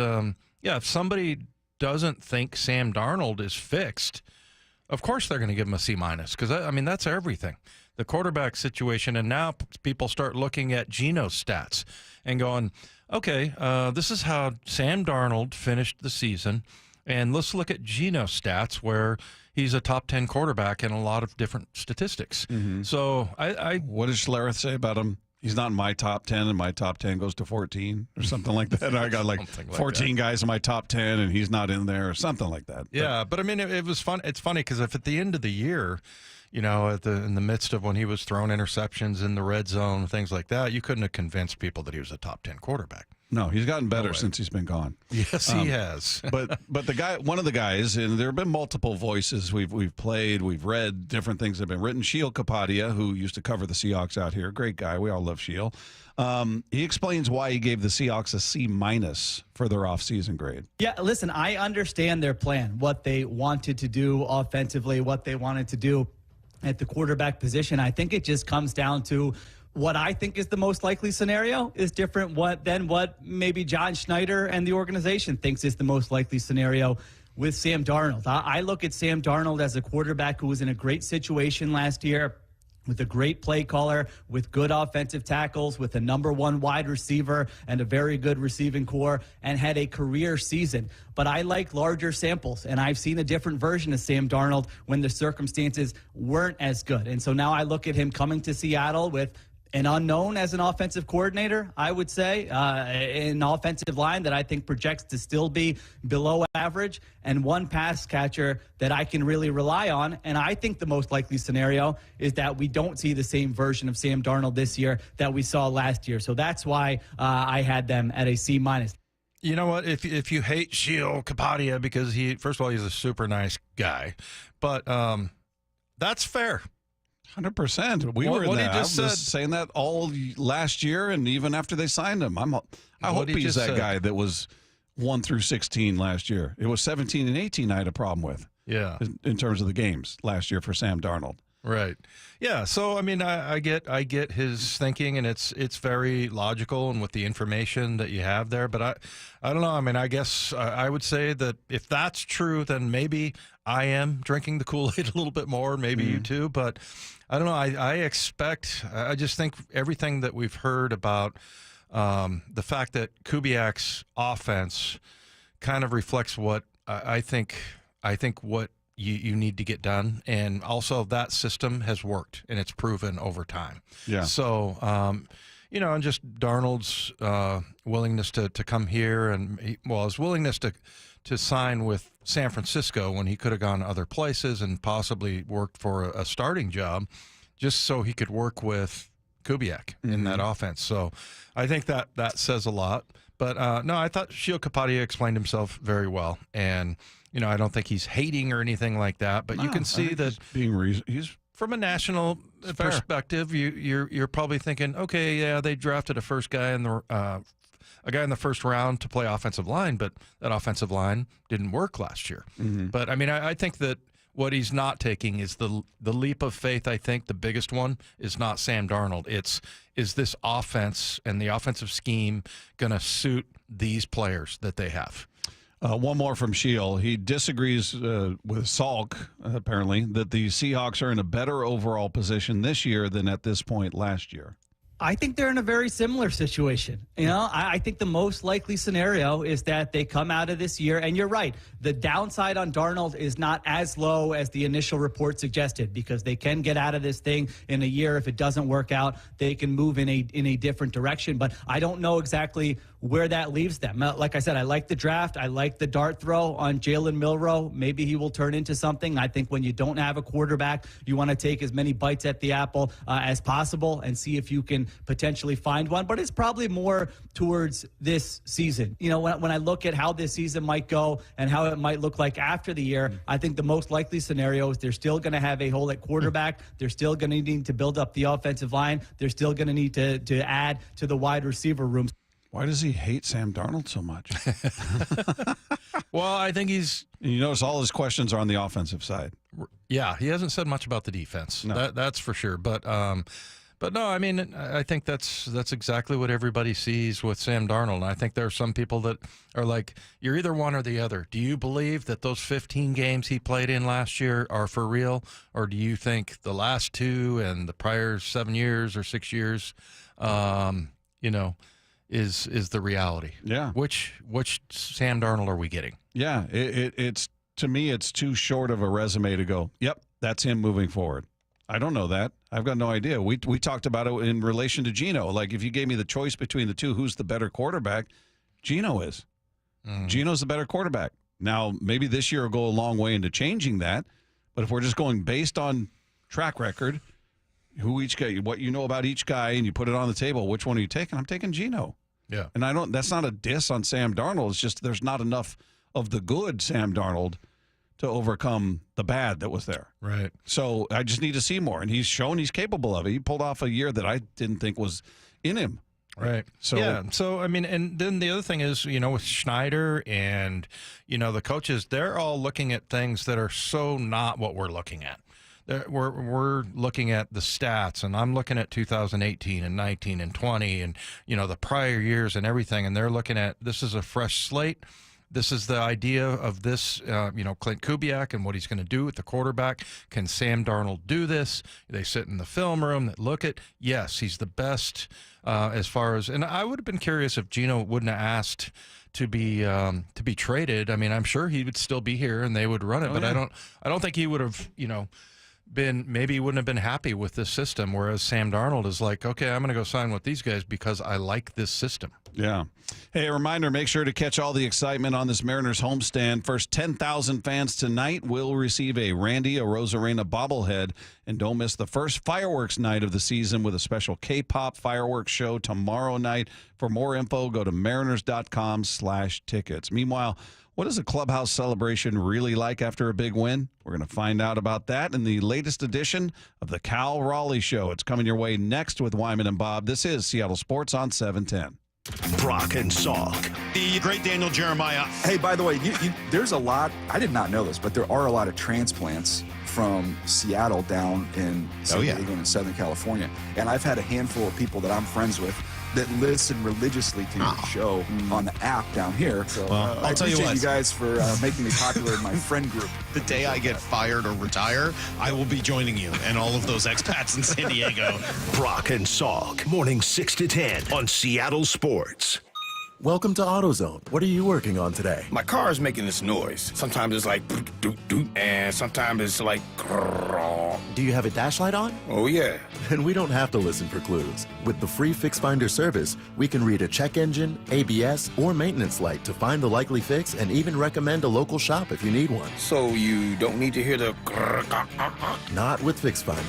if somebody doesn't think Sam Darnold is fixed, of course they're going to give him a C-, because I mean, that's everything. The quarterback situation, and now people start looking at Geno's stats and going, okay, this is how Sam Darnold finished the season, and let's look at Geno's stats where he's a top 10 quarterback in a lot of different statistics. Mm-hmm. So what does Schlereth say about him? He's not in my top 10, and my top 10 goes to 14 or something like that. I got like 14 guys in my top 10, and he's not in there or something like that. Yeah, but I mean, it was fun. It's funny because if at the end of the year, you know, in the midst of when he was throwing interceptions in the red zone, things like that, you couldn't have convinced people that he was a top 10 quarterback. No, he's gotten better since he's been gone. Yes, he has. but the guy, one of the guys, and there have been multiple voices we've played, we've read, different things have been written. Sheil Kapadia, who used to cover the Seahawks out here, great guy. We all love Sheil. He explains why he gave the Seahawks a C- for their offseason grade. Yeah, listen, I understand their plan, what they wanted to do offensively, what they wanted to do at the quarterback position. I think it just comes down to what I think is the most likely scenario is different than what maybe John Snyder and the organization thinks is the most likely scenario with Sam Darnold. I look at Sam Darnold as a quarterback who was in a great situation last year with a great play caller, with good offensive tackles, with a number one wide receiver and a very good receiving core, and had a career season. But I like larger samples, and I've seen a different version of Sam Darnold when the circumstances weren't as good. And so now I look at him coming to Seattle with an unknown as an offensive coordinator, I would say, an offensive line that I think projects to still be below average, and one pass catcher that I can really rely on. And I think the most likely scenario is that we don't see the same version of Sam Darnold this year that we saw last year. So that's why I had them at a C-. You know what? If you hate Sheil Kapadia because first of all, he's a super nice guy, but that's fair. 100%. We were in that. I was saying that all last year, and even after they signed him. I hope he's that guy that was 1 through 16 last year. It was 17 and 18 I had a problem with. Yeah. In terms of the games last year for Sam Darnold. Right. Yeah. So I mean, I get his thinking, and it's very logical, and with the information that you have there. But I don't know. I mean, I guess I would say that if that's true, then maybe I am drinking the Kool-Aid a little bit more. Maybe you too. But I don't know. I just think everything that we've heard about the fact that Kubiak's offense kind of reflects what I think what you need to get done, and also that system has worked and it's proven over time. Yeah. So, and just Darnold's willingness to come here, and his willingness to sign with San Francisco when he could have gone other places and possibly worked for a starting job, just so he could work with Kubiak in that offense. So, I think that says a lot. But no, I thought Sheil Kapadia explained himself very well, and I don't think he's hating or anything like that, but you can see that he's from a national perspective. You're probably thinking, okay, yeah, they drafted a guy in the first round to play offensive line, but that offensive line didn't work last year. But I mean, I think that what he's not taking is the leap of faith. I think the biggest one is not Sam Darnold. Is this offense and the offensive scheme going to suit these players that they have? One more from Sheil. He disagrees with Salk, apparently, that the Seahawks are in a better overall position this year than at this point last year. I think they're in a very similar situation. I think the most likely scenario is that they come out of this year, and you're right, the downside on Darnold is not as low as the initial report suggested, because they can get out of this thing in a year. If it doesn't work out, they can move in a different direction. But I don't know exactly where that leaves them. Like I said, I like the draft. I like the dart throw on Jalen Milroe. Maybe he will turn into something. I think when you don't have a quarterback, you want to take as many bites at the apple as possible and see if you can potentially find one, but it's probably more towards this season. You know, when I look at how this season might go and how it might look like after the year, I think the most likely scenario is they're still going to have a hole at quarterback. They're still going to need to build up the offensive line. They're still going to need to add to the wide receiver room. Why does he hate Sam Darnold so much? Well, I think you notice all his questions are on the offensive side. Yeah, he hasn't said much about the defense. No. That's for sure. But no, I mean, I think that's exactly what everybody sees with Sam Darnold. And I think there are some people that are like, you're either one or the other. Do you believe that those 15 games he played in last year are for real? Or do you think the last 2 and the prior 7 years or 6 years, is the reality? Yeah. Which Sam Darnold are we getting? Yeah, it's to me, it's too short of a resume to go, yep, that's him moving forward. I don't know that. I've got no idea. We talked about it in relation to Geno. Like, if you gave me the choice between the two, who's the better quarterback? Geno is. Geno's the better quarterback. Now, maybe this year will go a long way into changing that, but if we're just going based on track record, who each guy, what you know about each guy, and you put it on the table, which one are you taking? I'm taking Geno. Yeah. And that's not a diss on Sam Darnold. It's just there's not enough of the good Sam Darnold to overcome the bad that was there. Right. So I just need to see more. And he's shown he's capable of it. He pulled off a year that I didn't think was in him. Right. So, yeah. So, I mean, and then the other thing is, with Snyder and, the coaches, they're all looking at things that are so not what we're looking at. We're looking at the stats, and I'm looking at 2018 and 19 and 20 and, the prior years and everything. And they're looking at, this is a fresh slate. This is the idea of this, Clint Kubiak and what he's going to do with the quarterback. Can Sam Darnold do this? They sit in the film room that look at, yes, he's the best as far as, and I would have been curious if Geno wouldn't have asked to be traded. I mean, I'm sure he would still be here and they would run it, but yeah. I don't think he would have, maybe he wouldn't have been happy with this system, whereas Sam Darnold is like, okay, I'm going to go sign with these guys because I like this system. Yeah. Hey, a reminder, make sure to catch all the excitement on this Mariners homestand. First 10,000 fans tonight will receive a Randy Arozarena bobblehead. And don't miss the first fireworks night of the season with a special K-pop fireworks show tomorrow night. For more info, go to mariners.com/tickets. Meanwhile, what is a clubhouse celebration really like after a big win? We're going to find out about that in the latest edition of the Raleigh Show. It's coming your way next with Wyman and Bob. This is Seattle Sports on 710. Brock and Salk. The great Daniel Jeremiah. Hey, by the way, there's a lot, I did not know this, but there are a lot of transplants from Seattle down in San Diego and Southern California. And I've had a handful of people that I'm friends with that listen religiously to your show on the app down here. So I'll tell you what, you guys for making me popular in my friend group. The day I get fired or retire, I will be joining you and all of those expats in San Diego. Brock and Salk, morning 6 to 10 on Seattle Sports. Welcome to AutoZone. What are you working on today? My car is making this noise. Sometimes it's like doot doot, and sometimes it's like. Do you have a dash light on? Oh yeah. Then we don't have to listen for clues. With the free Fix Finder service, we can read a check engine, ABS, or maintenance light to find the likely fix and even recommend a local shop if you need one. So you don't need to hear the. Not with Fix Finder.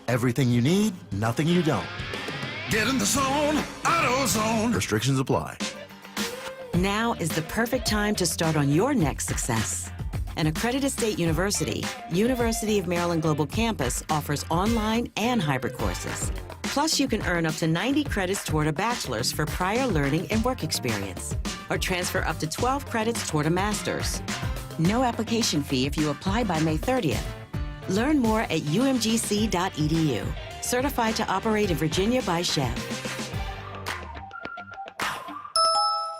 Everything you need, nothing you don't. Get in the zone, AutoZone. Restrictions apply. Now is the perfect time to start on your next success. An accredited state university, University of Maryland Global Campus offers online and hybrid courses. Plus, you can earn up to 90 credits toward a bachelor's for prior learning and work experience, or transfer up to 12 credits toward a master's. No application fee if you apply by May 30th. Learn more at umgc.edu. Certified to operate in Virginia by Chev.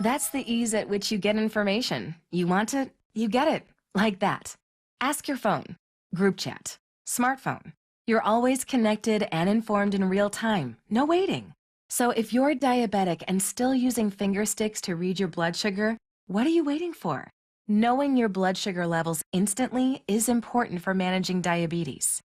That's the ease at which you get information. You want it, you get it. Like that. Ask your phone. Group chat. Smartphone. You're always connected and informed in real time. No waiting. So if you're diabetic and still using finger sticks to read your blood sugar, what are you waiting for? Knowing your blood sugar levels instantly is important for managing diabetes.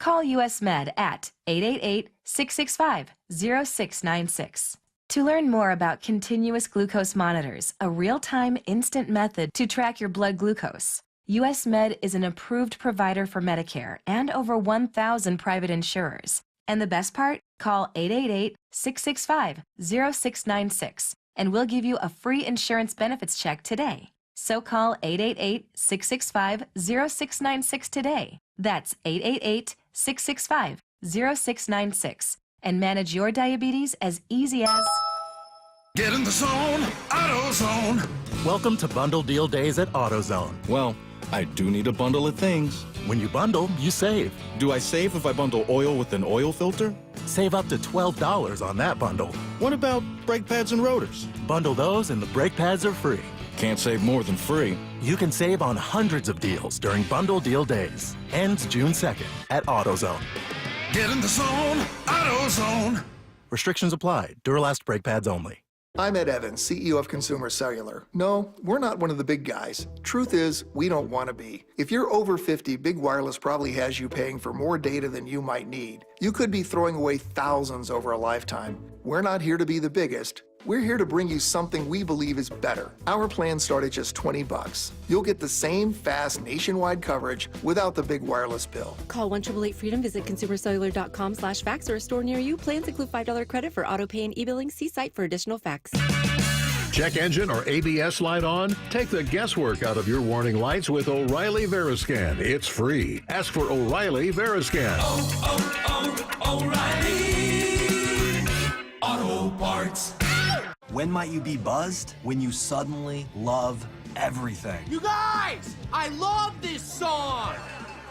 Call US Med at 888-665-0696. To learn more about continuous glucose monitors, a real-time instant method to track your blood glucose, US Med is an approved provider for Medicare and over 1,000 private insurers. And the best part? Call 888-665-0696 and we'll give you a free insurance benefits check today. So call 888-665-0696 today. That's 888-665-0696 and manage your diabetes as easy as... Get in the zone, AutoZone. Welcome to Bundle Deal Days at AutoZone. Well, I do need a bundle of things. When you bundle, you save. Do I save if I bundle oil with an oil filter? Save up to $12 on that bundle. What about brake pads and rotors? Bundle those and the brake pads are free. Can't save more than free. You can save on hundreds of deals during Bundle Deal Days. Ends June 2nd at AutoZone. Get in the zone, AutoZone. Restrictions apply. Duralast brake pads only. I'm Ed Evans, CEO of Consumer Cellular. No, we're not one of the big guys. Truth is, we don't want to be. If you're over 50, Big Wireless probably has you paying for more data than you might need. You could be throwing away thousands over a lifetime. We're not here to be the biggest. We're here to bring you something we believe is better. Our plans start at just $20. You'll get the same fast nationwide coverage without the big wireless bill. Call 1-888-FREEDOM, visit consumercellular.com/facts or a store near you. Plans include $5 credit for auto pay and e-billing. See site for additional facts. Check engine or ABS light on? Take the guesswork out of your warning lights with O'Reilly Veriscan. It's free. Ask for O'Reilly Veriscan. O'Reilly Auto Parts. When might you be buzzed? When you suddenly love everything. You guys, I love this song.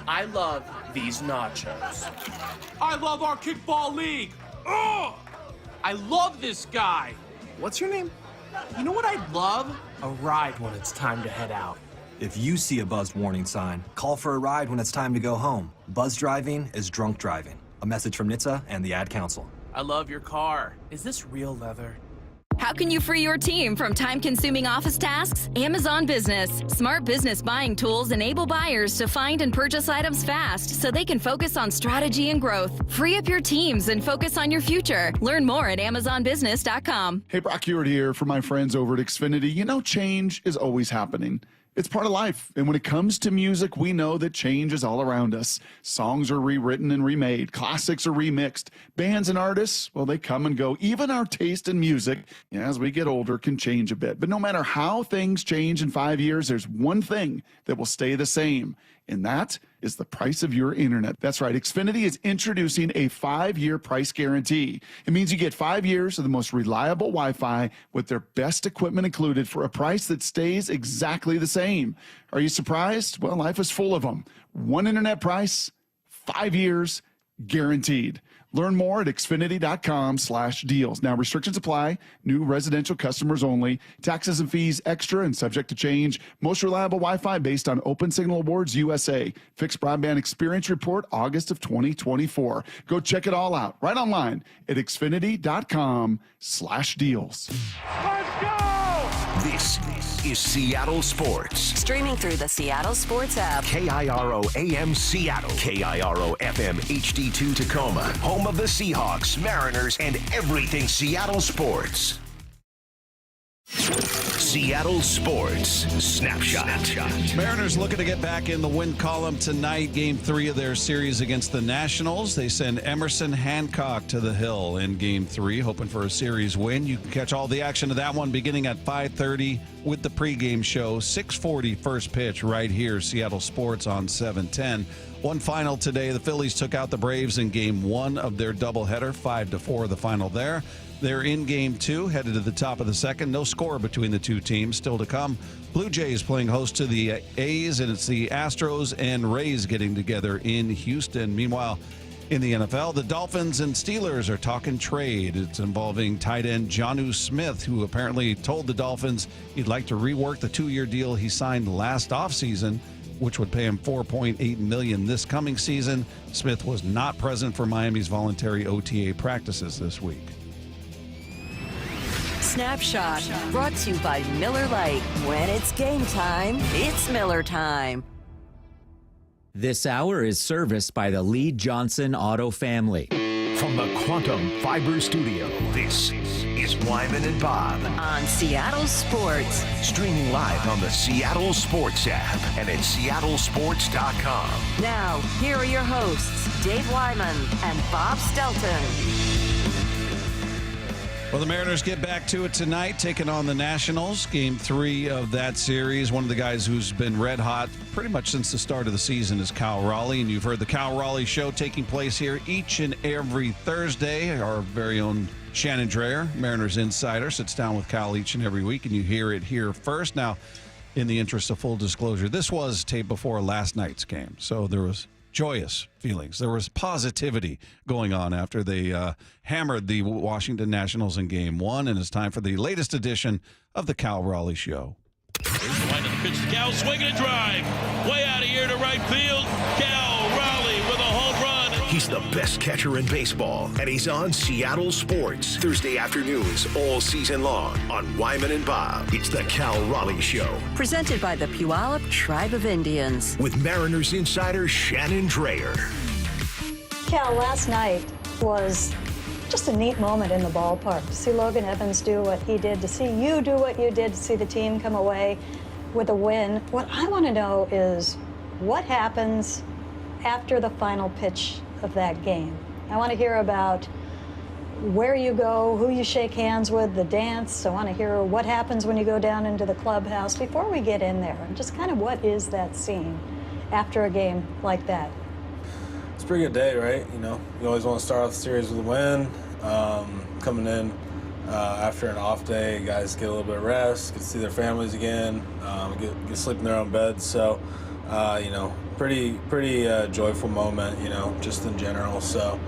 I love these nachos. I love our kickball league. Ugh! I love this guy. What's your name? You know what I'd love? A ride when it's time to head out. If you see a buzzed warning sign, call for a ride when it's time to go home. Buzz driving is drunk driving. A message from NHTSA and the Ad Council. I love your car. Is this real leather? How can you free your team from time-consuming office tasks? Amazon Business. Smart business buying tools enable buyers to find and purchase items fast so they can focus on strategy and growth. Free up your teams and focus on your future. Learn more at amazonbusiness.com. Hey, Brock Ewart here for my friends over at Xfinity. You know, change is always happening. It's part of life. And when it comes to music, we know that change is all around us. Songs are rewritten and remade. Classics are remixed. Bands and artists, well, they come and go. Even our taste in music, as we get older, can change a bit. But no matter how things change in 5 years, there's one thing that will stay the same. And that is the price of your internet. That's right. Xfinity is introducing a 5-year price guarantee. It means you get 5 years of the most reliable Wi-Fi with their best equipment included for a price that stays exactly the same. Are you surprised? Well, life is full of them. One internet price, 5 years, guaranteed. Learn more at Xfinity.com/deals. Now, restrictions apply. New residential customers only. Taxes and fees extra and subject to change. Most reliable Wi-Fi based on Open Signal Awards USA. Fixed Broadband Experience Report, August of 2024. Go check it all out right online at Xfinity.com/deals. Let's go! This is Seattle Sports. Streaming through the Seattle Sports app. KIRO AM Seattle. KIRO FM HD2 Tacoma. Home of the Seahawks, Mariners, and everything Seattle sports. Seattle Sports Snapshot. Mariners looking to get back in the win column tonight. Game 3 of their series against the Nationals. They send Emerson Hancock to the hill in Game 3, hoping for a series win. You can catch all the action of that one beginning at 5:30 with the pregame show. 6:40 first pitch right here, Seattle Sports on 710. One final today. The Phillies took out the Braves in Game 1 of their doubleheader, 5-4 the final there. They're in Game 2, headed to the top of the second. No score between the two teams still to come. Blue Jays playing host to the A's, and it's the Astros and Rays getting together in Houston. Meanwhile, in the NFL, the Dolphins and Steelers are talking trade. It's involving tight end Jonnu Smith, who apparently told the Dolphins he'd like to rework the 2-year deal he signed last offseason, which would pay him $4.8 million this coming season. Smith was not present for Miami's voluntary OTA practices this week. Snapshot, brought to you by Miller Lite. When it's game time, it's Miller time. This hour is serviced by the Lee Johnson Auto family. From the Quantum Fiber Studio, this is Wyman and Bob on Seattle Sports. Streaming live on the Seattle Sports app and at seattlesports.com. Now, here are your hosts, Dave Wyman and Bob Stelton. Well, the Mariners get back to it tonight, taking on the Nationals. Game 3 of that series. One of the guys who's been red hot pretty much since the start of the season is Cal Raleigh. And you've heard the Cal Raleigh Show taking place here each and every Thursday. Our very own Shannon Dreher, Mariners insider, sits down with Cal each and every week, and you hear it here first. Now, in the interest of full disclosure, this was taped before last night's game, so there was joyous feelings. There was positivity going on after they hammered the Washington Nationals in Game 1, and it's time for the latest edition of the Cal Raleigh Show. Line of the pitch to Cal, swinging a drive. Way out of here to right field. Cal Raleigh with a home run. He's the best catcher in baseball, and he's on Seattle Sports Thursday afternoons all season long on Wyman and Bob. It's the Cal Raleigh Show. Presented by the Puyallup Tribe of Indians. With Mariners insider Shannon Dreher. Cal, last night was just a neat moment in the ballpark. To see Logan Evans do what he did, to see you do what you did, to see the team come away with a win. What I want to know is what happens after the final pitch of that game. I want to hear about where you go, who you shake hands with, the dance. I want to hear what happens when you go down into the clubhouse. Before we get in there, just kind of what is that scene after a game like that? It's a pretty good day, right? You know, you always want to start off the series with a win. Coming in after an off day, guys get a little bit of rest, get to see their families again, get sleep in their own beds. So, you know, pretty joyful moment, you know, just in general. So,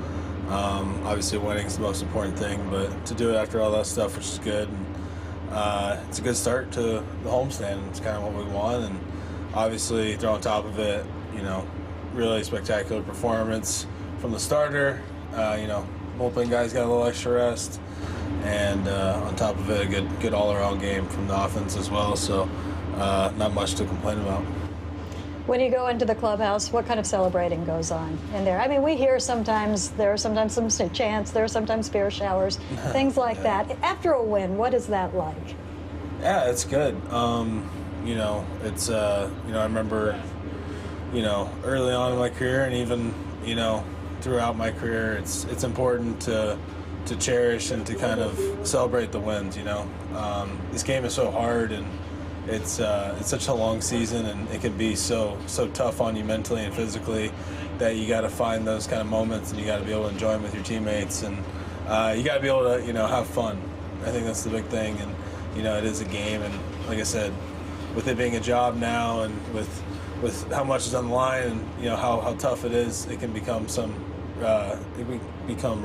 obviously winning is the most important thing, but to do it after all that stuff, which is good. And, it's a good start to the homestand. It's kind of what we want, and obviously throw on top of it, you know, really spectacular performance from the starter. You know, bullpen guys got a little extra rest, and on top of it, a good all-around game from the offense as well. So, not much to complain about. When you go into the clubhouse, what kind of celebrating goes on in there? I mean, we hear sometimes, there are sometimes some chants, there are sometimes beer showers, things like that. After a win, what is that like? Yeah, it's good. You know, it's, you know, I remember, you know, early on in my career and even, you know, throughout my career, it's important to cherish and to kind of celebrate the wins, you know. This game is so hard, and it's such a long season, and it can be so tough on you mentally and physically that you got to find those kind of moments, and you got to be able to enjoy them with your teammates, and you got to be able to, you know, have fun. I think that's the big thing, and you know, it is a game, and like I said, with it being a job now, and with how much is on the line, and you know how tough it is, it can become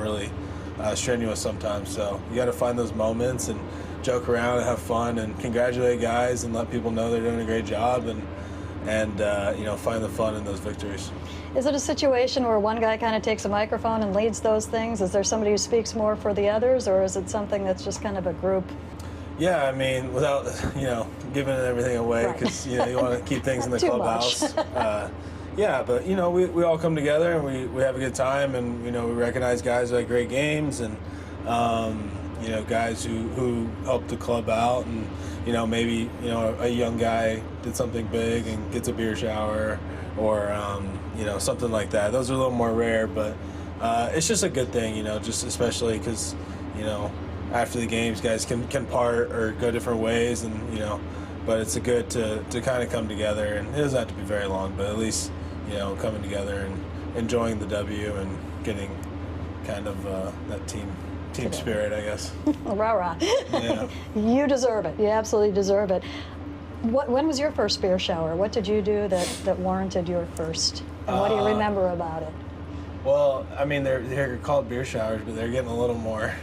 really strenuous sometimes. So you got to find those moments and joke around and have fun and congratulate guys and let people know they're doing a great job, and you know, find the fun in those victories. Is it a situation where one guy kind of takes a microphone and leads those things? Is there somebody who speaks more for the others, or is it something that's just kind of a group? Yeah, I mean, without, you know, giving everything away, because you know, you want to keep things in the clubhouse. Yeah, but you know, we all come together and we have a good time, and you know, we recognize guys who had great games, and you know, guys who helped the club out, and you know, maybe, you know, a young guy did something big and gets a beer shower, or you know, something like that. Those are a little more rare, but it's just a good thing, you know, just especially because, you know, after the games, guys can part or go different ways, and you know, but it's good to kind of come together, and it doesn't have to be very long, but at least, you know, coming together and enjoying the W and getting kind of that team spirit, I guess. Rah-rah. Yeah. You deserve it. You absolutely deserve it. When was your first beer shower? What did you do that warranted your first? And what do you remember about it? Well, I mean, they're called beer showers, but they're getting a little more,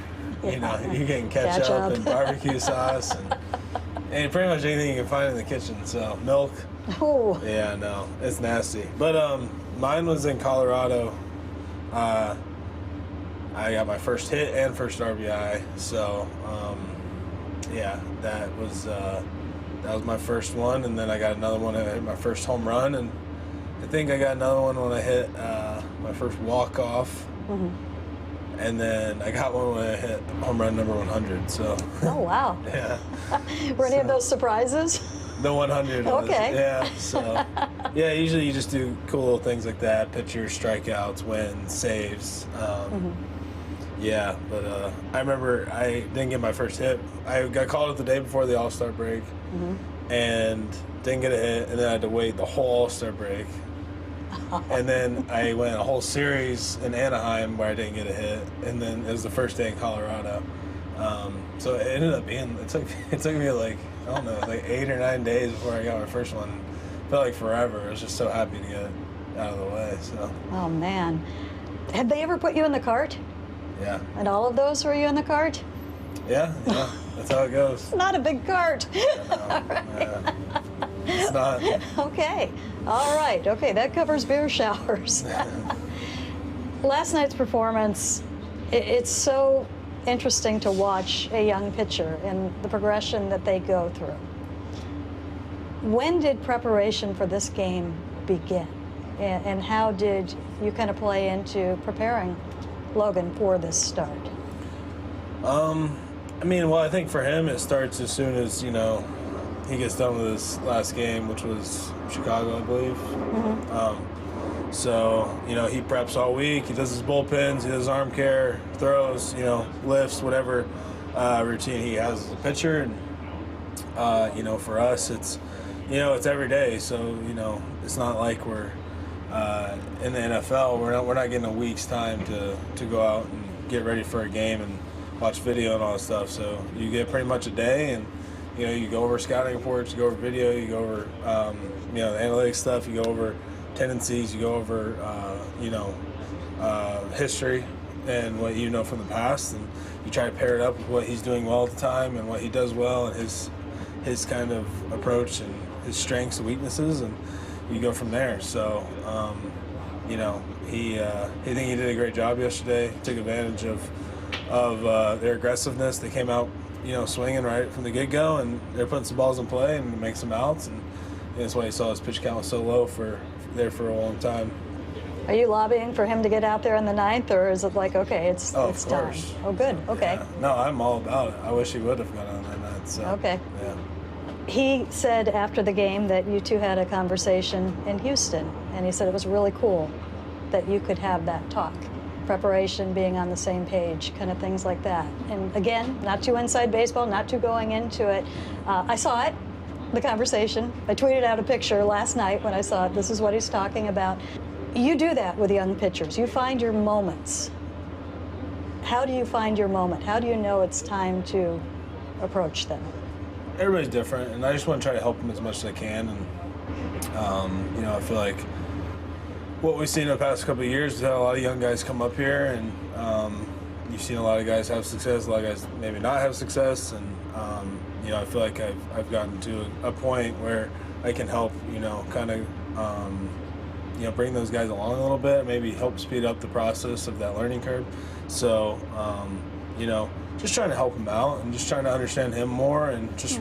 you know, you're getting ketchup and barbecue sauce and pretty much anything you can find in the kitchen. So milk. Oh. Yeah, no, it's nasty. But mine was in Colorado. I got my first hit and first RBI. So yeah, that was my first one, and then I got another one. I hit my first home run, and I think I got another one when I hit my first walk-off. Mm-hmm. And then I got one when I hit home run number 100. So. Oh wow. Yeah. Were any of those surprises? The 100. Okay. Yeah. So. Yeah. Usually you just do cool little things like that: pitchers, strikeouts, wins, saves. Yeah, but I remember I didn't get my first hit. I got called up the day before the All-Star break and didn't get a hit, and then I had to wait the whole All-Star break. And then I went a whole series in Anaheim where I didn't get a hit, and then it was the first day in Colorado. So it ended up being, it took me like, I don't know, like 8 or 9 days before I got my first one. It felt like forever. I was just so happy to get it out of the way. So. Oh, man. Had they ever put you in the cart? Yeah. And all of those were you in the cart? Yeah, that's how it goes. It's not a big cart. It's not. Okay. All right. Okay, that covers beer showers. Last night's performance, it's so interesting to watch a young pitcher and the progression that they go through. When did preparation for this game begin? And how did you kind of play into preparing Logan for this start? I mean, well, I think for him it starts as soon as, he gets done with his last game, which was Chicago, I believe. So, he preps all week. He does his bullpens, he does arm care, throws, lifts, whatever routine he has as a pitcher. And, for us, it's, it's every day. So, it's not like we're in the NFL. We're not getting a week's time to go out and get ready for a game and watch video and all that stuff. So you get pretty much a day, and you go over scouting reports, you go over video, you go over the analytics stuff, you go over tendencies, you go over history and what you know from the past, and you try to pair it up with what he's doing well at the time and what he does well and his kind of approach and his strengths and weaknesses, and you go from there. So I think he did a great job yesterday. He took advantage of their aggressiveness. They came out swinging right from the get-go, and they're putting some balls in play and make some outs, and that's why you saw his pitch count was so low for a long time. Are you lobbying for him to get out there in the ninth, or is it like, okay, it's time? Oh, good. Okay. Yeah. No, I'm all about it. I wish he would have gone on that ninth. So, okay. Yeah. He said after the game that you two had a conversation in Houston, and he said it was really cool that you could have that talk. Preparation, being on the same page, kind of things like that. And again, not too inside baseball, not too going into it. I saw it, the conversation. I tweeted out a picture last night when I saw it. This is what he's talking about. You do that with young pitchers. You find your moments. How do you find your moment? How do you know it's time to approach them? Everybody's different, and I just want to try to help them as much as I can. And I feel like what we've seen in the past couple of years is that a lot of young guys come up here, and you've seen a lot of guys have success, a lot of guys maybe not have success, and I feel like I've gotten to a point where I can help, kind of, bring those guys along a little bit, maybe help speed up the process of that learning curve. So, just trying to help him out and just trying to understand him more, and just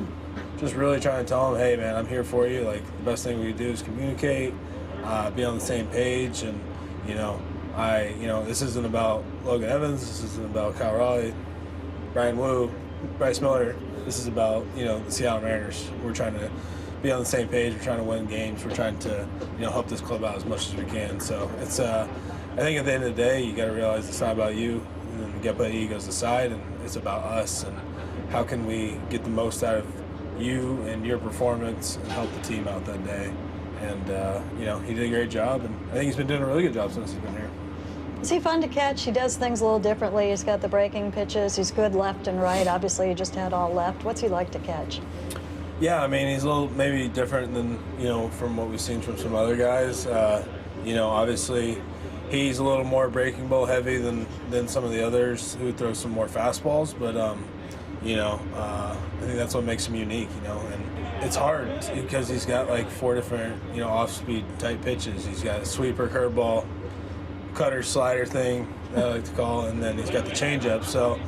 really trying to tell him, hey man, I'm here for you. Like, the best thing we can do is communicate, be on the same page, and this isn't about Logan Evans, this isn't about Kyle Raleigh, Brian Wu, Bryce Miller. This is about the Seattle Mariners. We're trying to be on the same page. We're trying to win games. We're trying to help this club out as much as we can. So it's I think at the end of the day, you got to realize it's not about you, and then get the egos aside, and it's about us and how can we get the most out of you and your performance and help the team out that day. And he did a great job, and I think he's been doing a really good job since he's been here. Is he fun to catch? He does things a little differently. He's got the breaking pitches. He's good left and right. Obviously, he just had all left. What's he like to catch? Yeah, I mean, he's a little maybe different than, from what we've seen from some other guys. Obviously, he's a little more breaking ball heavy than some of the others who throw some more fastballs. But, I think that's what makes him unique, and it's hard because he's got like 4 different, off-speed type pitches. He's got a sweeper, curveball, cutter, slider thing that I like to call, and then he's got the changeup. So,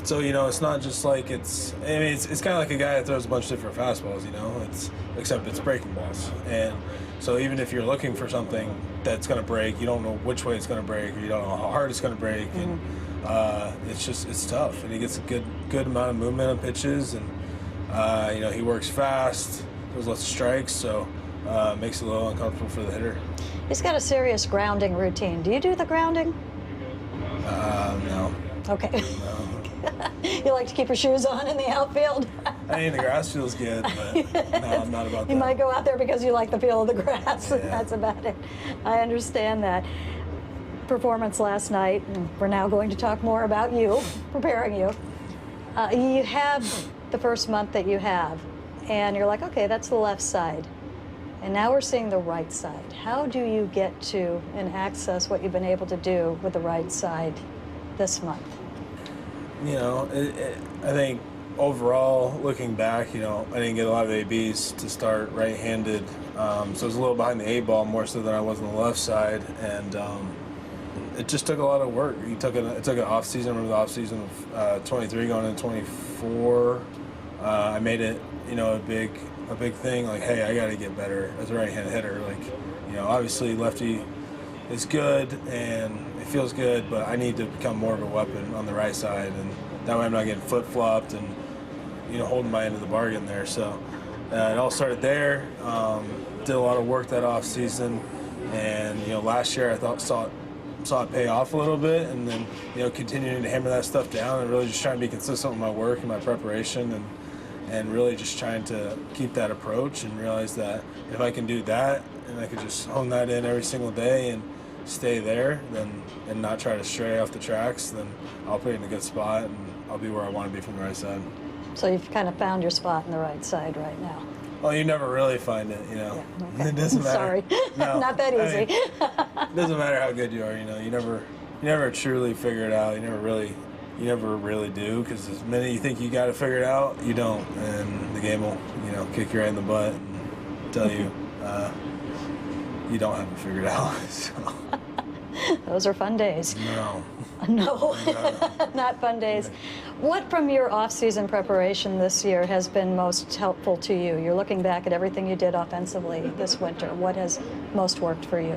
it's not just like it's kind of like a guy that throws a bunch of different fastballs, except it's breaking balls. And so even if you're looking for something that's going to break, you don't know which way it's going to break, or you don't know how hard it's going to break, and it's tough. And he gets a good amount of movement on pitches, and he works fast, throws lots of strikes, so makes it a little uncomfortable for the hitter. He's got a serious grounding routine. Do you do the grounding? No. Okay. You like to keep your shoes on in the outfield? I mean, the grass feels good, but no, I'm not about that. You might go out there because you like the feel of the grass. Yeah. That's about it. I understand that. Performance last night, and we're now going to talk more about you, preparing you. You have the first month that you have, and you're like, okay, that's the left side. And now we're seeing the right side. How do you get to and access what you've been able to do with the right side this month? You know, I think overall, looking back, you know, I didn't get a lot of ABs to start right-handed. So I was a little behind the 8-ball more so than I was on the left side. And it just took a lot of work. It took an off-season. I remember the off-season of 23 going into 24. I made it, you know, a big thing. Like, hey, I got to get better as a right-handed hitter. Like, you know, obviously lefty is good and it feels good, but I need to become more of a weapon on the right side, and that way I'm not getting flip-flopped and, you know, holding my end of the bargain there. So it all started there. Did a lot of work that off season, and you know, last year I thought saw it pay off a little bit, and then, you know, continuing to hammer that stuff down and really just trying to be consistent with my work and my preparation, and really just trying to keep that approach and realize that if I can do that and I could just hone that in every single day and stay there, and not try to stray off the tracks, then I'll put it in a good spot and I'll be where I want to be from the right side. So you've kind of found your spot in the right side right now. Well, you never really find it, you know. Yeah, okay. It doesn't matter. Sorry, no, not that easy. I mean, it doesn't matter how good you are, you know. You never truly figure it out. You never really do, because as minute you think you got to figure it out, you don't, and the game will, you know, kick your head in the butt and tell you you don't have it figured out. So. Those are fun days. No. No, not fun days. What from your off-season preparation this year has been most helpful to you? You're looking back at everything you did offensively this winter. What has most worked for you?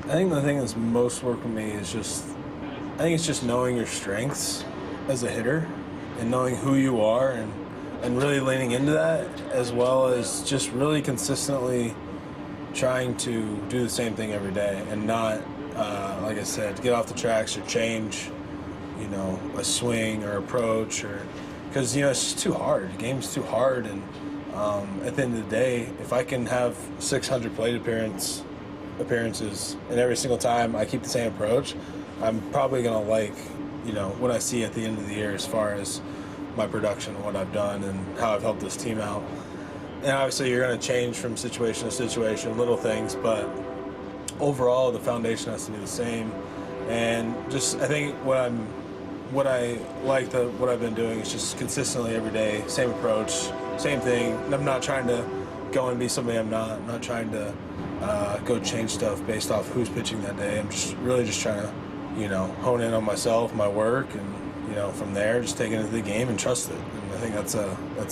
I think the thing that's most worked for me is I think it's just knowing your strengths as a hitter and knowing who you are, and really leaning into that, as well as just really consistently trying to do the same thing every day and not, like I said, get off the tracks or change, you know, a swing or approach, or because, you know, it's just too hard. The game's too hard, and at the end of the day, if I can have 600 plate appearances, and every single time I keep the same approach, I'm probably gonna like, you know, what I see at the end of the year as far as my production and what I've done and how I've helped this team out. And obviously, you're going to change from situation to situation, little things, but overall, the foundation has to be the same. And just, I think what I've been doing is just consistently every day, same approach, same thing. I'm not trying to go and be somebody I'm not. I'm not trying to go change stuff based off who's pitching that day. I'm just really just trying to, you know, hone in on myself, my work, and, you know, from there, just take it into the game and trust it. And I think that's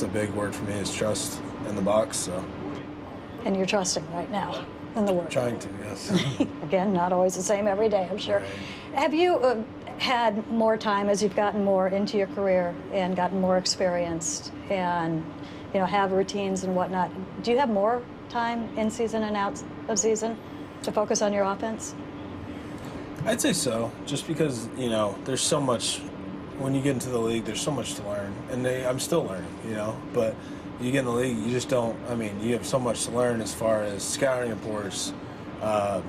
a big word for me, is trust in the box. So. And you're trusting right now in the work. Trying to, yes. Again, not always the same every day, I'm sure. Right. Have you had more time as you've gotten more into your career and gotten more experienced and, you know, have routines and whatnot? Do you have more time in season and out of season to focus on your offense? I'd say so, just because, you know, there's so much, when you get into the league, there's so much to learn, and I'm still learning, you know, but you get in the league, you just don't, I mean, you have so much to learn as far as scouting reports,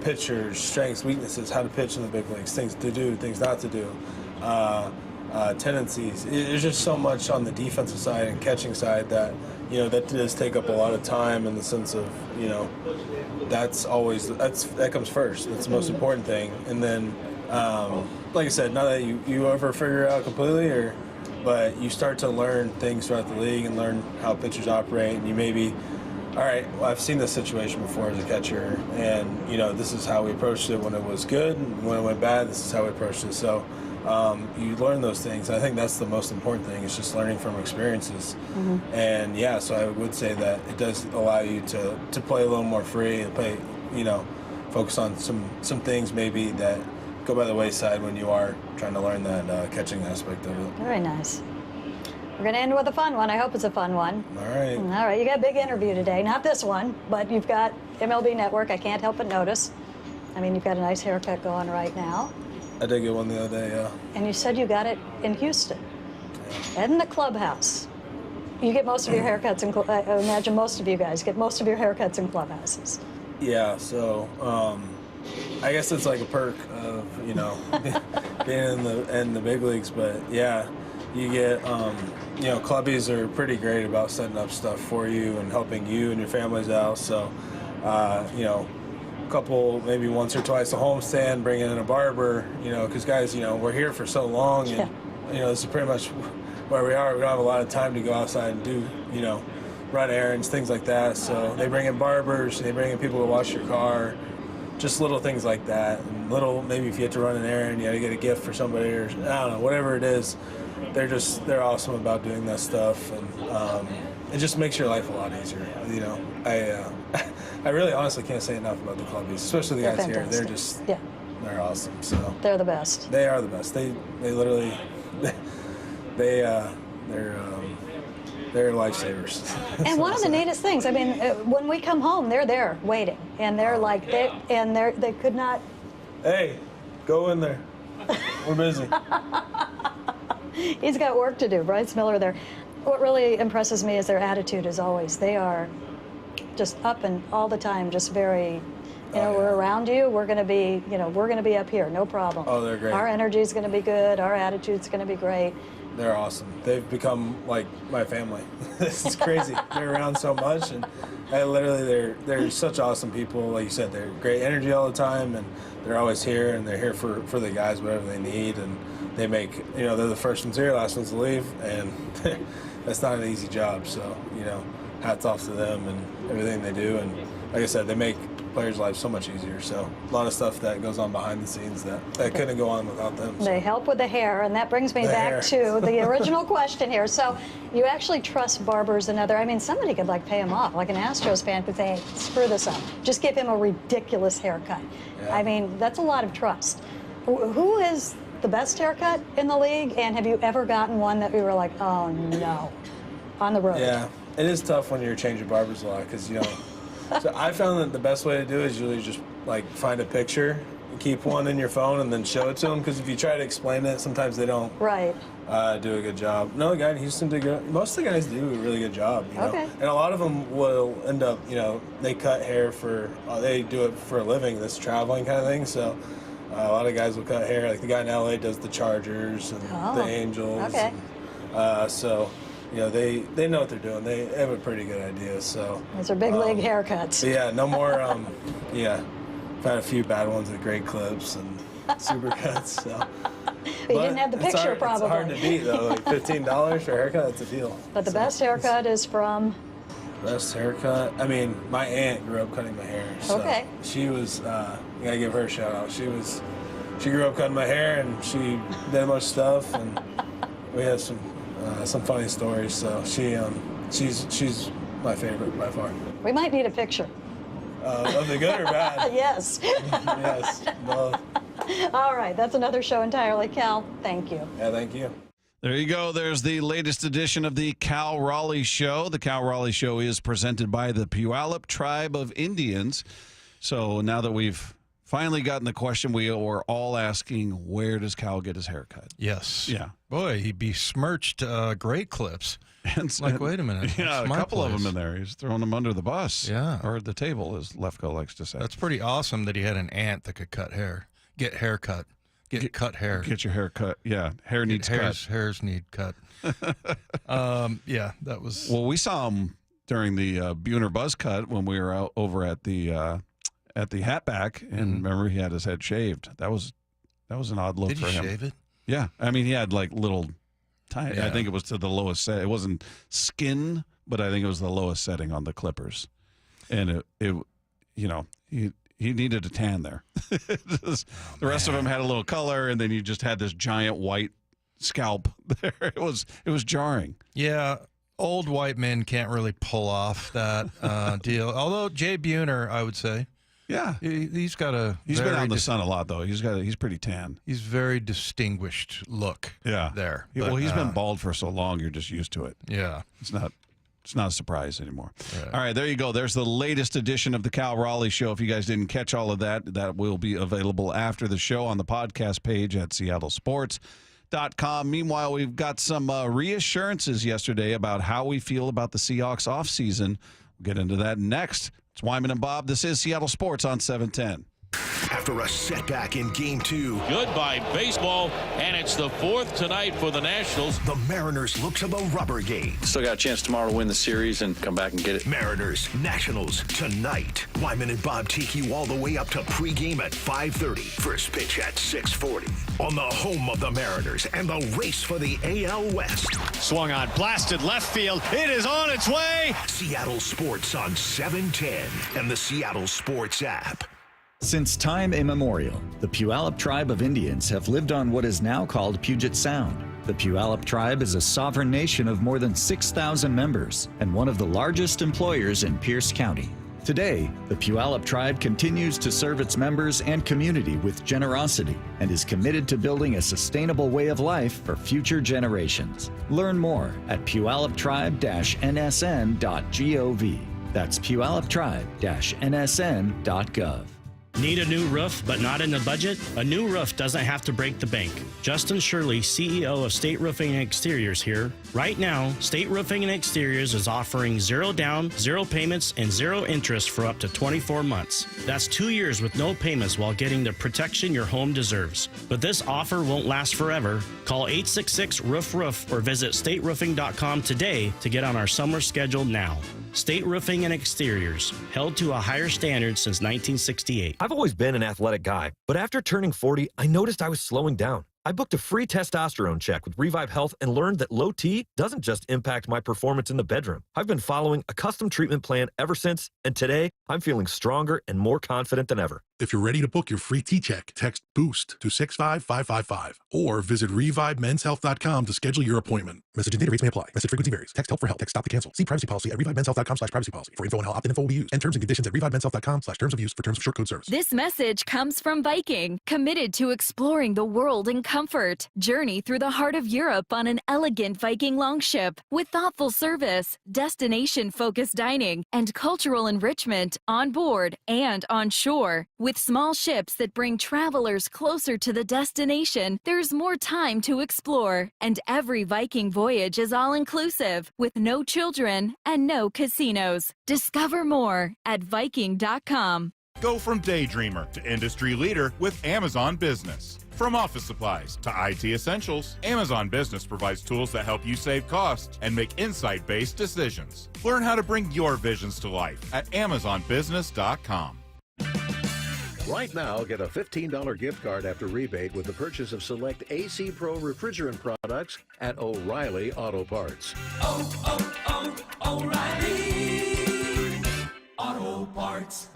pitchers, strengths, weaknesses, how to pitch in the big leagues, things to do, things not to do, tendencies. There's just so much on the defensive side and catching side that, you know, that does take up a lot of time, in the sense of, you know, that comes first. That's the most important thing. And then, like I said, not that you ever figure it out completely, but you start to learn things throughout the league and learn how pitchers operate, and you maybe, all right, well, I've seen this situation before as a catcher, and, you know, this is how we approached it when it was good, and when it went bad, this is how we approached it. So you learn those things. I think that's the most important thing, is just learning from experiences. Mm-hmm. And yeah, so I would say that it does allow you to play a little more free and play, you know, focus on some things maybe that go by the wayside when you are trying to learn that catching aspect of it. Very nice. We're going to end with a fun one. I hope it's a fun one. All right. All right, you got a big interview today. Not this one, but you've got MLB Network. I can't help but notice. I mean, you've got a nice haircut going right now. I did get one the other day, yeah. And you said you got it in Houston, in the clubhouse. You get most of your haircuts in, I imagine most of you guys get most of your haircuts in clubhouses. Yeah, so I guess it's like a perk of, you know, being in the big leagues. But yeah, you get, you know, clubbies are pretty great about setting up stuff for you and helping you and your families out. So, you know, a couple, maybe once or twice a homestand, bringing in a barber, you know, because guys, you know, we're here for so long, and you know, this is pretty much where we are. We don't have a lot of time to go outside and do, you know, run errands, things like that. So they bring in barbers, they bring in people to wash your car, just little things like that. And little, maybe if you have to run an errand, you got to get a gift for somebody, or I don't know, whatever it is. They're awesome about doing that stuff, and it just makes your life a lot easier. You know, I really honestly can't say enough about the clubbies, especially the guys here. They're just they're awesome. So they're the best. They are the best. They literally they're lifesavers. And one of the neatest things, I mean, when we come home, they're there waiting, and they're like they could not. Hey, go in there. We're busy. He's got work to do. Bryce Miller there. What really impresses me is their attitude, as always. They are just up and all the time, just very, you know, we're around you. We're going to be, you know, we're going to be up here, no problem. Oh, they're great. Our energy is going to be good. Our attitude's going to be great. They're awesome. They've become like my family. This is crazy. They're around so much, and they're such awesome people. Like you said, they're great energy all the time, and they're always here, and they're here for the guys, whatever they need, and they make, you know, they're the first ones here, last ones to leave, and that's not an easy job. So, you know, hats off to them and everything they do. And like I said, they make players' lives so much easier. So a lot of stuff that goes on behind the scenes that couldn't go on without them. So. They help with the hair, and that brings me back to the original question here. So you actually trust barbers and I mean, somebody could like pay him off. Like an Astros fan could say, screw this up. Just give him a ridiculous haircut. Yeah. I mean, that's a lot of trust. Who is the best haircut in the league, and have you ever gotten one that we were like, oh no, on the road? Yeah, it is tough when you're changing barbers a lot, because, you know, so I found that the best way to do it is usually just like find a picture, keep one in your phone, and then show it to them, because if you try to explain it, sometimes they don't do a good job. No, the guy in Houston did good. Most of the guys do a really good job, you know? And a lot of them will end up, you know, they cut hair for, they do it for a living, this traveling kind of thing, so a lot of guys will cut hair. Like the guy in LA does the Chargers and the Angels. Okay. And, so, you know, they know what they're doing. They have a pretty good idea. So those are big league haircuts. Yeah, no more. Yeah, I've had a few bad ones with great clips and super cuts. So. But you didn't have the picture, probably. It's hard to beat though. Like $15 for a haircut, that's a deal. But the best haircut is from. Best haircut? I mean, my aunt grew up cutting my hair. So she was, you gotta give her a shout out. She grew up cutting my hair, and she did a bunch of stuff, and we had some funny stories. So she's my favorite by far. We might need a picture. Of the good or bad? Yes. Yes, love. All right, that's another show entirely. Cal, thank you. Yeah, thank you. There you go. There's the latest edition of the Cal Raleigh Show. The Cal Raleigh Show is presented by the Puyallup Tribe of Indians. So now that we've finally gotten the question, we were all asking, where does Cal get his haircut? Yes. Yeah. Boy, he besmirched great clips. And like, wait a minute. Yeah, a couple of them in there. He's throwing them under the bus. Yeah. Or the table, as Lefko likes to say. That's pretty awesome that he had an aunt that could cut hair. Get haircut. Cut hair. Get your hair cut. Yeah, hair needs cut. Hairs need cut. Yeah, that was. Well, we saw him during the Buhner Buzz cut when we were out over at the Hatback, and remember he had his head shaved. That was an odd look for him. Did he shave it? Yeah, I mean he had like little tiny. I think it was to the lowest set. It wasn't skin, but I think it was the lowest setting on the clippers, and it you know he needed a tan there. The rest of them had a little color, and then you just had this giant white scalp there. It was jarring. Yeah, old white men can't really pull off that deal. Although Jay Buhner, I would say, yeah, he's got a. He's been out in the sun a lot, though. He's pretty tan. He's very distinguished look. Yeah, there. Well, he's been bald for so long, you're just used to it. Yeah, it's not. It's not a surprise anymore. All right, there you go. There's the latest edition of the Cal Raleigh Show. If you guys didn't catch all of that, that will be available after the show on the podcast page at seattlesports.com. Meanwhile, we've got some reassurances yesterday about how we feel about the Seahawks offseason. We'll get into that next. It's Wyman and Bob. This is Seattle Sports on 710. After a setback in Game 2. Goodbye baseball, and it's the 4th tonight for the Nationals. The Mariners look to the rubber game. Still got a chance tomorrow to win the series and come back and get it. Mariners, Nationals, tonight. Wyman and Bob take you all the way up to pregame at 5:30. First pitch at 6:40. On the home of the Mariners and the race for the AL West. Swung on, blasted left field. It is on its way. Seattle Sports on 710 and the Seattle Sports app. Since time immemorial, the Puyallup tribe of Indians have lived on what is now called Puget Sound. The Puyallup tribe is a sovereign nation of more than 6,000 members and one of the largest employers in Pierce County. Today, the Puyallup tribe continues to serve its members and community with generosity and is committed to building a sustainable way of life for future generations. Learn more at puyalluptribe-nsn.gov. That's puyalluptribe-nsn.gov. Need a new roof but not in the budget? A new roof doesn't have to break the bank. Justin Shirley, CEO of State Roofing and Exteriors here. Right now, State Roofing and Exteriors is offering 0 down, 0 payments, and 0 interest for up to 24 months. That's 2 years with no payments while getting the protection your home deserves. But this offer won't last forever. Call 866-ROOF-ROOF or visit stateroofing.com today to get on our summer schedule now. State Roofing and Exteriors, held to a higher standard since 1968. I've always been an athletic guy, but after turning 40, I noticed I was slowing down. I booked a free testosterone check with Revive Health and learned that low T doesn't just impact my performance in the bedroom. I've been following a custom treatment plan ever since, and today I'm feeling stronger and more confident than ever. If you're ready to book your free T-check, text BOOST to 65555 or visit ReviveMensHealth.com to schedule your appointment. Message and data rates may apply. Message frequency varies. Text help for help. Text stop to cancel. See privacy policy at ReviveMensHealth.com/privacy policy. For info on how opt-in info will be used and terms and conditions at ReviveMensHealth.com/terms of use for terms of short code service. This message comes from Viking, committed to exploring the world in comfort. Journey through the heart of Europe on an elegant Viking longship with thoughtful service, destination-focused dining, and cultural enrichment on board and on shore. With small ships that bring travelers closer to the destination, there's more time to explore. And every Viking voyage is all-inclusive, with no children and no casinos. Discover more at Viking.com. Go from daydreamer to industry leader with Amazon Business. From office supplies to IT essentials, Amazon Business provides tools that help you save costs and make insight-based decisions. Learn how to bring your visions to life at AmazonBusiness.com. Right now, get a $15 gift card after rebate with the purchase of select AC Pro refrigerant products at O'Reilly Auto Parts. O'Reilly Auto Parts.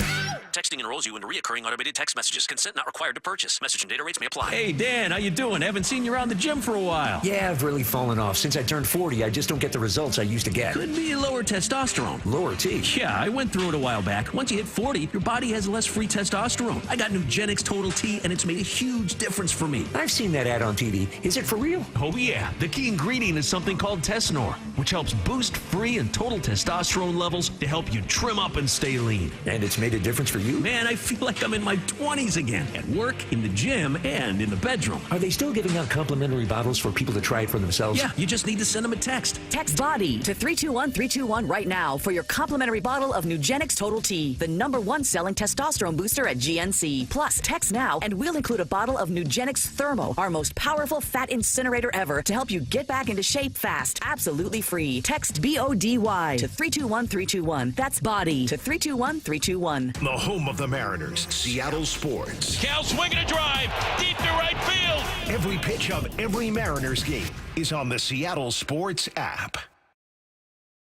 Texting enrolls you in recurring automated text messages. Consent not required to purchase. Message and data rates may apply. Hey, Dan, how you doing? Haven't seen you around the gym for a while. Yeah, I've really fallen off. Since I turned 40, I just don't get the results I used to get. Could be lower testosterone. Lower T? Yeah, I went through it a while back. Once you hit 40, your body has less free testosterone. I got Nugenix Total T, and it's made a huge difference for me. I've seen that ad on TV. Is it for real? Oh, yeah. The key ingredient is something called Tesnor, which helps boost free and total testosterone levels to help you trim up and stay lean. And it's made a difference for you? Man, I feel like I'm in my 20s again, at work, in the gym, and in the bedroom. Are they still giving out complimentary bottles for people to try it for themselves? Yeah, you just need to send them a text. Text BODY to 321-321 right now for your complimentary bottle of Nugenix Total T, the #1 selling testosterone booster at GNC. Plus, text now and we'll include a bottle of Nugenix Thermo, our most powerful fat incinerator ever, to help you get back into shape fast, absolutely free. Text BODY to 321-321. That's BODY to 321-321. The home of the Mariners, Seattle Sports. Cal swinging a drive, deep to right field. Every pitch of every Mariners game is on the Seattle Sports app.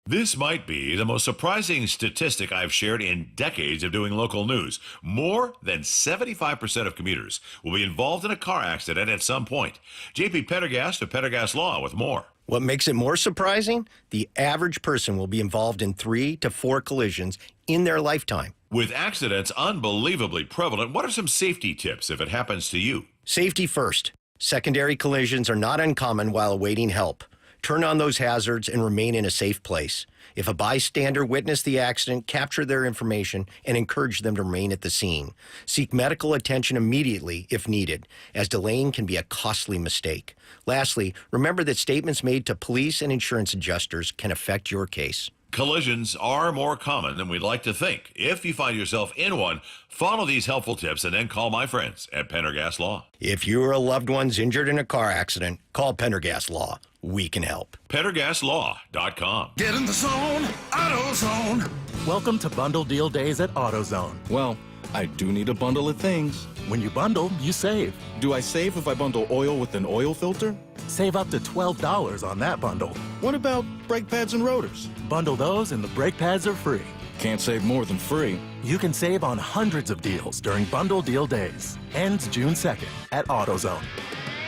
This might be the most surprising statistic I've shared in decades of doing local news. More than 75% of commuters will be involved in a car accident at some point. JP Pendergast of Pendergast Law with more. What makes it more surprising? The average person will be involved in 3 to 4 collisions in their lifetime. With accidents unbelievably prevalent, what are some safety tips if it happens to you? Safety first. Secondary collisions are not uncommon while awaiting help. Turn on those hazards and remain in a safe place. If a bystander witnessed the accident, capture their information and encourage them to remain at the scene. Seek medical attention immediately if needed, as delaying can be a costly mistake. Lastly, remember that statements made to police and insurance adjusters can affect your case. Collisions are more common than we'd like to think. If you find yourself in one, follow these helpful tips and then call my friends at Pendergast Law. If you or a loved one's injured in a car accident, call Pendergast Law. We can help. PendergastLaw.com. Get in the zone, AutoZone. Welcome to Bundle Deal Days at AutoZone. Well, I do need a bundle of things. When you bundle, you save. Do I save if I bundle oil with an oil filter? Save up to $12 on that bundle. What about brake pads and rotors? Bundle those and the brake pads are free. Can't save more than free. You can save on hundreds of deals during Bundle Deal Days. Ends June 2nd at AutoZone.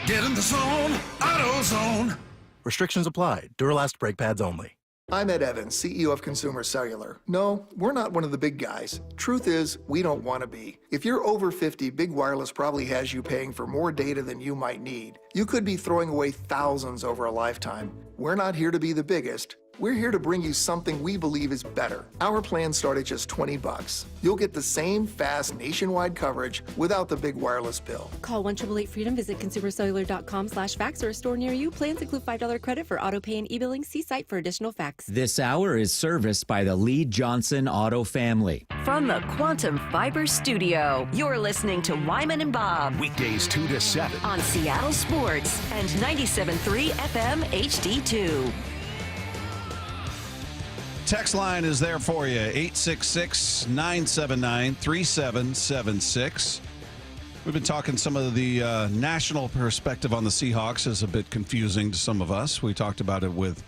Get in the zone, AutoZone. Restrictions apply. Duralast brake pads only. I'm Ed Evans, CEO of Consumer Cellular. No, we're not one of the big guys. Truth is, we don't want to be. If you're over 50, Big Wireless probably has you paying for more data than you might need. You could be throwing away thousands over a lifetime. We're not here to be the biggest. We're here to bring you something we believe is better. Our plans start at just $20. You'll get the same fast nationwide coverage without the big wireless bill. Call 1-888-FREEDOM, visit consumercellular.com/facts or a store near you. Plans include $5 credit for auto pay and e-billing. See site for additional facts. This hour is serviced by the Lee Johnson Auto family. From the Quantum Fiber Studio, you're listening to Wyman and Bob. Weekdays 2 to 7. On Seattle Sports and 97.3 FM HD2. Text line is there for you, 866-979-3776. We've been talking some of the national perspective on the Seahawks is a bit confusing to some of us. We talked about it with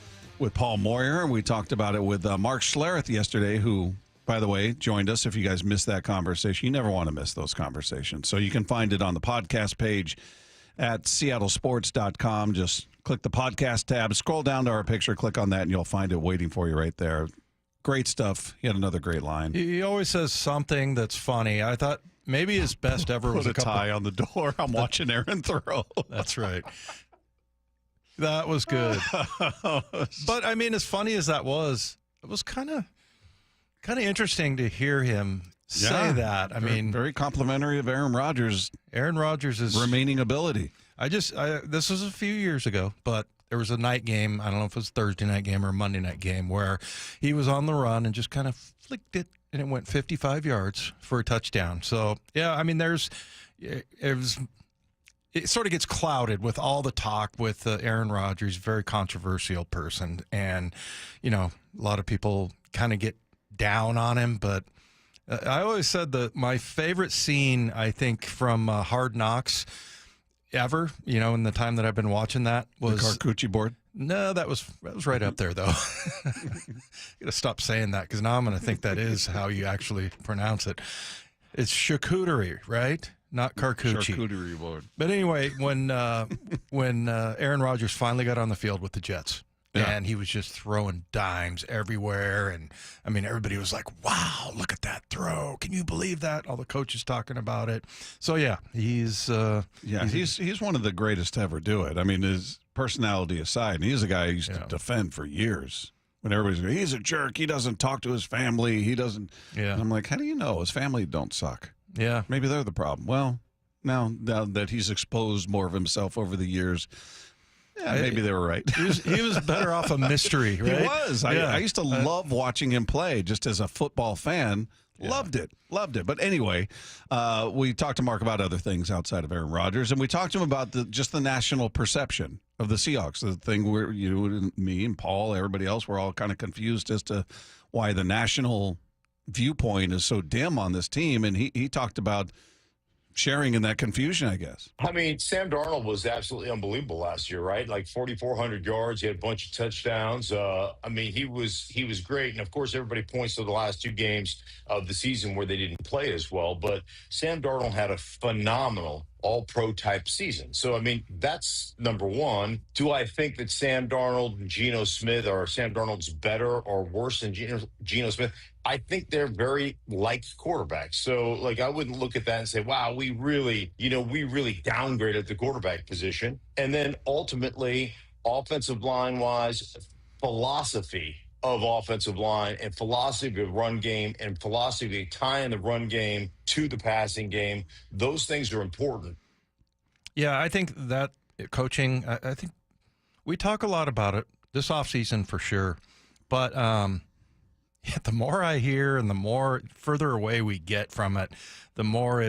Paul Moyer, and we talked about it with Mark Schlereth yesterday, who, by the way, joined us. If you guys missed that conversation, you never want to miss those conversations. So you can find it on the podcast page at seattlesports.com. Just click the podcast tab, scroll down to our picture, click on that, and you'll find it waiting for you right there. Great stuff. He had another great line. He always says something that's funny. I thought maybe his best ever was a tie on the door. I'm watching Aaron throw. That's right. That was good. But, I mean, as funny as that was, it was kind of interesting to hear him say that. I mean, very complimentary of Aaron Rodgers. Aaron Rodgers' remaining ability. This was a few years ago, but there was a night game. I don't know if it was a Thursday night game or a Monday night game where he was on the run and just kind of flicked it, and it went 55 yards for a touchdown. So, yeah, I mean, it sort of gets clouded with all the talk with Aaron Rodgers, very controversial person. And, you know, a lot of people kind of get down on him, but I always said that my favorite scene, I think, from Hard Knocks ever, you know, in the time that I've been watching that was the Carcucci board. No, that was right up there, though. Gotta stop saying that because now I'm going to think that is how you actually pronounce it. It's charcuterie, right? Not Carcucci. Charcuterie board. But anyway, when Aaron Rodgers finally got on the field with the Jets. Yeah. And he was just throwing dimes everywhere. And, I mean, everybody was like, wow, look at that throw. Can you believe that? All the coaches talking about it. So, yeah, he's one of the greatest to ever do it. I mean, his personality aside, and he's a guy who used to defend for years. When everybody's going, he's a jerk. He doesn't talk to his family. He doesn't. Yeah. And I'm like, how do you know? His family don't suck. Yeah. Maybe they're the problem. Well, now that he's exposed more of himself over the years, yeah, maybe they were right. He was better off a mystery, right? He was. I used to love watching him play just as a football fan. Yeah. Loved it. But anyway, we talked to Mark about other things outside of Aaron Rodgers, and we talked to him about just the national perception of the Seahawks, the thing where you and me and Paul, everybody else, were all kind of confused as to why the national viewpoint is so dim on this team, and he talked about sharing in that confusion, I guess. I mean, Sam Darnold was absolutely unbelievable last year, right? Like 4,400 yards. He had a bunch of touchdowns. I mean, he was great. And, of course, everybody points to the last two games of the season where they didn't play as well. But Sam Darnold had a phenomenal all-pro type season. So, I mean, that's number one. Do I think that Sam Darnold and Geno Smith, or Sam Darnold's better or worse than Geno Smith? I think they're very like quarterbacks. So, like, I wouldn't look at that and say, wow, we really downgraded the quarterback position. And then ultimately, offensive line wise, philosophy of offensive line and philosophy of run game and philosophy of tying the run game to the passing game. Those things are important. Yeah, I think that coaching, I think we talk a lot about it this offseason for sure. But the more I hear and the more further away we get from it, the more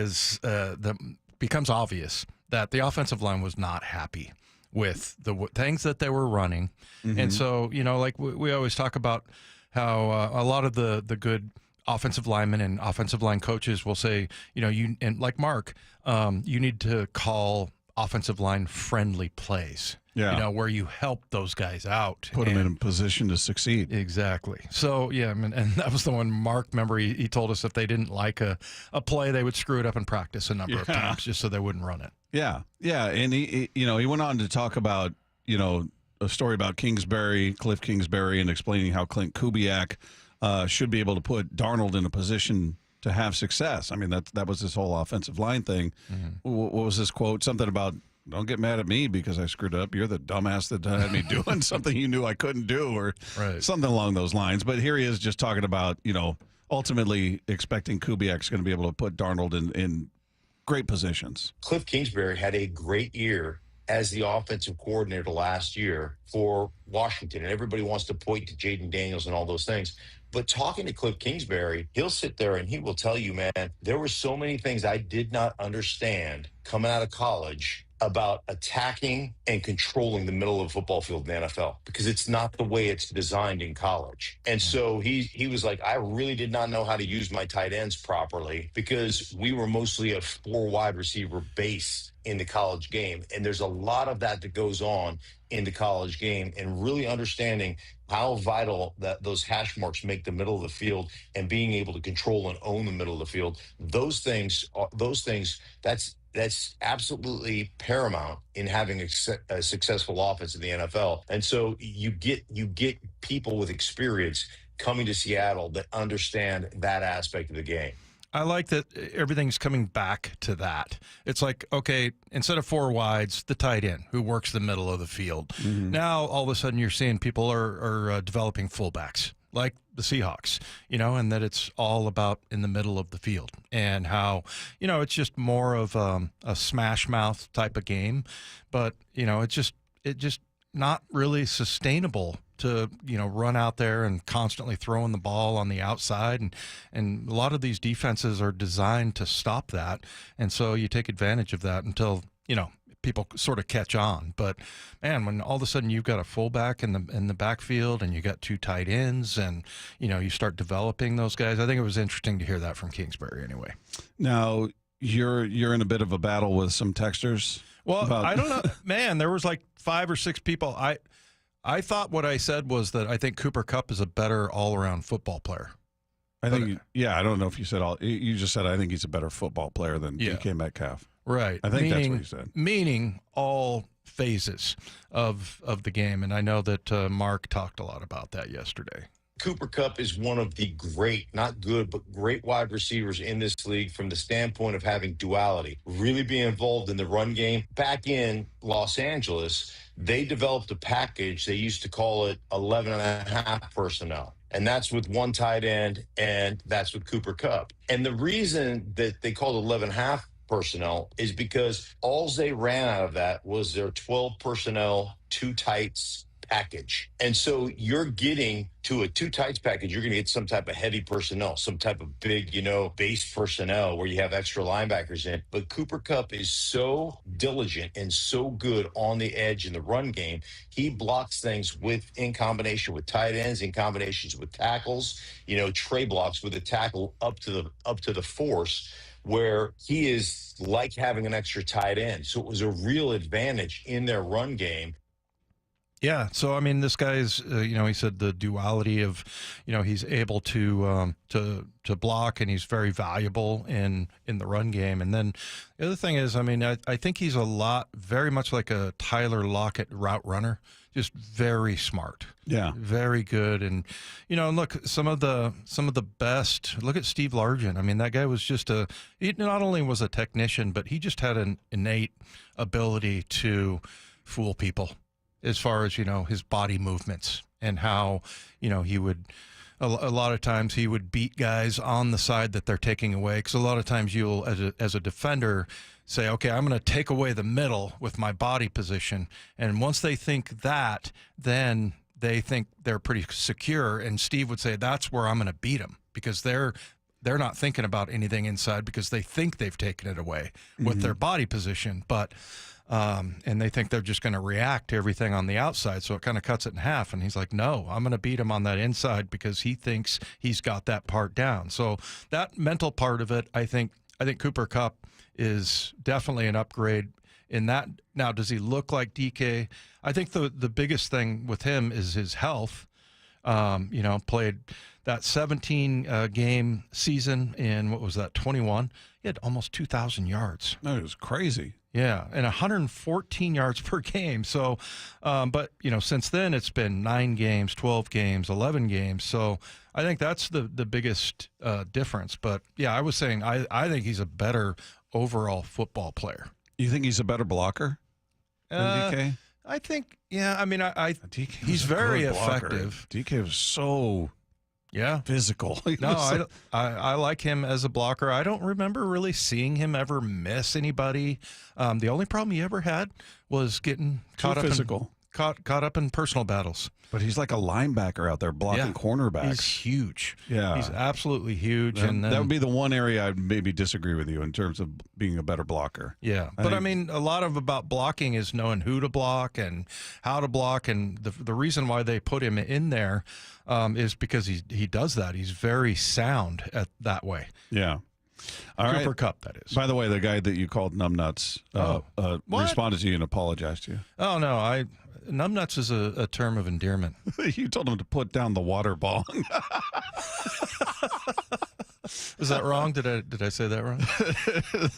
becomes obvious that the offensive line was not happy with the things that they were running. Mm-hmm. And so, like we always talk about how a lot of the good offensive linemen and offensive line coaches will say, and like Mark, you need to call offensive line friendly plays. Yeah. Where you help those guys out. Put them in a position to succeed. Exactly. So, yeah, and that was the one Mark, remember, he told us if they didn't like a play, they would screw it up in practice a number of times just so they wouldn't run it. Yeah. Yeah. And he went on to talk about, a story about Cliff Kingsbury, and explaining how Clint Kubiak should be able to put Darnold in a position to have success. I mean, that was his whole offensive line thing. Mm-hmm. What was his quote? Something about, don't get mad at me because I screwed up. You're the dumbass that had me doing something you knew I couldn't do, or something along those lines. But here he is just talking about, ultimately expecting Kubiak's going to be able to put Darnold in great positions. Cliff Kingsbury had a great year as the offensive coordinator last year for Washington, and everybody wants to point to Jaden Daniels and all those things. But talking to Cliff Kingsbury, he'll sit there and he will tell you, man, there were so many things I did not understand coming out of college about attacking and controlling the middle of the football field in the NFL, because it's not the way it's designed in college. And so he was like, I really did not know how to use my tight ends properly, because we were mostly a 4 wide receiver base in the college game. And there's a lot of that goes on in the college game, and really understanding how vital that those hash marks make the middle of the field, and being able to control and own the middle of the field. Those things, that's absolutely paramount in having a successful offense in the NFL. And so you get people with experience coming to Seattle that understand that aspect of the game. I like that everything's coming back to that. It's like, okay, instead of 4 wides, the tight end who works the middle of the field. Mm-hmm. Now, all of a sudden, you're seeing people are developing fullbacks, like the Seahawks, and that it's all about in the middle of the field, and how, it's just more of a smash mouth type of game. But, it's just not really sustainable to, run out there and constantly throwing the ball on the outside. And a lot of these defenses are designed to stop that. And so you take advantage of that until, people sort of catch on. But, man, when all of a sudden you've got a fullback in the backfield, and you got 2 tight ends, and, you start developing those guys, I think it was interesting to hear that from Kingsbury anyway. Now, you're in a bit of a battle with some texters. Well, I don't know. Man, there was like 5 or 6 people. I thought what I said was that I think Cooper Kupp is a better all-around football player. I think, I don't know if you said you just said I think he's a better football player than DK Metcalf. Right. I think that's what you said. Meaning all phases of the game. And I know that Mark talked a lot about that yesterday. Cooper Kupp is one of the great, not good, but great wide receivers in this league from the standpoint of having duality, really being involved in the run game. Back in Los Angeles, they developed a package. They used to call it 11.5 personnel. And that's with 1 tight end, and that's with Cooper Kupp. And the reason that they called 11.5 personnel is because all they ran out of that was their 12 personnel, 2 tights package. And so you're getting to a 2 tights package, you're going to get some type of heavy personnel, some type of big, base personnel where you have extra linebackers in. But Cooper Kupp is so diligent and so good on the edge in the run game. He blocks things in combination with tight ends, in combinations with tackles, tray blocks with a tackle up to the force, where he is like having an extra tight end. So it was a real advantage in their run game. Yeah, so I mean, this guy's, he said the duality of, he's able to block, and he's very valuable in the run game. And then the other thing is, I mean, I think he's very much like a Tyler Lockett route runner, just very smart. Yeah, very good. And look, some of the best. Look at Steve Largent. I mean, that guy was he not only was a technician, but he just had an innate ability to fool people. as far as, his body movements and how, he would, a lot of times he would beat guys on the side that they're taking away. Because a lot of times you'll, as a defender, say, okay, I'm going to take away the middle with my body position. And once they think that, then they think they're pretty secure. And Steve would say, that's where I'm going to beat them, because they're not thinking about anything inside because they think they've taken it away with their body position. But and they think they're just going to react to everything on the outside. So it kind of cuts it in half. And he's like, no, I'm going to beat him on that inside because he thinks he's got that part down. So that mental part of it, I think Cooper Kupp is definitely an upgrade in that. Now, does he look like DK? I think the biggest thing with him is his health. Played that 17 game season in, what was that, 21? He had almost 2,000 yards. That was crazy. Yeah, and 114 yards per game. So, but, since then it's been 9 games, 12 games, 11 games. So I think that's the biggest difference. But, yeah, I was saying I think he's a better overall football player. You think he's a better blocker than DK? I think, yeah. I mean, he's very effective. DK was so physical. No, I like him as a blocker. I don't remember really seeing him ever miss anybody. The only problem he ever had was getting caught up in personal battles. But he's like a linebacker out there blocking cornerbacks. He's huge. Yeah. He's absolutely huge. And that would be the one area I'd maybe disagree with you in terms of being a better blocker. Yeah. But I mean, a lot about blocking is knowing who to block and how to block. And the reason why they put him in there is because he does that. He's very sound at that way. Yeah. All Cooper right. Kupp, that is. By the way, the guy that you called numbnuts responded to you and apologized to you. Oh, no. Numbnuts is a term of endearment. You told him to put down the water bong. Is that wrong? Did I say that wrong?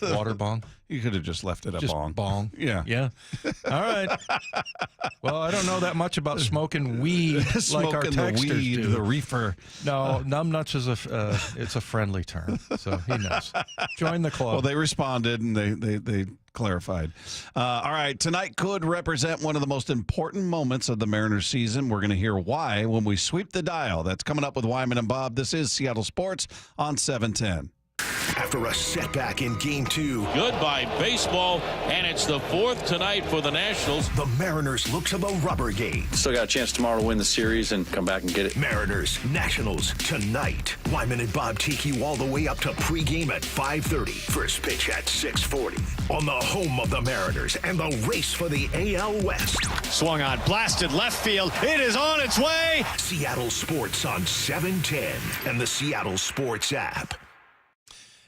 Water bong? You could have just left it a bong. Bong. Yeah. Yeah. All right. Well, I don't know that much about smoking weed like our texters the weed, do. The reefer. No, numbnuts is it's a friendly term, so he knows. Join the club. Well, they responded and they clarified. All right, tonight could represent one of the most important moments of the Mariners season. We're going to hear why when we sweep the dial. That's coming up with Wyman and Bob. This is Seattle Sports on 710. After a setback in Game 2. Goodbye baseball, and it's the 4th tonight for the Nationals. The Mariners look to the rubber gate. Still got a chance tomorrow to win the series and come back and get it. Mariners, Nationals, tonight. Wyman and Bob take you all the way up to pregame at 5:30. First pitch at 6:40. On the home of the Mariners and the race for the AL West. Swung on, blasted left field. It is on its way. Seattle Sports on 710 and the Seattle Sports app.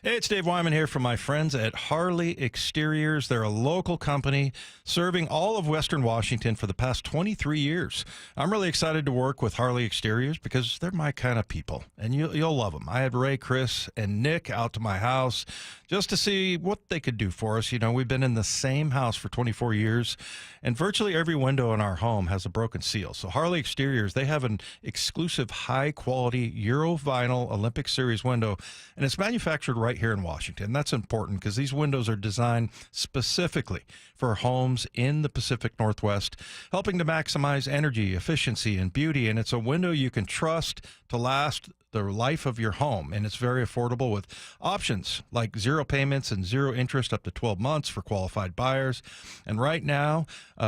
Hey, it's Dave Wyman here from my friends at Harley Exteriors. They're a local company serving all of Western Washington for the past 23 years. I'm really excited to work with Harley Exteriors because they're my kind of people, and you'll love them. I had Ray, Chris, and Nick out to my house just to see what they could do for us. We've been in the same house for 24 years, and virtually every window in our home has a broken seal. So Harley Exteriors, they have an exclusive high-quality Euro vinyl Olympic Series window, and it's manufactured right here in Washington. That's important because these windows are designed specifically for homes in the Pacific Northwest, helping to maximize energy, efficiency, and beauty. And it's a window you can trust to last the life of your home. And it's very affordable with options like 0 payments and 0 interest up to 12 months for qualified buyers. And right now,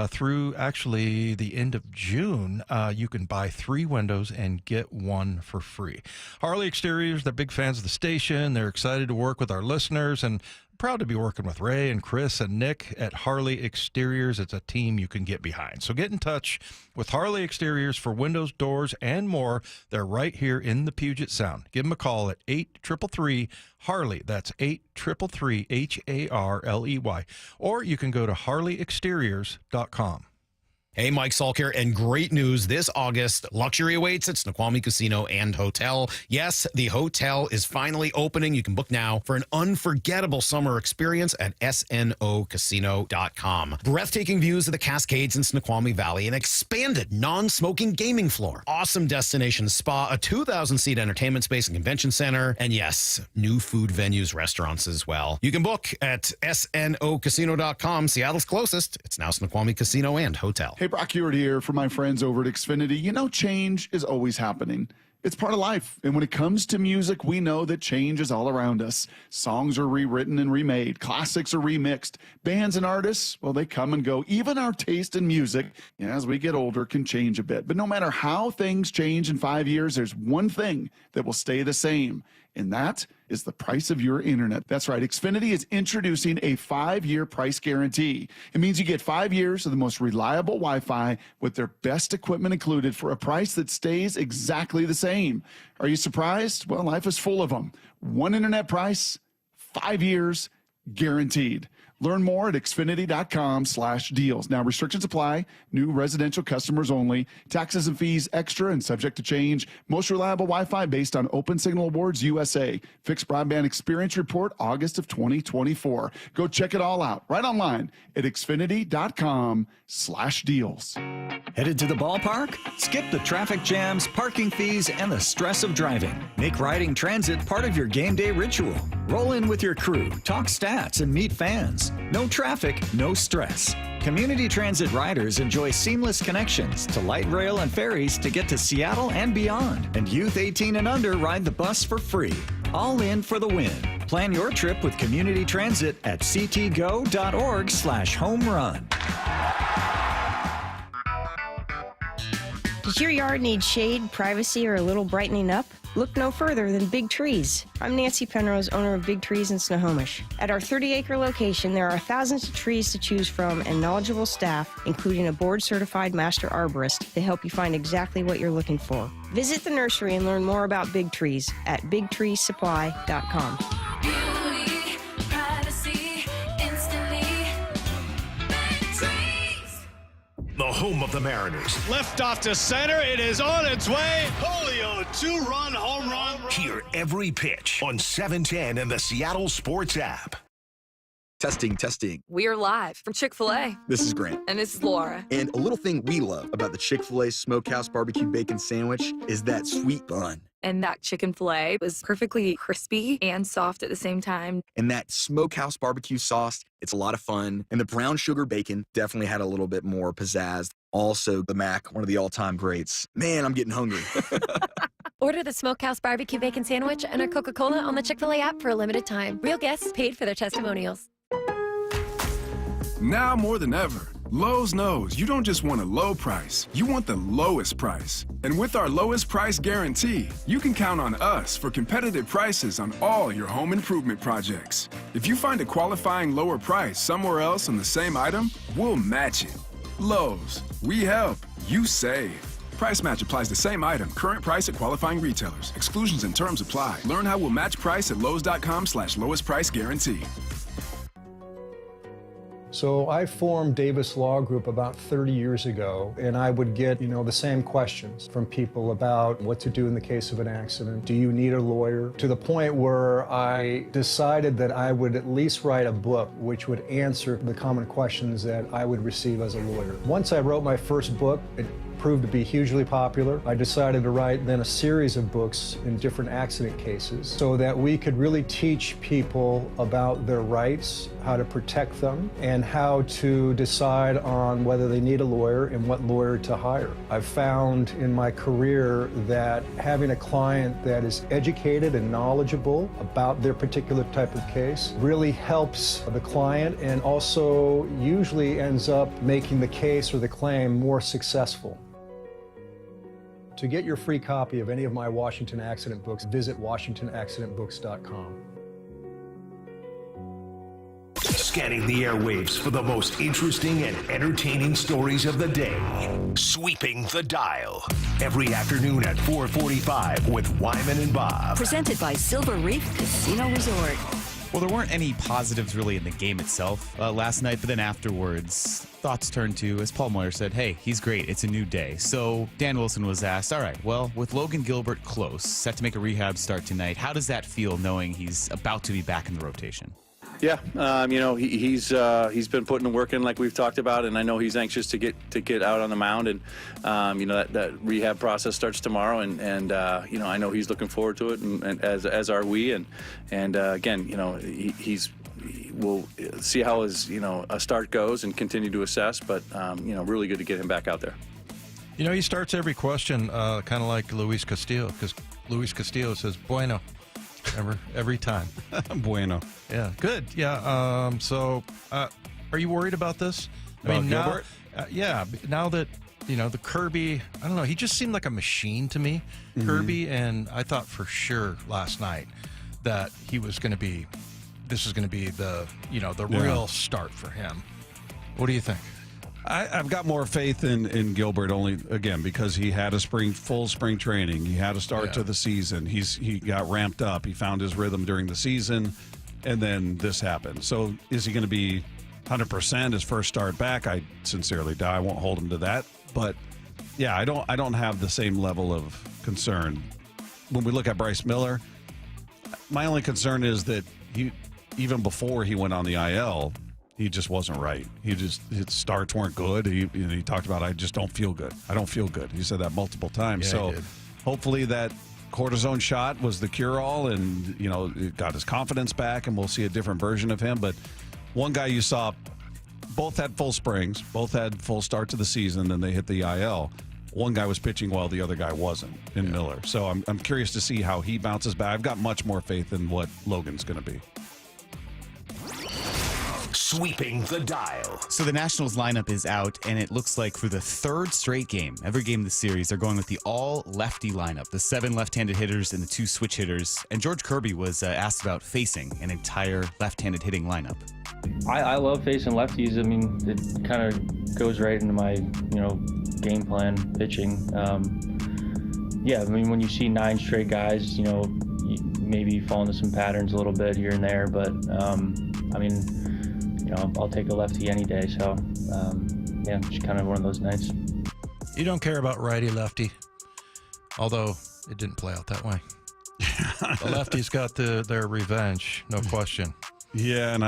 through actually the end of June, you can buy 3 windows and get 1 for free. Harley Exteriors, they're big fans of the station. They're excited to work with our listeners, and proud to be working with Ray and Chris and Nick at Harley Exteriors. It's a team you can get behind. So get in touch with Harley Exteriors for windows, doors, and more. They're right here in the Puget Sound. Give them a call at 833-HARLEY. That's 833-HARLEY. Or you can go to harleyexteriors.com. Hey, Mike Salk here, and great news. This August, luxury awaits at Snoqualmie Casino and Hotel. Yes, the hotel is finally opening. You can book now for an unforgettable summer experience at snocasino.com. Breathtaking views of the Cascades in Snoqualmie Valley, an expanded non-smoking gaming floor, awesome destination spa, a 2,000-seat entertainment space and convention center, and yes, new food venues, restaurants as well. You can book at snocasino.com. Seattle's closest. It's now Snoqualmie Casino and Hotel. Hey, Brock Hewitt here for my friends over at Xfinity. You know, change is always happening. It's part of life. And when it comes to music, we know that change is all around us. Songs are rewritten and remade. Classics are remixed. Bands and artists, well, they come and go. Even our taste in music, as we get older, can change a bit. But no matter how things change in 5 years, there's one thing that will stay the same. And that is the price of your internet. That's right. Xfinity is introducing a 5-year price guarantee. It means you get 5 years of the most reliable Wi-Fi with their best equipment included for a price that stays exactly the same. Are you surprised? Well, life is full of them. One internet price, 5 years, guaranteed. Learn more at Xfinity.com/deals. Now, restrictions apply. New residential customers only. Taxes and fees extra and subject to change. Most reliable Wi-Fi based on Open Signal Awards USA. Fixed Broadband Experience Report, August of 2024. Go check it all out right online at Xfinity.com/deals. Headed to the ballpark? Skip the traffic jams, parking fees, and the stress of driving. Make riding transit part of your game day ritual. Roll in with your crew, talk stats, and meet fans. No traffic, no stress. Community Transit riders enjoy seamless connections to light rail and ferries to get to Seattle and beyond. And youth 18 and under ride the bus for free. All in for the win. Plan your trip with Community Transit at ctgo.org/homerun. Does your yard need shade, privacy, or a little brightening up? Look no further than Big Trees. I'm Nancy Penrose, owner of Big Trees in Snohomish. At our 30-acre location, there are thousands of trees to choose from and knowledgeable staff, including a board-certified master arborist, to help you find exactly what you're looking for. Visit the nursery and learn more about Big Trees at bigtreesupply.com. Beauty, privacy, instantly. Big Trees. The home of the Mariners. Left off to center. It is on its way. Julio, 2-run home run. Hear every pitch on 710 and the Seattle Sports app. Testing, testing. We're live from Chick-fil-A. This is Grant. And this is Laura. And a little thing we love about the Chick-fil-A Smokehouse Barbecue Bacon Sandwich is that sweet bun. And that chicken filet was perfectly crispy and soft at the same time. And that Smokehouse Barbecue sauce, it's a lot of fun. And the brown sugar bacon definitely had a little bit more pizzazz. Also, the mac, one of the all-time greats. Man, I'm getting hungry. Order the Smokehouse Barbecue Bacon Sandwich and a Coca-Cola on the Chick-fil-A app for a limited time. Real guests paid for their testimonials. Now more than ever, Lowe's knows you don't just want a low price, you want the lowest price. And with our lowest price guarantee, you can count on us for competitive prices on all your home improvement projects. If you find a qualifying lower price somewhere else on the same item, we'll match it. Lowe's, we help, you save. Price match applies the same item, current price at qualifying retailers. Exclusions and terms apply. Learn how we'll match price at lowes.com/lowest price guarantee. So I formed Davis Law Group about 30 years ago, and I would get, the same questions from people about what to do in the case of an accident. Do you need a lawyer? To the point where I decided that I would at least write a book which would answer the common questions that I would receive as a lawyer. Once I wrote my first book, it proved to be hugely popular. I decided to write then a series of books in different accident cases so that we could really teach people about their rights, how to protect them, and how to decide on whether they need a lawyer and what lawyer to hire. I've found in my career that having a client that is educated and knowledgeable about their particular type of case really helps the client and also usually ends up making the case or the claim more successful. To get your free copy of any of my Washington accident books, visit WashingtonAccidentBooks.com. Scanning the airwaves for the most interesting and entertaining stories of the day. Sweeping the dial. Every afternoon at 4:45 with Wyman and Bob. Presented by Silver Reef Casino Resort. Well, there weren't any positives really in the game itself last night, but then afterwards, thoughts turned to, as Paul Moyer said, hey, he's great. It's a new day. So Dan Wilson was asked, all right, well, with Logan Gilbert close, set to make a rehab start tonight, how does that feel knowing he's about to be back in the rotation? Yeah, he's been putting the work in like we've talked about, and I know he's anxious to get out on the mound, and that rehab process starts tomorrow, and I know he's looking forward to it, and as are we, and again, he's we'll see how his a start goes and continue to assess. But really good to get him back out there. He starts every question kind of like Luis Castillo, because Luis Castillo says "bueno" every time. Bueno. Yeah, good. Yeah. So, are you worried about this? Gilbert? Now that the Kirby, I don't know. He just seemed like a machine to me, Kirby, and I thought for sure last night that he was going to be. This is going to be the real start for him. What do you think? I've got more faith in Gilbert only, again, because he had a full spring training. He had a start to the season. He got ramped up. He found his rhythm during the season, and then this happened. So is he going to be 100% his first start back? I sincerely doubt. I won't hold him to that. But, yeah, I don't have the same level of concern. When we look at Bryce Miller, my only concern is that even before he went on the IL, he just wasn't right. His starts weren't good. He talked about, I just don't feel good. I don't feel good. He said that multiple times. Yeah, so hopefully that cortisone shot was the cure-all, and it got his confidence back, and we'll see a different version of him. But one guy you saw, both had full springs, both had full starts of the season, then they hit the IL. One guy was pitching well, the other guy wasn't in Miller. So I'm curious to see how he bounces back. I've got much more faith in what Logan's going to be. Sweeping the dial. So the Nationals lineup is out, and it looks like for the third straight game, every game of the series, they're going with the all-lefty lineup, the 7 left-handed hitters and the 2 switch hitters. And George Kirby was asked about facing an entire left-handed hitting lineup. I love facing lefties. I mean, it kind of goes right into my, game plan pitching. When you see 9 straight guys, you maybe fall into some patterns a little bit here and there, but I'll take a lefty any day. So, just kind of one of those nights. You don't care about righty-lefty, although it didn't play out that way. The lefties got their revenge, no question. Yeah, and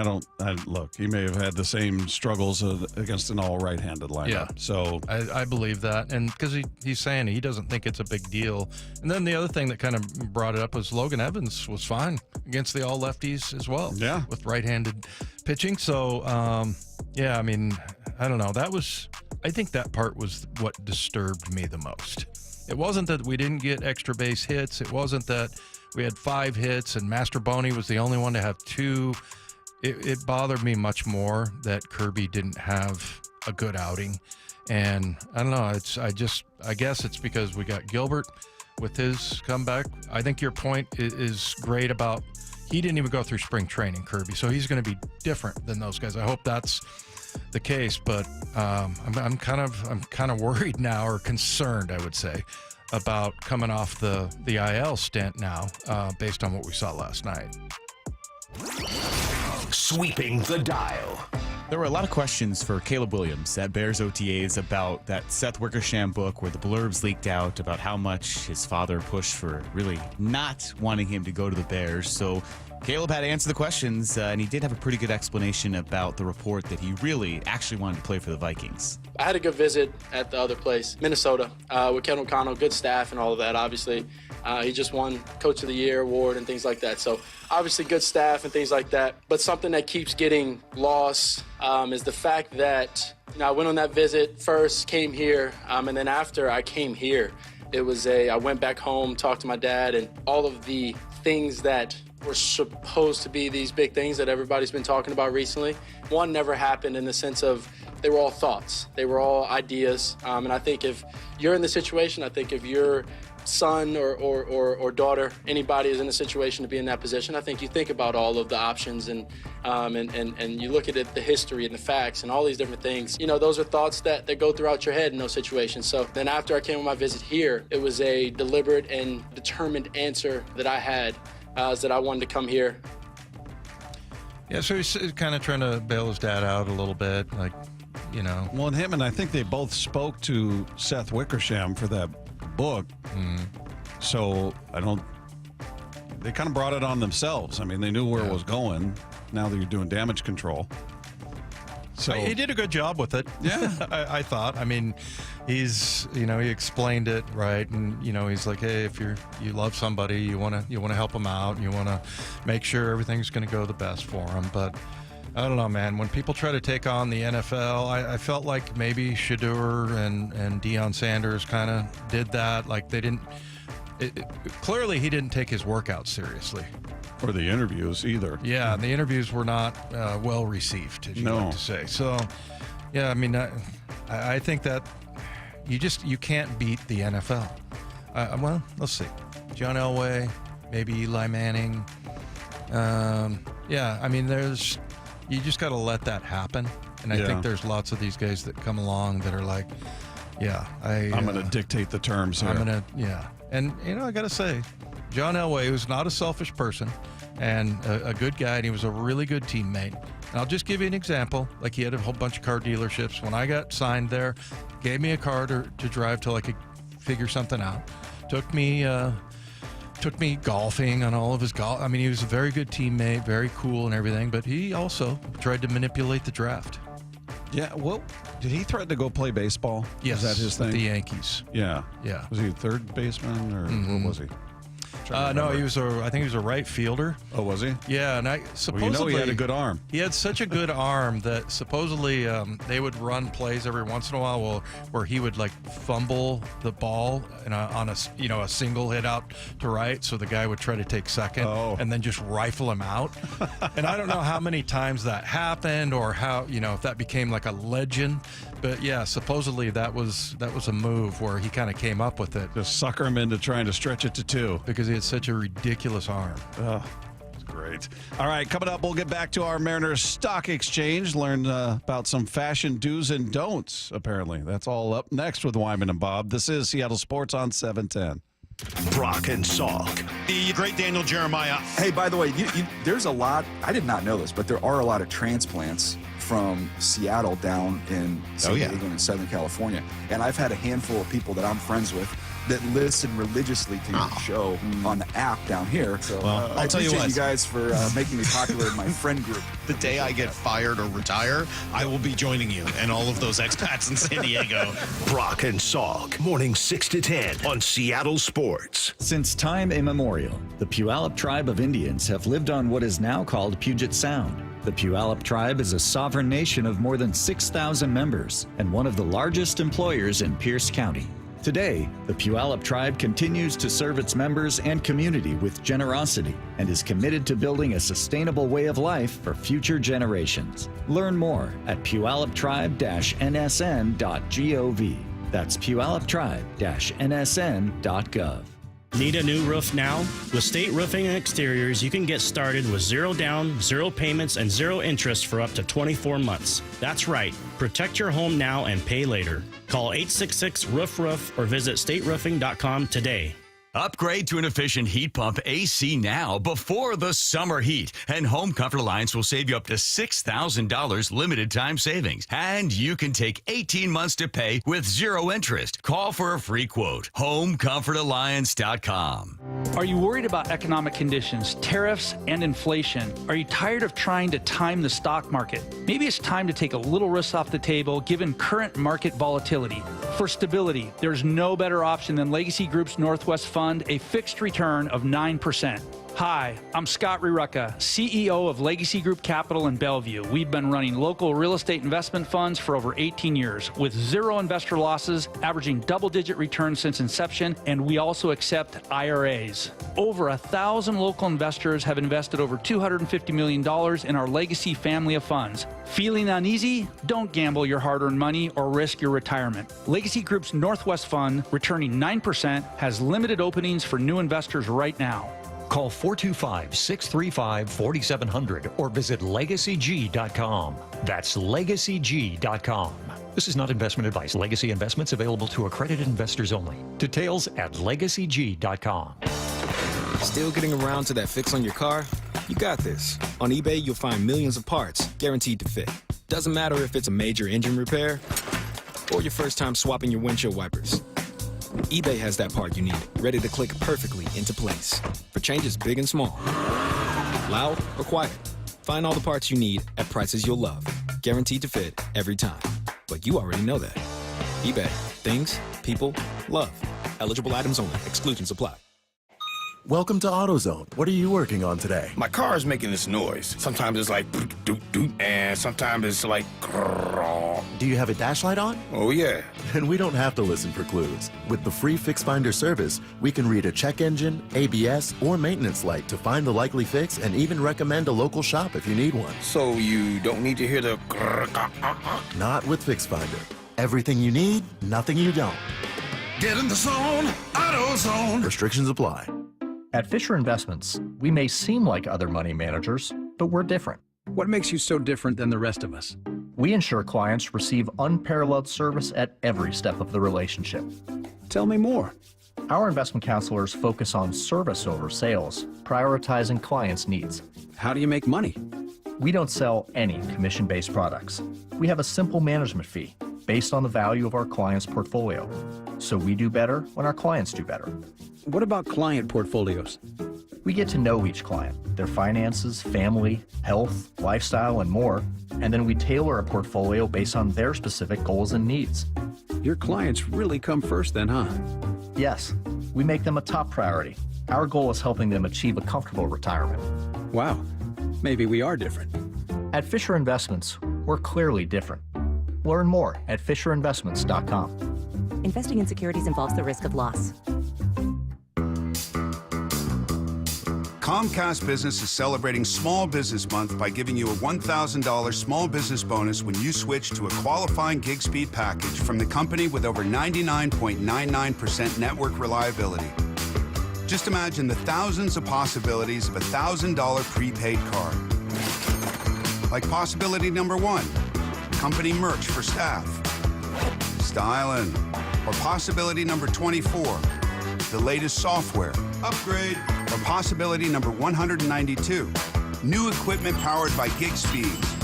look, he may have had the same struggles against an all right-handed lineup. Yeah, so I believe that, and because he's saying he doesn't think it's a big deal. And then the other thing that kind of brought it up was Logan Evans was fine against the all lefties as well. Yeah, with right-handed pitching. So I don't know. I think that part was what disturbed me the most. It wasn't that we didn't get extra base hits. It wasn't that we had 5 hits and Master Boney was the only one to have 2. It bothered me much more that Kirby didn't have a good outing. And I don't know. I guess it's because we got Gilbert with his comeback. I think your point is great about he didn't even go through spring training, Kirby. So he's going to be different than those guys. I hope that's the case, but I'm kind of worried now, or concerned, I would say, about coming off the IL stint now, based on what we saw last night. Sweeping the dial. There were a lot of questions for Caleb Williams at Bears OTAs about that Seth Wickersham book where the blurbs leaked out about how much his father pushed for really not wanting him to go to the Bears. So Caleb had to answer the questions, and he did have a pretty good explanation about the report that he really actually wanted to play for the Vikings. I had a good visit at the other place, Minnesota, with Ken O'Connell, good staff and all of that, obviously. He just won Coach of the Year award and things like that. So obviously good staff and things like that. But something that keeps getting lost is the fact that I went on that visit first, came here, and then after I came here, I went back home, talked to my dad, and all of the things that were supposed to be these big things that everybody's been talking about recently, one never happened in the sense of they were all thoughts. They were all ideas. And I think if you're in the situation, I think if your son or daughter, anybody is in a situation to be in that position, I think you think about all of the options and you look at it, the history and the facts and all these different things. Those are thoughts that go throughout your head in those situations. So then after I came on my visit here, it was a deliberate and determined answer that I had, is that I wanted to come here. Yeah, so he's kind of trying to bail his dad out a little bit, Well, and him and I think they both spoke to Seth Wickersham for that book. So they kind of brought it on themselves. I mean, they knew where it was going. Now that you're doing damage control. So he did a good job with it. Yeah. I thought. I mean, he's, he explained it right. And, he's like, hey, if you love somebody, you want to help them out. You want to make sure everything's going to go the best for them. But I don't know, man. When people try to take on the NFL, I felt like maybe Shedeur and Deion Sanders kind of did that. Like they didn't. Clearly, he didn't take his workout seriously. Or the interviews either. Yeah, the interviews were not well received, as you like to say. So, yeah, I mean, I think that you can't beat the NFL. Well, let's see. John Elway, maybe Eli Manning. Yeah, I mean, you just got to let that happen. And I think there's lots of these guys that come along that are like, I'm going to dictate the terms here. And, I got to say, John Elway was not a selfish person and a good guy, and he was a really good teammate. And I'll just give you an example. Like, he had a whole bunch of car dealerships. When I got signed there, gave me a car to drive till I could figure something out. Took me golfing on all of his golf. I mean, he was a very good teammate, very cool and everything, but he also tried to manipulate the draft. Yeah, well, did he threaten to go play baseball? Yes. Is that his thing? With the Yankees. Yeah. Yeah. Was he a third baseman or what was he? No, I think he was a right fielder. Oh, was he? Yeah, and supposedly he had a good arm. He had such a good arm that supposedly they would run plays every once in a while where he would like fumble the ball on a single hit out to right, so the guy would try to take second and then just rifle him out. And I don't know how many times that happened or how if that became like a legend. But yeah, supposedly that was a move where he kind of came up with it. Just sucker him into trying to stretch it to 2. Because he had such a ridiculous arm. Oh, that's great. All right, coming up, we'll get back to our Mariners Stock Exchange, learn about some fashion do's and don'ts, apparently. That's all up next with Wyman and Bob. This is Seattle Sports on 710. Brock and Salk. The great Daniel Jeremiah. Hey, by the way, there's a lot, I did not know this, but there are a lot of transplants from Seattle down in San Diego and Southern California. And I've had a handful of people that I'm friends with that listen religiously to your show on the app down here. So I'll tell you appreciate what. you guys for making me popular in my friend group. The day I get fired or retire, I will be joining you and all of those expats in San Diego. Brock and Salk, morning 6 to 10 on Seattle Sports. Since time immemorial, the Puyallup tribe of Indians have lived on what is now called Puget Sound. The Puyallup tribe is a sovereign nation of more than 6,000 members and one of the largest employers in Pierce County. Today, the Puyallup tribe continues to serve its members and community with generosity and is committed to building a sustainable way of life for future generations. Learn more at puyalluptribe-nsn.gov. That's puyalluptribe-nsn.gov. Need a new roof now? With State Roofing and Exteriors, you can get started with 0 down, 0 payments, and 0 interest for up to 24 months. That's right. Protect your home now and pay later. Call 866-ROOF-ROOF or visit stateroofing.com today. Upgrade to an efficient heat pump AC now before the summer heat. And Home Comfort Alliance will save you up to $6,000 limited time savings. And you can take 18 months to pay with 0 interest. Call for a free quote. HomeComfortAlliance.com. Are you worried about economic conditions, tariffs, and inflation? Are you tired of trying to time the stock market? Maybe it's time to take a little risk off the table given current market volatility. For stability, there's no better option than Legacy Group's Northwest Fund, a fixed return of 9%. Hi, I'm Scott Rirucka, CEO of Legacy Group Capital in Bellevue. We've been running local real estate investment funds for over 18 years with 0 investor losses, averaging double-digit returns since inception, and we also accept IRAs. Over 1,000 local investors have invested over $250 million in our Legacy family of funds. Feeling uneasy? Don't gamble your hard-earned money or risk your retirement. Legacy Group's Northwest Fund, returning 9%, has limited openings for new investors right now. Call 425-635-4700 or visit LegacyG.com. That's LegacyG.com. This is not investment advice. Legacy investments available to accredited investors only. Details at LegacyG.com. Still getting around to that fix on your car? You got this. On eBay, you'll find millions of parts guaranteed to fit. Doesn't matter if it's a major engine repair or your first time swapping your windshield wipers. eBay has that part you need, ready to click perfectly into place for changes big and small. Loud or quiet, find all the parts you need at prices you'll love. guaranteed to fit every time. But you already know that. eBay. Things, people, love. Eligible items only. Exclusions apply. Welcome to AutoZone. What are you working on today? My car is making this noise. Sometimes it's like doot doot, and sometimes it's like grrr. Do you have a dash light on? Oh yeah. Then we don't have to listen for clues. With the free Fix Finder service, we can read a check engine, ABS, or maintenance light to find the likely fix and even recommend a local shop if you need one. So you don't need to hear the grrr. Not with Fix Finder. Everything you need, nothing you don't. Get in the zone, AutoZone. Restrictions apply. At Fisher Investments, we may seem like other money managers, but we're different. What makes you so different than the rest of us? We ensure clients receive unparalleled service at every step of the relationship. Tell me more. Our investment counselors focus on service over sales, prioritizing clients' needs. How do you make money? We don't sell any commission-based products. We have a simple management fee based on the value of our client's portfolio. So we do better when our clients do better. What about client portfolios? We get to know each client, their finances, family, health, lifestyle, and more, and then we tailor a portfolio based on their specific goals and needs. Your clients really come first then, huh? Yes, we make them a top priority. Our goal is helping them achieve a comfortable retirement. Wow, maybe we are different. At Fisher Investments, we're clearly different. Learn more at FisherInvestments.com. Investing in securities involves the risk of loss. Comcast Business is celebrating Small Business Month by giving you a $1,000 small business bonus when you switch to a qualifying gig speed package from the company with over 99.99% network reliability. Just imagine the thousands of possibilities of a $1,000 prepaid card. Like possibility number 1, company merch for staff. Styling. Or possibility number 24, the latest software. Upgrade. Or possibility number 192, new equipment powered by gig speeds.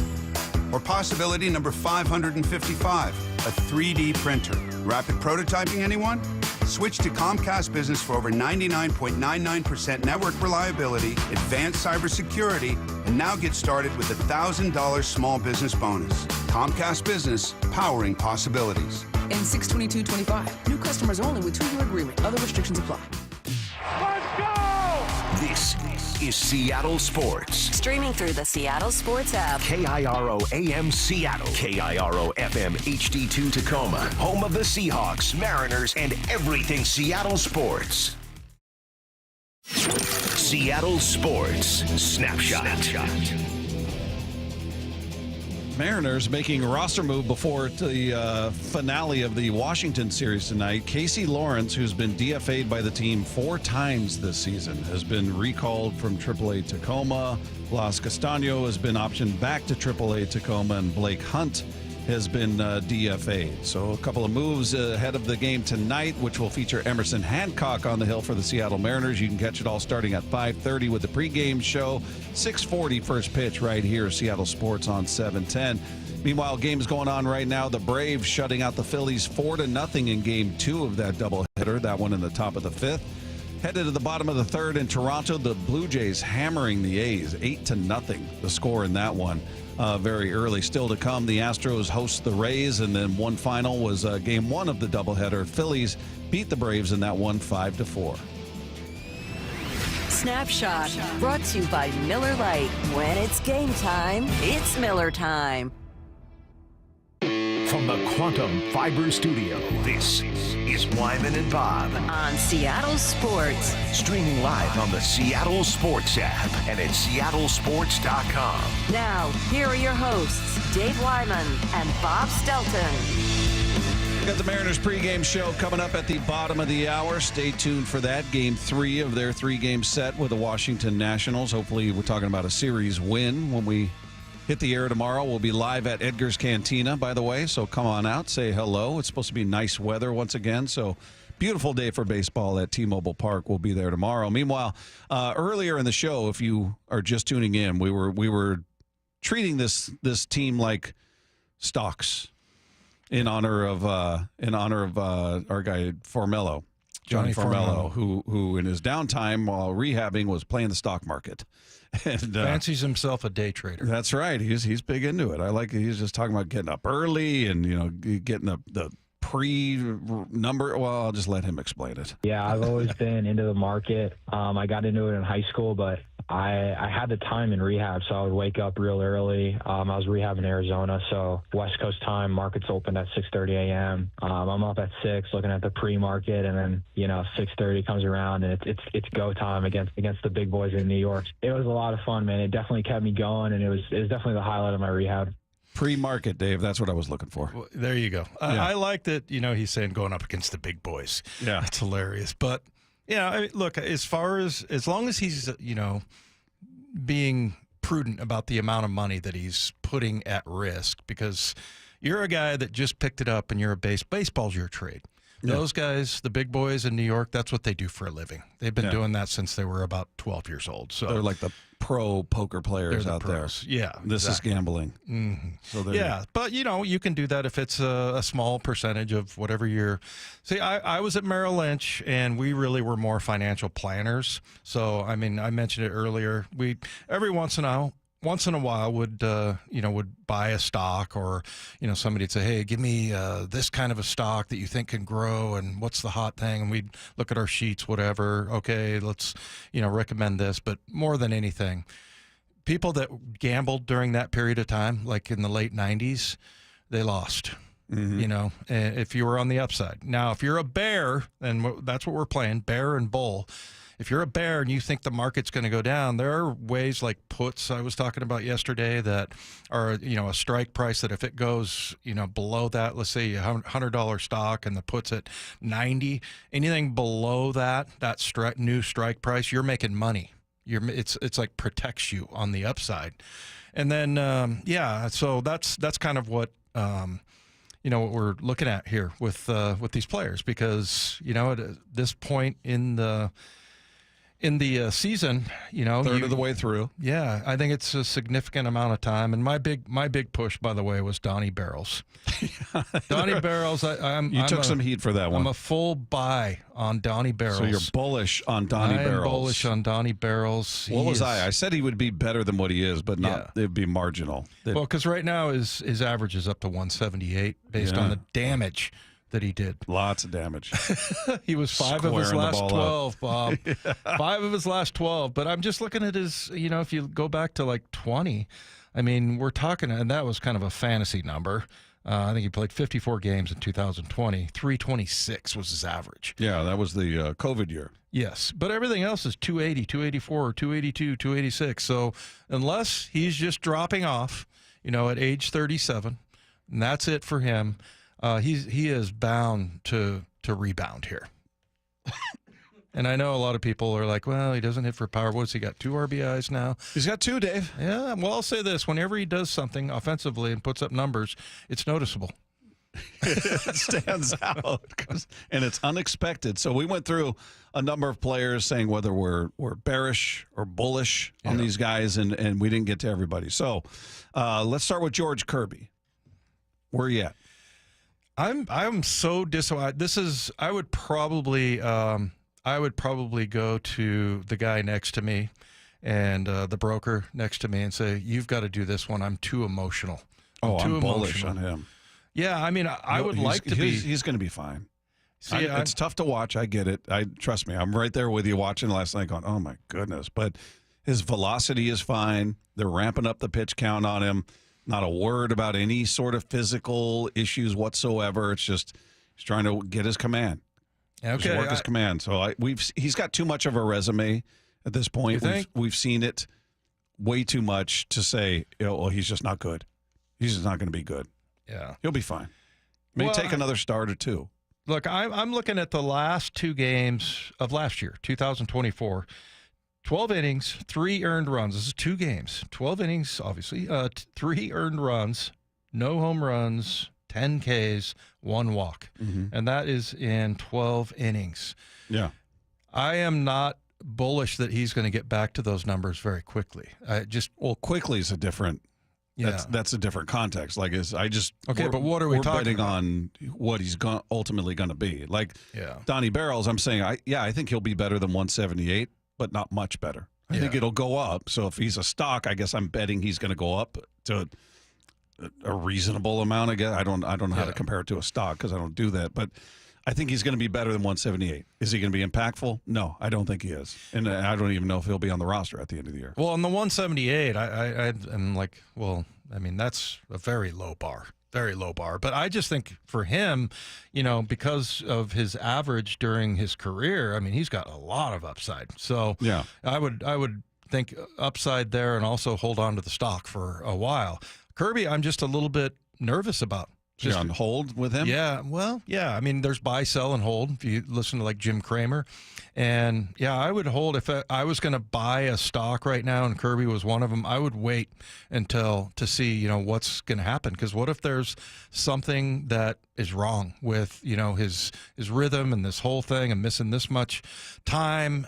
Or possibility number 555, a 3D printer. Rapid prototyping, anyone? Switch to Comcast Business for over 99.99% network reliability, advanced cybersecurity, and now get started with a $1,000 small business bonus. Comcast Business, powering possibilities. And 6/22/25. New customers only with 2-year agreement. Other restrictions apply. This is Seattle Sports. Streaming through the Seattle Sports app. KIRO AM Seattle. KIRO FM HD2 Tacoma. Home of the Seahawks, Mariners, and everything Seattle sports. Seattle Sports Snapshot. Mariners making a roster move before the finale of the Washington series tonight. Casey Lawrence, who's been DFA'd by the team 4 times this season, has been recalled from AAA Tacoma. Blas Castaño has been optioned back to AAA Tacoma, and Blake Hunt has been DFA'd. So a couple of moves ahead of the game tonight, which will feature Emerson Hancock on the hill for the Seattle Mariners. You can catch it all starting at 5:30 with the pregame show. 6:40 first pitch right here, Seattle Sports on 710. Meanwhile, games going on right now. The Braves shutting out the Phillies 4-0 in Game 2 of that doubleheader. That one in the top of the 5th. Headed to the bottom of the 3rd in Toronto, the Blue Jays hammering the A's 8-0. The score in that one. Very early. Still to come, the Astros host the Rays, and then one final was Game 1 of the doubleheader. Phillies beat the Braves in that one 5-4. Snapshot brought to you by Miller Lite. When it's game time, it's Miller time. From the Quantum Fiber Studio, this is Wyman and Bob. On Seattle Sports. Streaming live on the Seattle Sports app and at seattlesports.com. Now, here are your hosts, Dave Wyman and Bob Stelton. We got the Mariners pregame show coming up at the bottom of the hour. Stay tuned for that. Game 3 of their 3-game set with the Washington Nationals. Hopefully, we're talking about a series win when we hit the air tomorrow. We'll be live at Edgar's Cantina, by the way, so come on out, say hello. It's supposed to be nice weather once again, so beautiful day for baseball at T-Mobile Park. We'll be there tomorrow. Meanwhile, earlier in the show, if you are just tuning in, we were treating this team like stocks in honor of our guy Formello. Johnny Formello, who in his downtime while rehabbing was playing the stock market. And fancies himself a day trader. That's right. He's big into it. I like it. He's just talking about getting up early and, getting the pre-number. Well, I'll just let him explain it. Yeah, I've always been into the market. I got into it in high school, but I had the time in rehab, so I would wake up real early. I was rehabbing in Arizona, so West Coast time, markets opened at 6:30 a.m. I'm up at 6 looking at the pre-market, and then 6:30 comes around, and it's go time against the big boys in New York. It was a lot of fun, man. It definitely kept me going, and it was definitely the highlight of my rehab. Pre-market, Dave. That's what I was looking for. Well, there you go. I like that. He's saying going up against the big boys. Yeah, that's hilarious. But look, as long as he's being prudent about the amount of money that he's putting at risk, because you're a guy that just picked it up and you're a baseball's your trade. Yeah. Those guys, the big boys in New York, that's what they do for a living. They've been doing that since they were about 12 years old. So they're like the pro poker players out pros. there. Yeah, this exactly. is gambling. Mm-hmm. So but you can do that if it's a small percentage of whatever you're. See, I was at Merrill Lynch, and we really were more financial planners. So I mentioned it earlier. We every once in a while would buy a stock, or somebody'd say, hey, give me this kind of a stock that you think can grow, and what's the hot thing, and we'd look at our sheets, whatever. Okay, let's recommend this. But more than anything, people that gambled during that period of time, like in the late 90s, they lost. Mm-hmm. If you were on the upside. Now if you're a bear, and that's what we're playing, bear and bull. If you're a bear and you think the market's going to go down, there are ways like puts I was talking about yesterday that are, a strike price that if it goes, below that, let's say a $100 stock and the put's at 90, anything below that new strike price, you're making money. It's like protects you on the upside. And then, so that's kind of what, what we're looking at here with these players, because, at this point in the season, third of the way through. Yeah, I think it's a significant amount of time. And my big push, by the way, was Donnie Barrels. Donnie Barrels. You took some heat for that one. I'm a full buy on Donnie Barrels. So you're bullish on Donnie Barrels. I'm bullish on Donnie Barrels. What was I? I said he would be better than what he is, but not. It'd be marginal. Well, because right now his average is up to 178 based on the damage that he did. Lots of damage. He was 5 of his last 12, Bob. 5 of his last 12. But I'm just looking at his, if you go back to like 20, we're talking, and that was kind of a fantasy number. I think he played 54 games in 2020. 326 was his average. Yeah, that was the COVID year. Yes, but everything else is 280, 284, 282, 286. So unless he's just dropping off, at age 37, and that's it for him, he is bound to rebound here. And I know a lot of people are like, well, he doesn't hit for power. What's he got? 2 RBIs now? He's got 2, Dave. Yeah, well, I'll say this. Whenever he does something offensively and puts up numbers, it's noticeable. It stands out, and it's unexpected. So we went through a number of players saying whether we're bearish or bullish on these guys, and we didn't get to everybody. So let's start with George Kirby. Where are you at? I'm so disappointed. I would probably go to the guy next to me and the broker next to me and say, you've got to do this one. I'm too emotional. I'm bullish on him. Yeah, I would like to be. He's going to be fine. See, it's tough to watch. I get it. Trust me. I'm right there with you watching last night going, oh, my goodness. But his velocity is fine. They're ramping up the pitch count on him. Not a word about any sort of physical issues whatsoever. It's just he's trying to get his command. Okay, just work his command. So he's got too much of a resume at this point. We've seen it way too much to say, he's just not good. He's just not going to be good. Yeah, he'll be fine. May take another start or two. Look, I'm looking at the last 2 games of last year, 2024. 12 innings, 3 earned runs. This is 2 games. 12 innings, obviously. 3 earned runs, no home runs, 10 Ks, 1 walk. Mm-hmm. And that is in 12 innings. Yeah. I am not bullish that he's going to get back to those numbers very quickly. Quickly is a different That's a different context. Like, but what are we talking betting about? on what he's ultimately going to be. Like, Donnie Barrels, I'm saying, I think he'll be better than 178, but not much better. I think it'll go up. So if he's a stock, I guess I'm betting he's going to go up to a reasonable amount. I guess I don't know how to compare it to a stock because I don't do that. But I think he's going to be better than 178. Is he going to be impactful? No, I don't think he is. And I don't even know if he'll be on the roster at the end of the year. Well, on the 178, I am like, well, I mean, that's a very low bar. Very low bar. But I just think for him, because of his average during his career, I mean, he's got a lot of upside. So I would think upside there and also hold on to the stock for a while. Kirby, I'm just a little bit nervous about. Just on hold with him? Yeah, well, yeah. I mean, there's buy, sell, and hold if you listen to like Jim Cramer. And, I would hold. If I was going to buy a stock right now and Kirby was one of them, I would wait to see, what's going to happen. Because what if there's something that is wrong with, his rhythm and this whole thing and missing this much time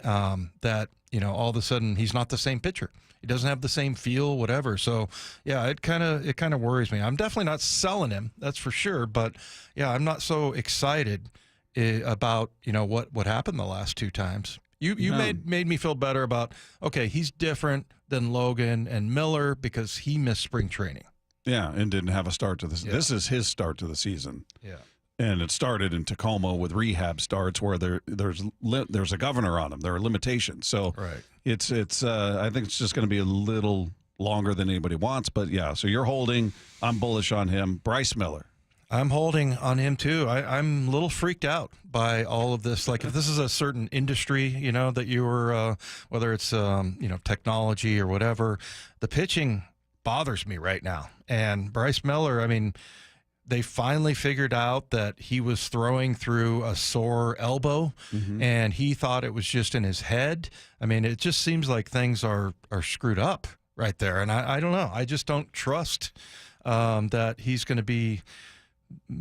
that, all of a sudden he's not the same pitcher. He doesn't have the same feel, whatever. So, it kind of worries me. I'm definitely not selling him, that's for sure. But, I'm not so excited about, what happened the last two times. You made me feel better about, okay, he's different than Logan and Miller because he missed spring training. Yeah, and didn't have a start to this. Yeah. This is his start to the season. Yeah. And it started in Tacoma with rehab starts where there's a governor on them. There are limitations. So it's I think it's just going to be a little longer than anybody wants. But, so you're holding. I'm bullish on him. Bryce Miller. I'm holding on him, too. I'm a little freaked out by all of this. Like, if this is a certain industry, that you were, whether it's, technology or whatever, the pitching bothers me right now. And Bryce Miller, I mean, they finally figured out that he was throwing through a sore elbow, and he thought it was just in his head. I mean, it just seems like things are screwed up right there. And I don't know. I just don't trust that he's going to be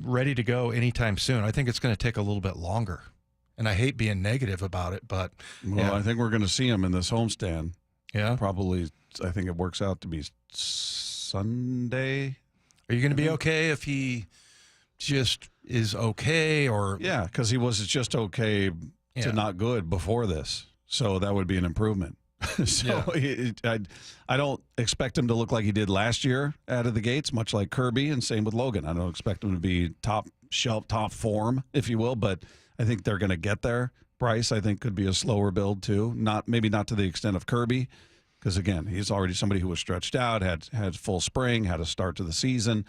ready to go anytime soon. I think it's going to take a little bit longer. And I hate being negative about it, but I think we're going to see him in this homestand. Yeah. Probably, I think it works out to be Sunday. Are you going to be okay if he just is okay or? Yeah, because he was just okay to not good before this. So that would be an improvement. I don't expect him to look like he did last year out of the gates, much like Kirby, and same with Logan. I don't expect him to be top shelf, top form, if you will, but I think they're going to get there. Bryce, I think, could be a slower build too. Maybe not to the extent of Kirby, because again, he's already somebody who was stretched out, had full spring, had a start to the season,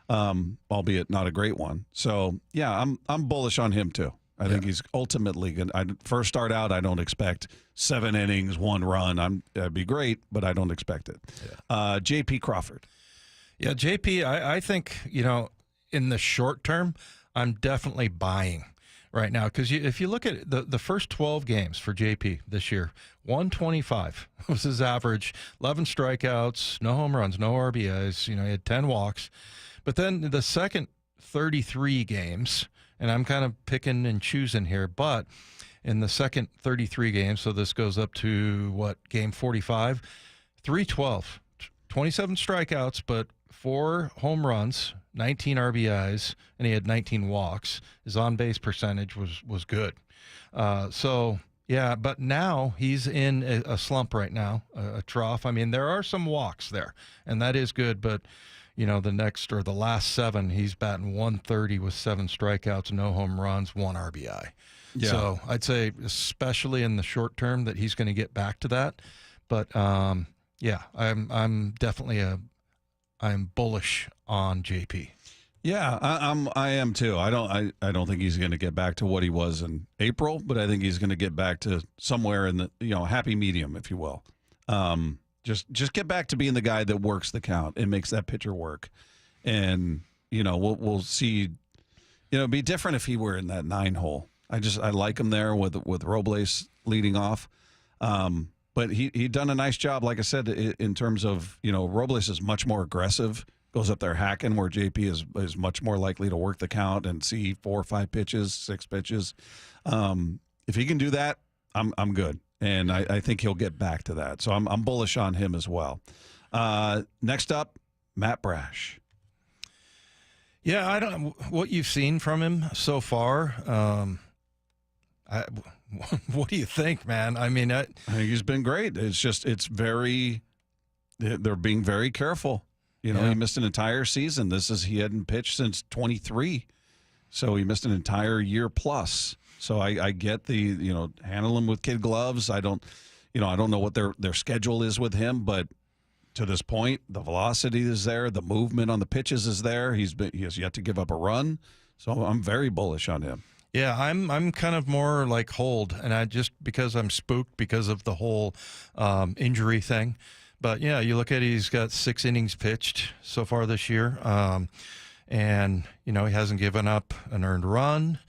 albeit not a great one. So I'm bullish on him too. I think he's ultimately going to first start out. I don't expect 7 innings, 1 run. That'd be great, but I don't expect it. Yeah. J.P. Crawford. Yeah, J.P., I think, in the short term, I'm definitely buying right now. Because if you look at the first 12 games for J.P. this year, 125 was his average, 11 strikeouts, no home runs, no RBIs. He had 10 walks. But then the second 33 games, and I'm kind of picking and choosing here, but in the second 33 games, so this goes up to, game 45, 312, 27 strikeouts, but 4 home runs, 19 RBIs, and he had 19 walks. His on-base percentage was good. But now he's in a slump right now, a trough. I mean, there are some walks there, and that is good, but the last 7, he's batting 130 with 7 strikeouts, no home runs, 1 RBI. Yeah. So I'd say, especially in the short term, that he's going to get back to that. But I'm definitely I'm bullish on JP. Yeah, I am too. I don't think he's going to get back to what he was in April, but I think he's going to get back to somewhere in the happy medium, if you will. Just get back to being the guy that works the count and makes that pitcher work. And, we'll see, it'd be different if he were in that 9 hole. I like him there with Robles leading off. But he'd done a nice job, like I said, in terms of, Robles is much more aggressive, goes up there hacking, where JP is much more likely to work the count and see 4 or 5 pitches, 6 pitches. If he can do that, I'm good. And I think he'll get back to that. So I'm bullish on him as well. Next up, Matt Brash. Yeah, I don't. What you've seen from him so far, what do you think, man? I mean, I think he's been great. They're being very careful. He missed an entire season. He hadn't pitched since 23, so he missed an entire year plus. So I get handle him with kid gloves. I don't know what their schedule is with him, but to this point, the velocity is there, the movement on the pitches is there. He has yet to give up a run, so I'm very bullish on him. Yeah, I'm kind of more like hold, and I just because I'm spooked because of the whole injury thing. But yeah, you look at he's got 6 innings pitched so far this year, and he hasn't given up an earned run.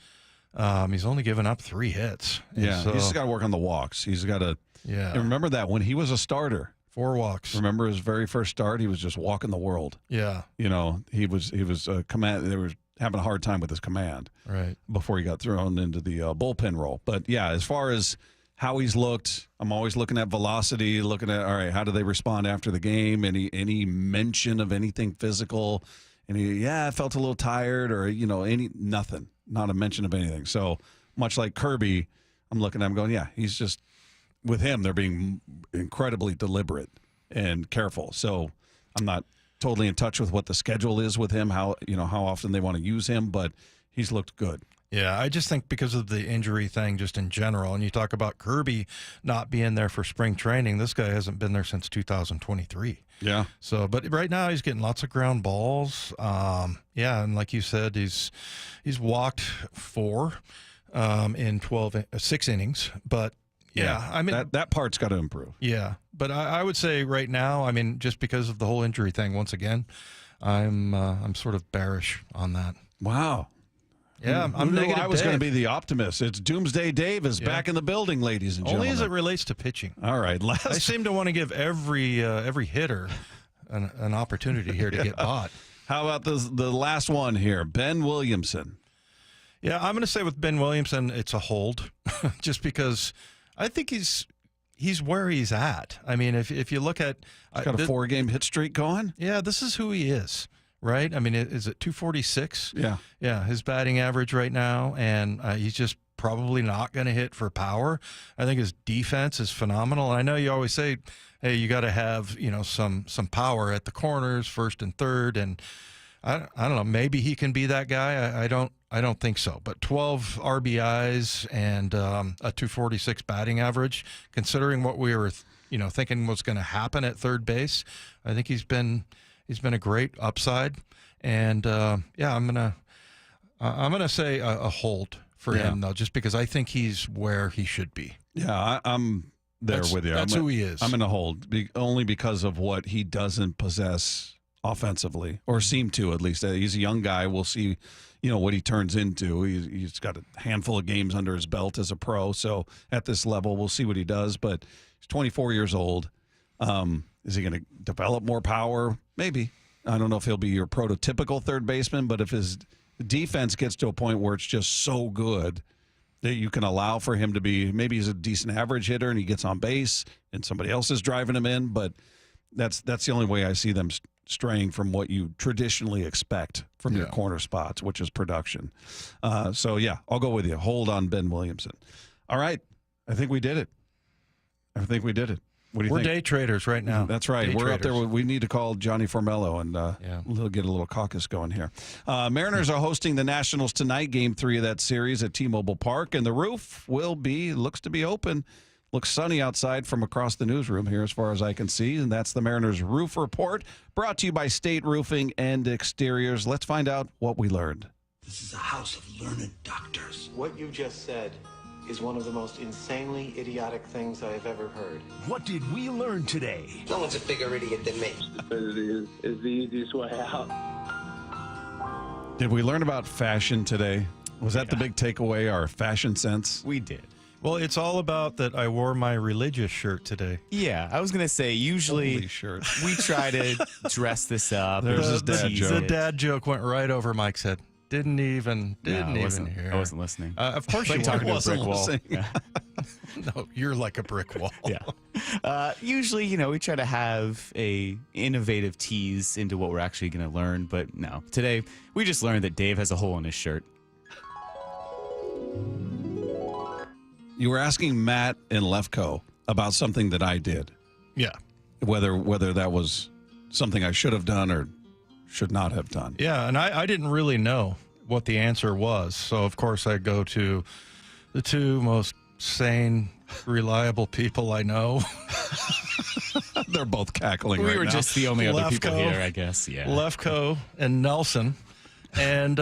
He's only given up 3 hits. Yeah, he's just got to work on the walks. He's got to. Yeah, and remember that when he was a starter. 4 walks. Remember his very first start? He was just walking the world. Yeah. He was command. They were having a hard time with his command. Right. Before he got thrown into the bullpen role. But yeah, as far as how he's looked, I'm always looking at velocity, looking at, all right, how do they respond after the game? Any mention of anything physical? I felt a little tired or, nothing. Not a mention of anything. So much like Kirby, I'm looking at him going, yeah, he's just, with him, they're being incredibly deliberate and careful. So I'm not totally in touch with what the schedule is with him, how often they want to use him, but he's looked good. Yeah, I just think because of the injury thing just in general, and you talk about Kirby not being there for spring training, this guy hasn't been there since 2023. Yeah. So, but right now he's getting lots of ground balls. And like you said, he's walked 4 in 6 innings, but yeah, I mean that part's got to improve. Yeah, but I would say right now, I mean, just because of the whole injury thing, once again, I'm sort of bearish on that. Wow. Yeah, I'm negative. I was going to be the optimist. It's Doomsday Dave is back in the building, ladies and gentlemen. Only as it relates to pitching. All right, I seem to want to give every hitter an opportunity here to get bought. How about the last one here, Ben Williamson? Yeah, I'm going to say with Ben Williamson, it's a hold, just because I think he's where he's at. I mean, if you look at... He's got a 4-game hit streak going? Yeah, this is who he is, right? I mean, is it 246? Yeah. Yeah, his batting average right now, and he's just probably not going to hit for power. I think his defense is phenomenal. And I know you always say, hey, you got to have, some power at the corners, first and third, and I don't know, maybe he can be that guy. I don't think so. But 12 RBIs and a 246 batting average, considering what we were, thinking was going to happen at third base, I think he's been a great upside. And I'm gonna say a hold for him though, just because I think he's where he should be. Yeah, I'm there with you. That's who he is. I'm in a hold only because of what he doesn't possess offensively, or seem to at least. He's a young guy. We'll see, what he turns into. He's got a handful of games under his belt as a pro. So at this level, we'll see what he does. But he's 24 years old. Is he going to develop more power? Maybe. I don't know if he'll be your prototypical third baseman, but if his defense gets to a point where it's just so good that you can allow for him to be, maybe he's a decent average hitter and he gets on base and somebody else is driving him in, but that's the only way I see them straying from what you traditionally expect from your corner spots, which is production. So, yeah, I'll go with you. Hold on Ben Williamson. All right. I think we did it. What do you think? We're day traders right now. That's right. Day We're traders. up there. We need to call Johnny Formello and we'll get a little caucus going here. Mariners are hosting the Nationals tonight, Game 3 of that series at T-Mobile Park, and the roof looks to be open. Looks sunny outside from across the newsroom here as far as I can see, and that's the Mariners Roof Report, brought to you by State Roofing and Exteriors. Let's find out what we learned. This is a house of learned doctors. What you just said is one of the most insanely idiotic things I have ever heard. What did we learn today? No one's a bigger idiot than me. Stupidity is the easiest way out. Did we learn about fashion today? Was that the big takeaway, our fashion sense? We did. Well, it's all about that I wore my religious shirt today. Yeah, I was going to say, usually we try to dress this up. There's his dad joke. The dad joke went right over Mike's head. Didn't even hear. I wasn't listening. Of course you talking to a brick wall. Yeah. No, you're like a brick wall. Yeah. Usually, we try to have a innovative tease into what we're actually going to learn, but no. Today, we just learned that Dave has a hole in his shirt. You were asking Matt in Lefko about something that I did. Yeah. Whether that was something I should have done or should not have done. Yeah, and I didn't really know what the answer was. So, of course, I go to the two most sane, reliable people I know. They're both cackling We right were now. just the only other people Lefko, here, I guess. Yeah. Lefko and Nelson. And,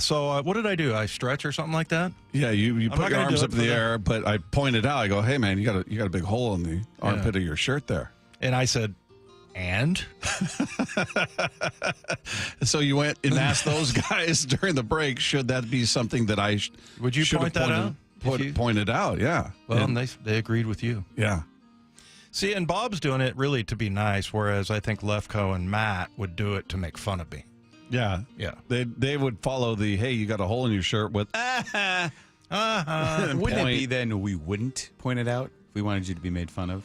so what did I do? I stretch or something like that? Yeah, you I'm put not your gonna arms do up it in the for them. air, but I pointed out, I go, hey, man, you got a big hole in the armpit of your shirt there. And I said, and? So you went and asked those guys during the break, should that be something that I Would you should point have that out? pointed out, yeah. Well, And- and they agreed with you. yeah. See, and Bob's doing it really to be nice, whereas I think Lefko and Matt would do it to make fun of me. Yeah. Yeah. They would follow the, hey, you got a hole in your shirt with, Wouldn't it be then we wouldn't point it out if we wanted you to be made fun of?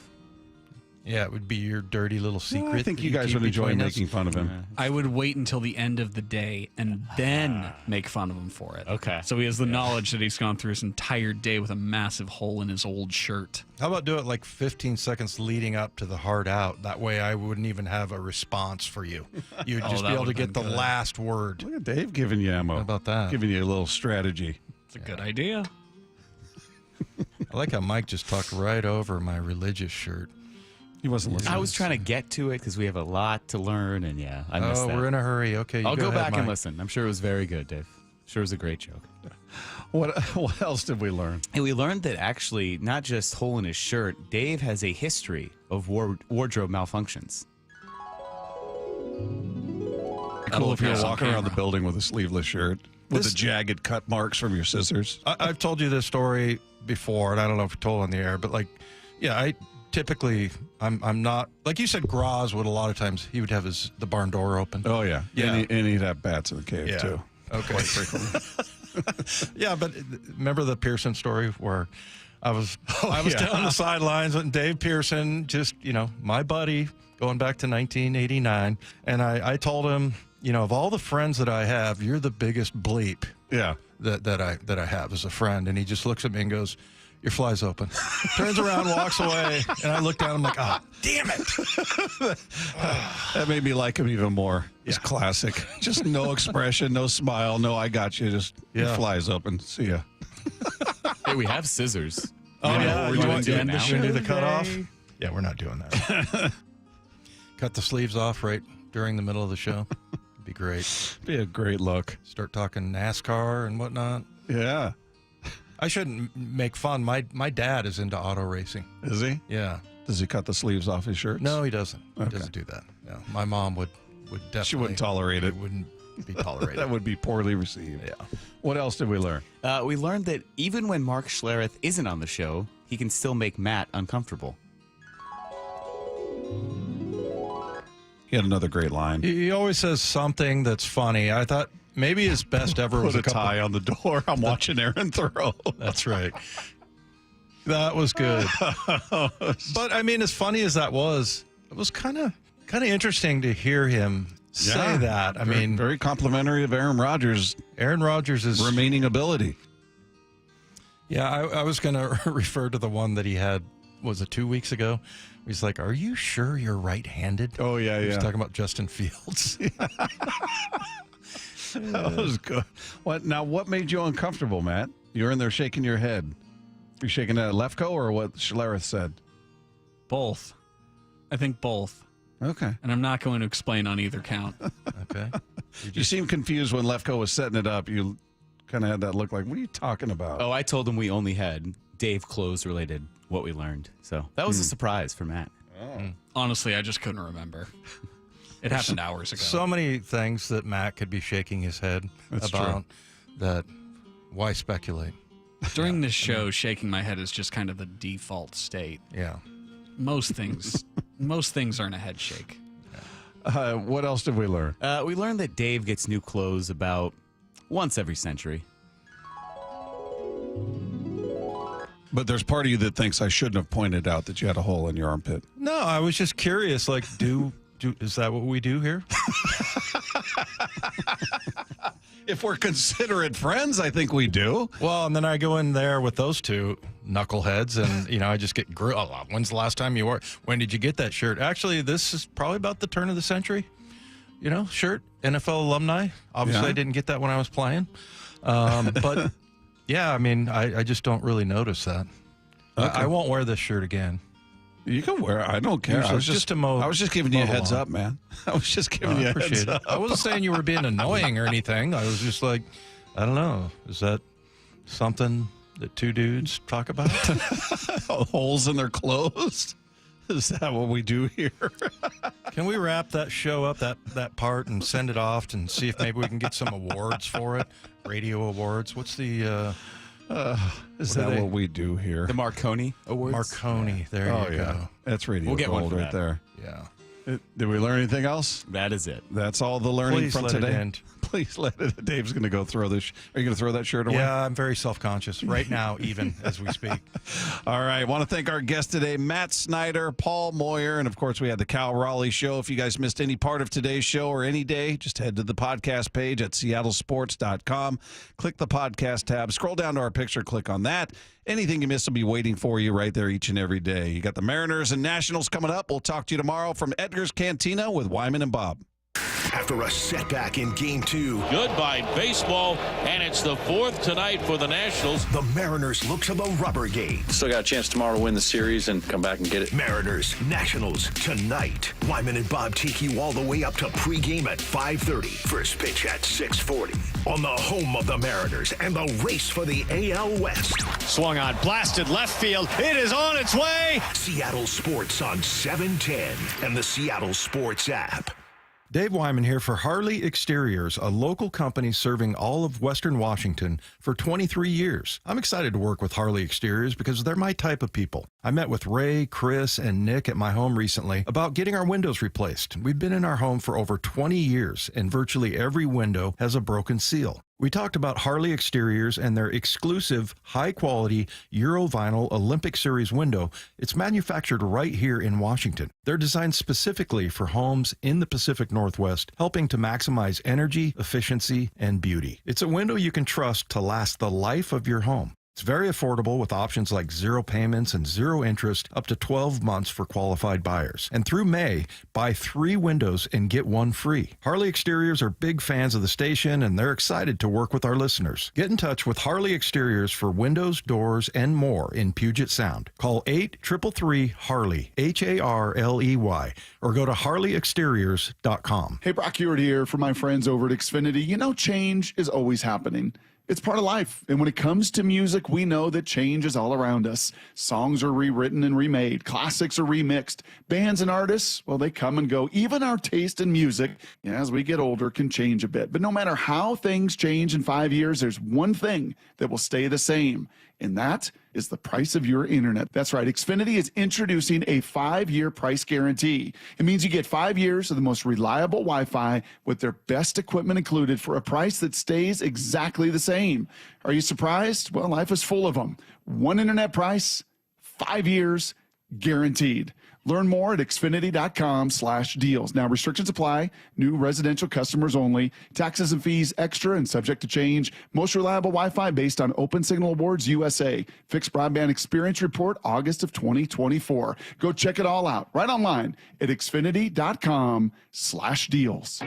Yeah, it would be your dirty little secret. I think that you guys keep would enjoy between us. making fun of him. I would wait until the end of the day and then make fun of him for it. Okay. So he has the knowledge that he's gone through his entire day with a massive hole in his old shirt. How about do it like 15 seconds leading up to the hard out? That way I wouldn't even have a response for you. You would just be able to get the last word. Look at Dave giving you ammo. How about that? Giving you a little strategy. It's a good idea. I like how Mike just talked right over my religious shirt. He wasn't listening. I was trying to get to it because we have a lot to learn, and I missed that. We're in a hurry. Okay, you I'll go ahead, back and Mike. listen. I'm sure it was very good, Dave. Sure it was a great joke. What else did we learn? And we learned that actually, not just hole in his shirt, Dave has a history of wardrobe malfunctions. Cool if you're walking around the building with a sleeveless shirt with the jagged cut marks from your scissors. I've told you this story before, and I don't know if I told it on the air, but I typically I'm not like you said. Graz would a lot of times he would have the barn door open. Oh yeah, yeah, and he'd have bats in the cave too. Okay, quite frequently. Yeah, but remember the Pearson story where I was down the sidelines and Dave Pearson, just my buddy, going back to 1989, and I told him, of all the friends that I have, you're the biggest bleep. Yeah, that I have as a friend, and he just looks at me and goes, "Your fly's open." Turns around, walks away, and I look down. I'm like, damn it! That made me like him even more. It's classic. Just no expression, no smile, no "I got you." Just your fly's open. See ya. Hey, we have scissors. Oh yeah, we're doing do now. the cutoff? Yeah, we're not doing that. Cut the sleeves off right during the middle of the show. It'd be great. Be a great look. Start talking NASCAR and whatnot. Yeah. I shouldn't make fun. My dad is into auto racing. Is he? Yeah. Does he cut the sleeves off his shirts? No, he doesn't. He Okay. doesn't do that. No. My mom would definitely. She wouldn't tolerate it. Wouldn't be tolerated. That would be poorly received. Yeah. What else did we learn? We learned that even when Mark Schlereth isn't on the show, he can still make Matt uncomfortable. He had another great line. He always says something that's funny. I thought maybe his best ever was Put a tie on the door. I'm watching Aaron throw. That's right. That was good. But I mean, as funny as that was, it was kind of interesting to hear him say that. I mean, very complimentary of Aaron Rodgers. Aaron Rodgers' remaining ability. Yeah, I was going to refer to the one that he had, was it 2 weeks ago? He's like, "Are you sure you're right-handed?" Oh, yeah, He was yeah. talking about Justin Fields. That was good. What made you uncomfortable, Matt? You're in there shaking your head. You're shaking at Lefko or what Schlereth said? Both. I think both. Okay. And I'm not going to explain on either count. Okay. You seemed confused when Lefko was setting it up. You kind of had that look like, what are you talking about? Oh, I told him we only had Dave Close related what we learned. So that was a surprise for Matt. Honestly, I just couldn't remember. It happened hours ago. So many things that Matt could be shaking his head That's about that. Why speculate? During this show, shaking my head is just kind of the default state. Yeah. Most things aren't a head shake. What else did we learn? We learned that Dave gets new clothes about once every century. But there's part of you that thinks I shouldn't have pointed out that you had a hole in your armpit. No, I was just curious. Like, is that what we do here? If we're considerate friends, I think we do. Well, and then I go in there with those two knuckleheads, and I just get grilled. When's the last time you wore it? When did you get that shirt? Actually, this is probably about the turn of the century. Shirt, NFL alumni. Obviously, Yeah. I didn't get that when I was playing. But yeah, I mean, I just don't really notice that. Okay. I won't wear this shirt again. You can wear it. I don't care. I was just giving you a heads up, man. I was just giving you a heads up. I wasn't saying you were being annoying or anything. I was just like, I don't know. Is that something that two dudes talk about? Holes in their clothes? Is that what we do here? Can we wrap that show up, that part, and send it off and see if maybe we can get some awards for it? Radio awards. What's the... Is that what we do here? The Marconi Awards? Marconi. There you go. That's radio We'll get gold one for right that. there. Yeah. Did we learn anything else? That is it. That's all the learning Please from let it today? end. Please let it. Dave's going to go throw this. Are you going to throw that shirt away? Yeah, I'm very self-conscious right now, even as we speak. All right. I want to thank our guests today, Matt Snyder, Paul Moyer, and, of course, we had the Raleigh Show. If you guys missed any part of today's show or any day, just head to the podcast page at seattlesports.com. Click the podcast tab. Scroll down to our picture. Click on that. Anything you missed will be waiting for you right there each and every day. You got the Mariners and Nationals coming up. We'll talk to you tomorrow from Edgar's Cantina with Wyman and Bob. After a setback in Game 2, Goodbye baseball, and it's the fourth tonight for the Nationals. The Mariners look to the rubber gate. Still got a chance tomorrow to win the series and come back and get it. Mariners, Nationals, tonight. Wyman and Bob take you all the way up to pregame at 5:30. First pitch at 6:40. On the home of the Mariners and the race for the AL West. Swung on, blasted left field. It is on its way. Seattle Sports on 710 and the Seattle Sports app. Dave Wyman here for Harley Exteriors, a local company serving all of Western Washington for 23 years. I'm excited to work with Harley Exteriors because they're my type of people. I met with Ray, Chris, and Nick at my home recently about getting our windows replaced. We've been in our home for over 20 years, and virtually every window has a broken seal. We talked about Harley Exteriors and their exclusive, high-quality Eurovinyl Olympic Series window. It's manufactured right here in Washington. They're designed specifically for homes in the Pacific Northwest, helping to maximize energy, efficiency, and beauty. It's a window you can trust to last the life of your home. It's very affordable with options like 0 payments and 0 interest up to 12 months for qualified buyers. And through May, buy 3 windows and get 1 free. Harley Exteriors are big fans of the station, and they're excited to work with our listeners. Get in touch with Harley Exteriors for windows, doors, and more in Puget Sound. Call 833-HARLEY, HARLEY, or go to harleyexteriors.com. Hey, Brock Hewitt here for my friends over at Xfinity. You know, change is always happening. It's part of life. And when it comes to music, we know that change is all around us. Songs are rewritten and remade. Classics are remixed. Bands and artists, well, they come and go. Even our taste in music, as we get older, can change a bit. But no matter how things change in 5 years, there's one thing that will stay the same. And that is the price of your internet. That's right. Xfinity is introducing a 5-year price guarantee. It means you get 5 years of the most reliable Wi-Fi with their best equipment included for a price that stays exactly the same. Are you surprised? Well, life is full of them. One internet price, 5 years, guaranteed. Learn more at Xfinity.com/deals. Now, restrictions apply. New residential customers only. Taxes and fees extra and subject to change. Most reliable Wi-Fi based on Open Signal Awards USA. Fixed Broadband Experience Report, August of 2024. Go check it all out right online at Xfinity.com/deals.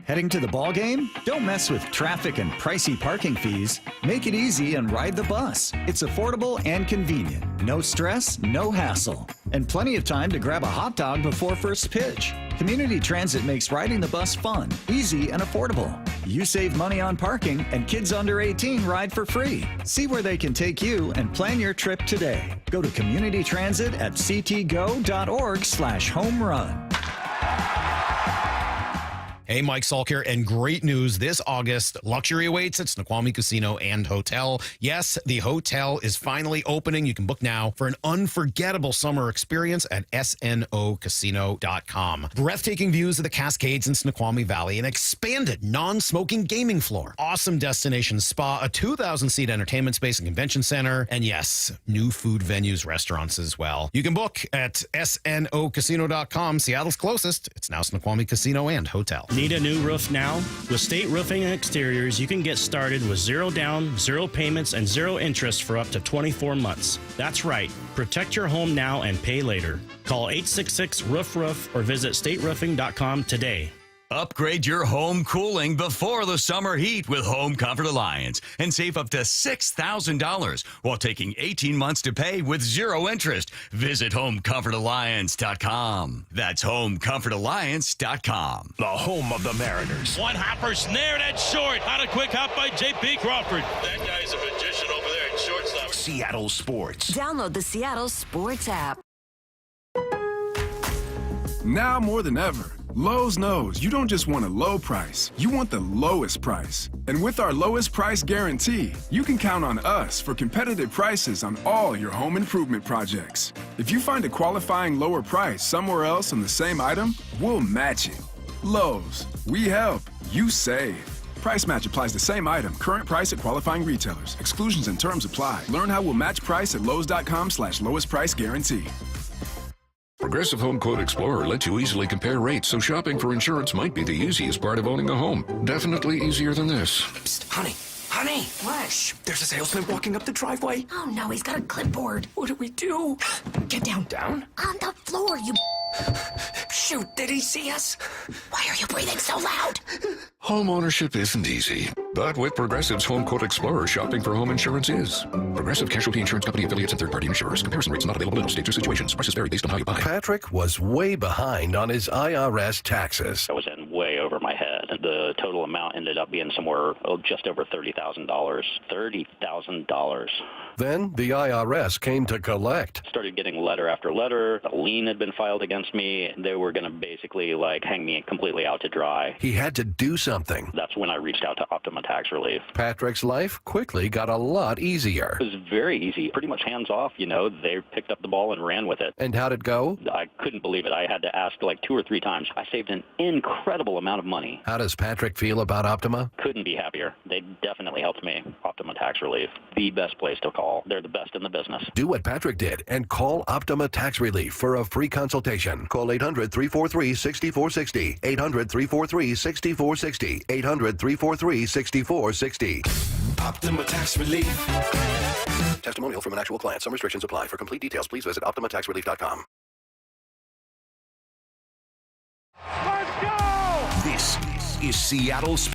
Heading to the ball game? Don't mess with traffic and pricey parking fees. Make it easy and ride the bus. It's affordable and convenient. No stress, no hassle. And plenty of time to grab a hot dog before first pitch. Community Transit makes riding the bus fun, easy, and affordable. You save money on parking, and kids under 18 ride for free. See where they can take you and plan your trip today. Go to Community Transit at ctgo.org/home run. Hey, Mike Salk here, and great news. This August, luxury awaits at Snoqualmie Casino and Hotel. Yes, the hotel is finally opening. You can book now for an unforgettable summer experience at snocasino.com. Breathtaking views of the Cascades in Snoqualmie Valley, an expanded non-smoking gaming floor, awesome destination spa, a 2,000-seat entertainment space and convention center, and yes, new food venues, restaurants as well. You can book at snocasino.com. Seattle's closest. It's now Snoqualmie Casino and Hotel. Need a new roof now? With State Roofing and Exteriors, you can get started with 0 down, 0 payments, and 0 interest for up to 24 months. That's right. Protect your home now and pay later. Call 866-ROOF-ROOF or visit stateroofing.com today. Upgrade your home cooling before the summer heat with Home Comfort Alliance and save up to $6,000 while taking 18 months to pay with 0 interest. Visit HomeComfortAlliance.com. That's HomeComfortAlliance.com. The home of the Mariners. One hopper snared at short. On a quick hop by J.P. Crawford. That guy's a magician over there at shortstop. Seattle Sports. Download the Seattle Sports app. Now more than ever, Lowe's knows you don't just want a low price, you want the lowest price. And with our lowest price guarantee, you can count on us for competitive prices on all your home improvement projects. If you find a qualifying lower price somewhere else on the same item, we'll match it. Lowe's, we help, you save. Price match applies the same item, current price at qualifying retailers. Exclusions and terms apply. Learn how we'll match price at lowes.com/lowest price guarantee. Progressive Home Quote Explorer lets you easily compare rates, so shopping for insurance might be the easiest part of owning a home. Definitely easier than this. Psst, honey. Honey! What? Shh, there's a salesman walking up the driveway. Oh no, he's got a clipboard. What do we do? Get down. Down? On the floor, you... Shoot, did he see us? Why are you breathing so loud? Home ownership isn't easy, but with Progressive's Home Quote Explorer, shopping for home insurance is. Progressive Casualty Insurance Company affiliates and third-party insurers. Comparison rates not available in all states or situations. Prices vary based on how you buy. Patrick was way behind on his IRS taxes. I was in way over my head. The total amount ended up being somewhere just over $30,000. $30,000. Then the IRS came to collect. Started getting letter after letter. A lien had been filed against me. They were going to basically hang me completely out to dry. He had to do something. That's when I reached out to Optima Tax Relief. Patrick's life quickly got a lot easier. It was very easy, pretty much hands off. They picked up the ball and ran with it. And how'd it go? I couldn't believe it. I had to ask 2 or 3 times. I saved an incredible amount of money. How does Patrick feel about Optima? Couldn't be happier. They definitely helped me. Optima Tax Relief, the best place to call. They're the best in the business. Do what Patrick did and call Optima Tax Relief for a free consultation. Call 800-343-6460. 800-343-6460. 800-343-6460. Optima Tax Relief. Testimonial from an actual client. Some restrictions apply. For complete details, please visit OptimaTaxRelief.com. Let's go! This is Seattle Sports.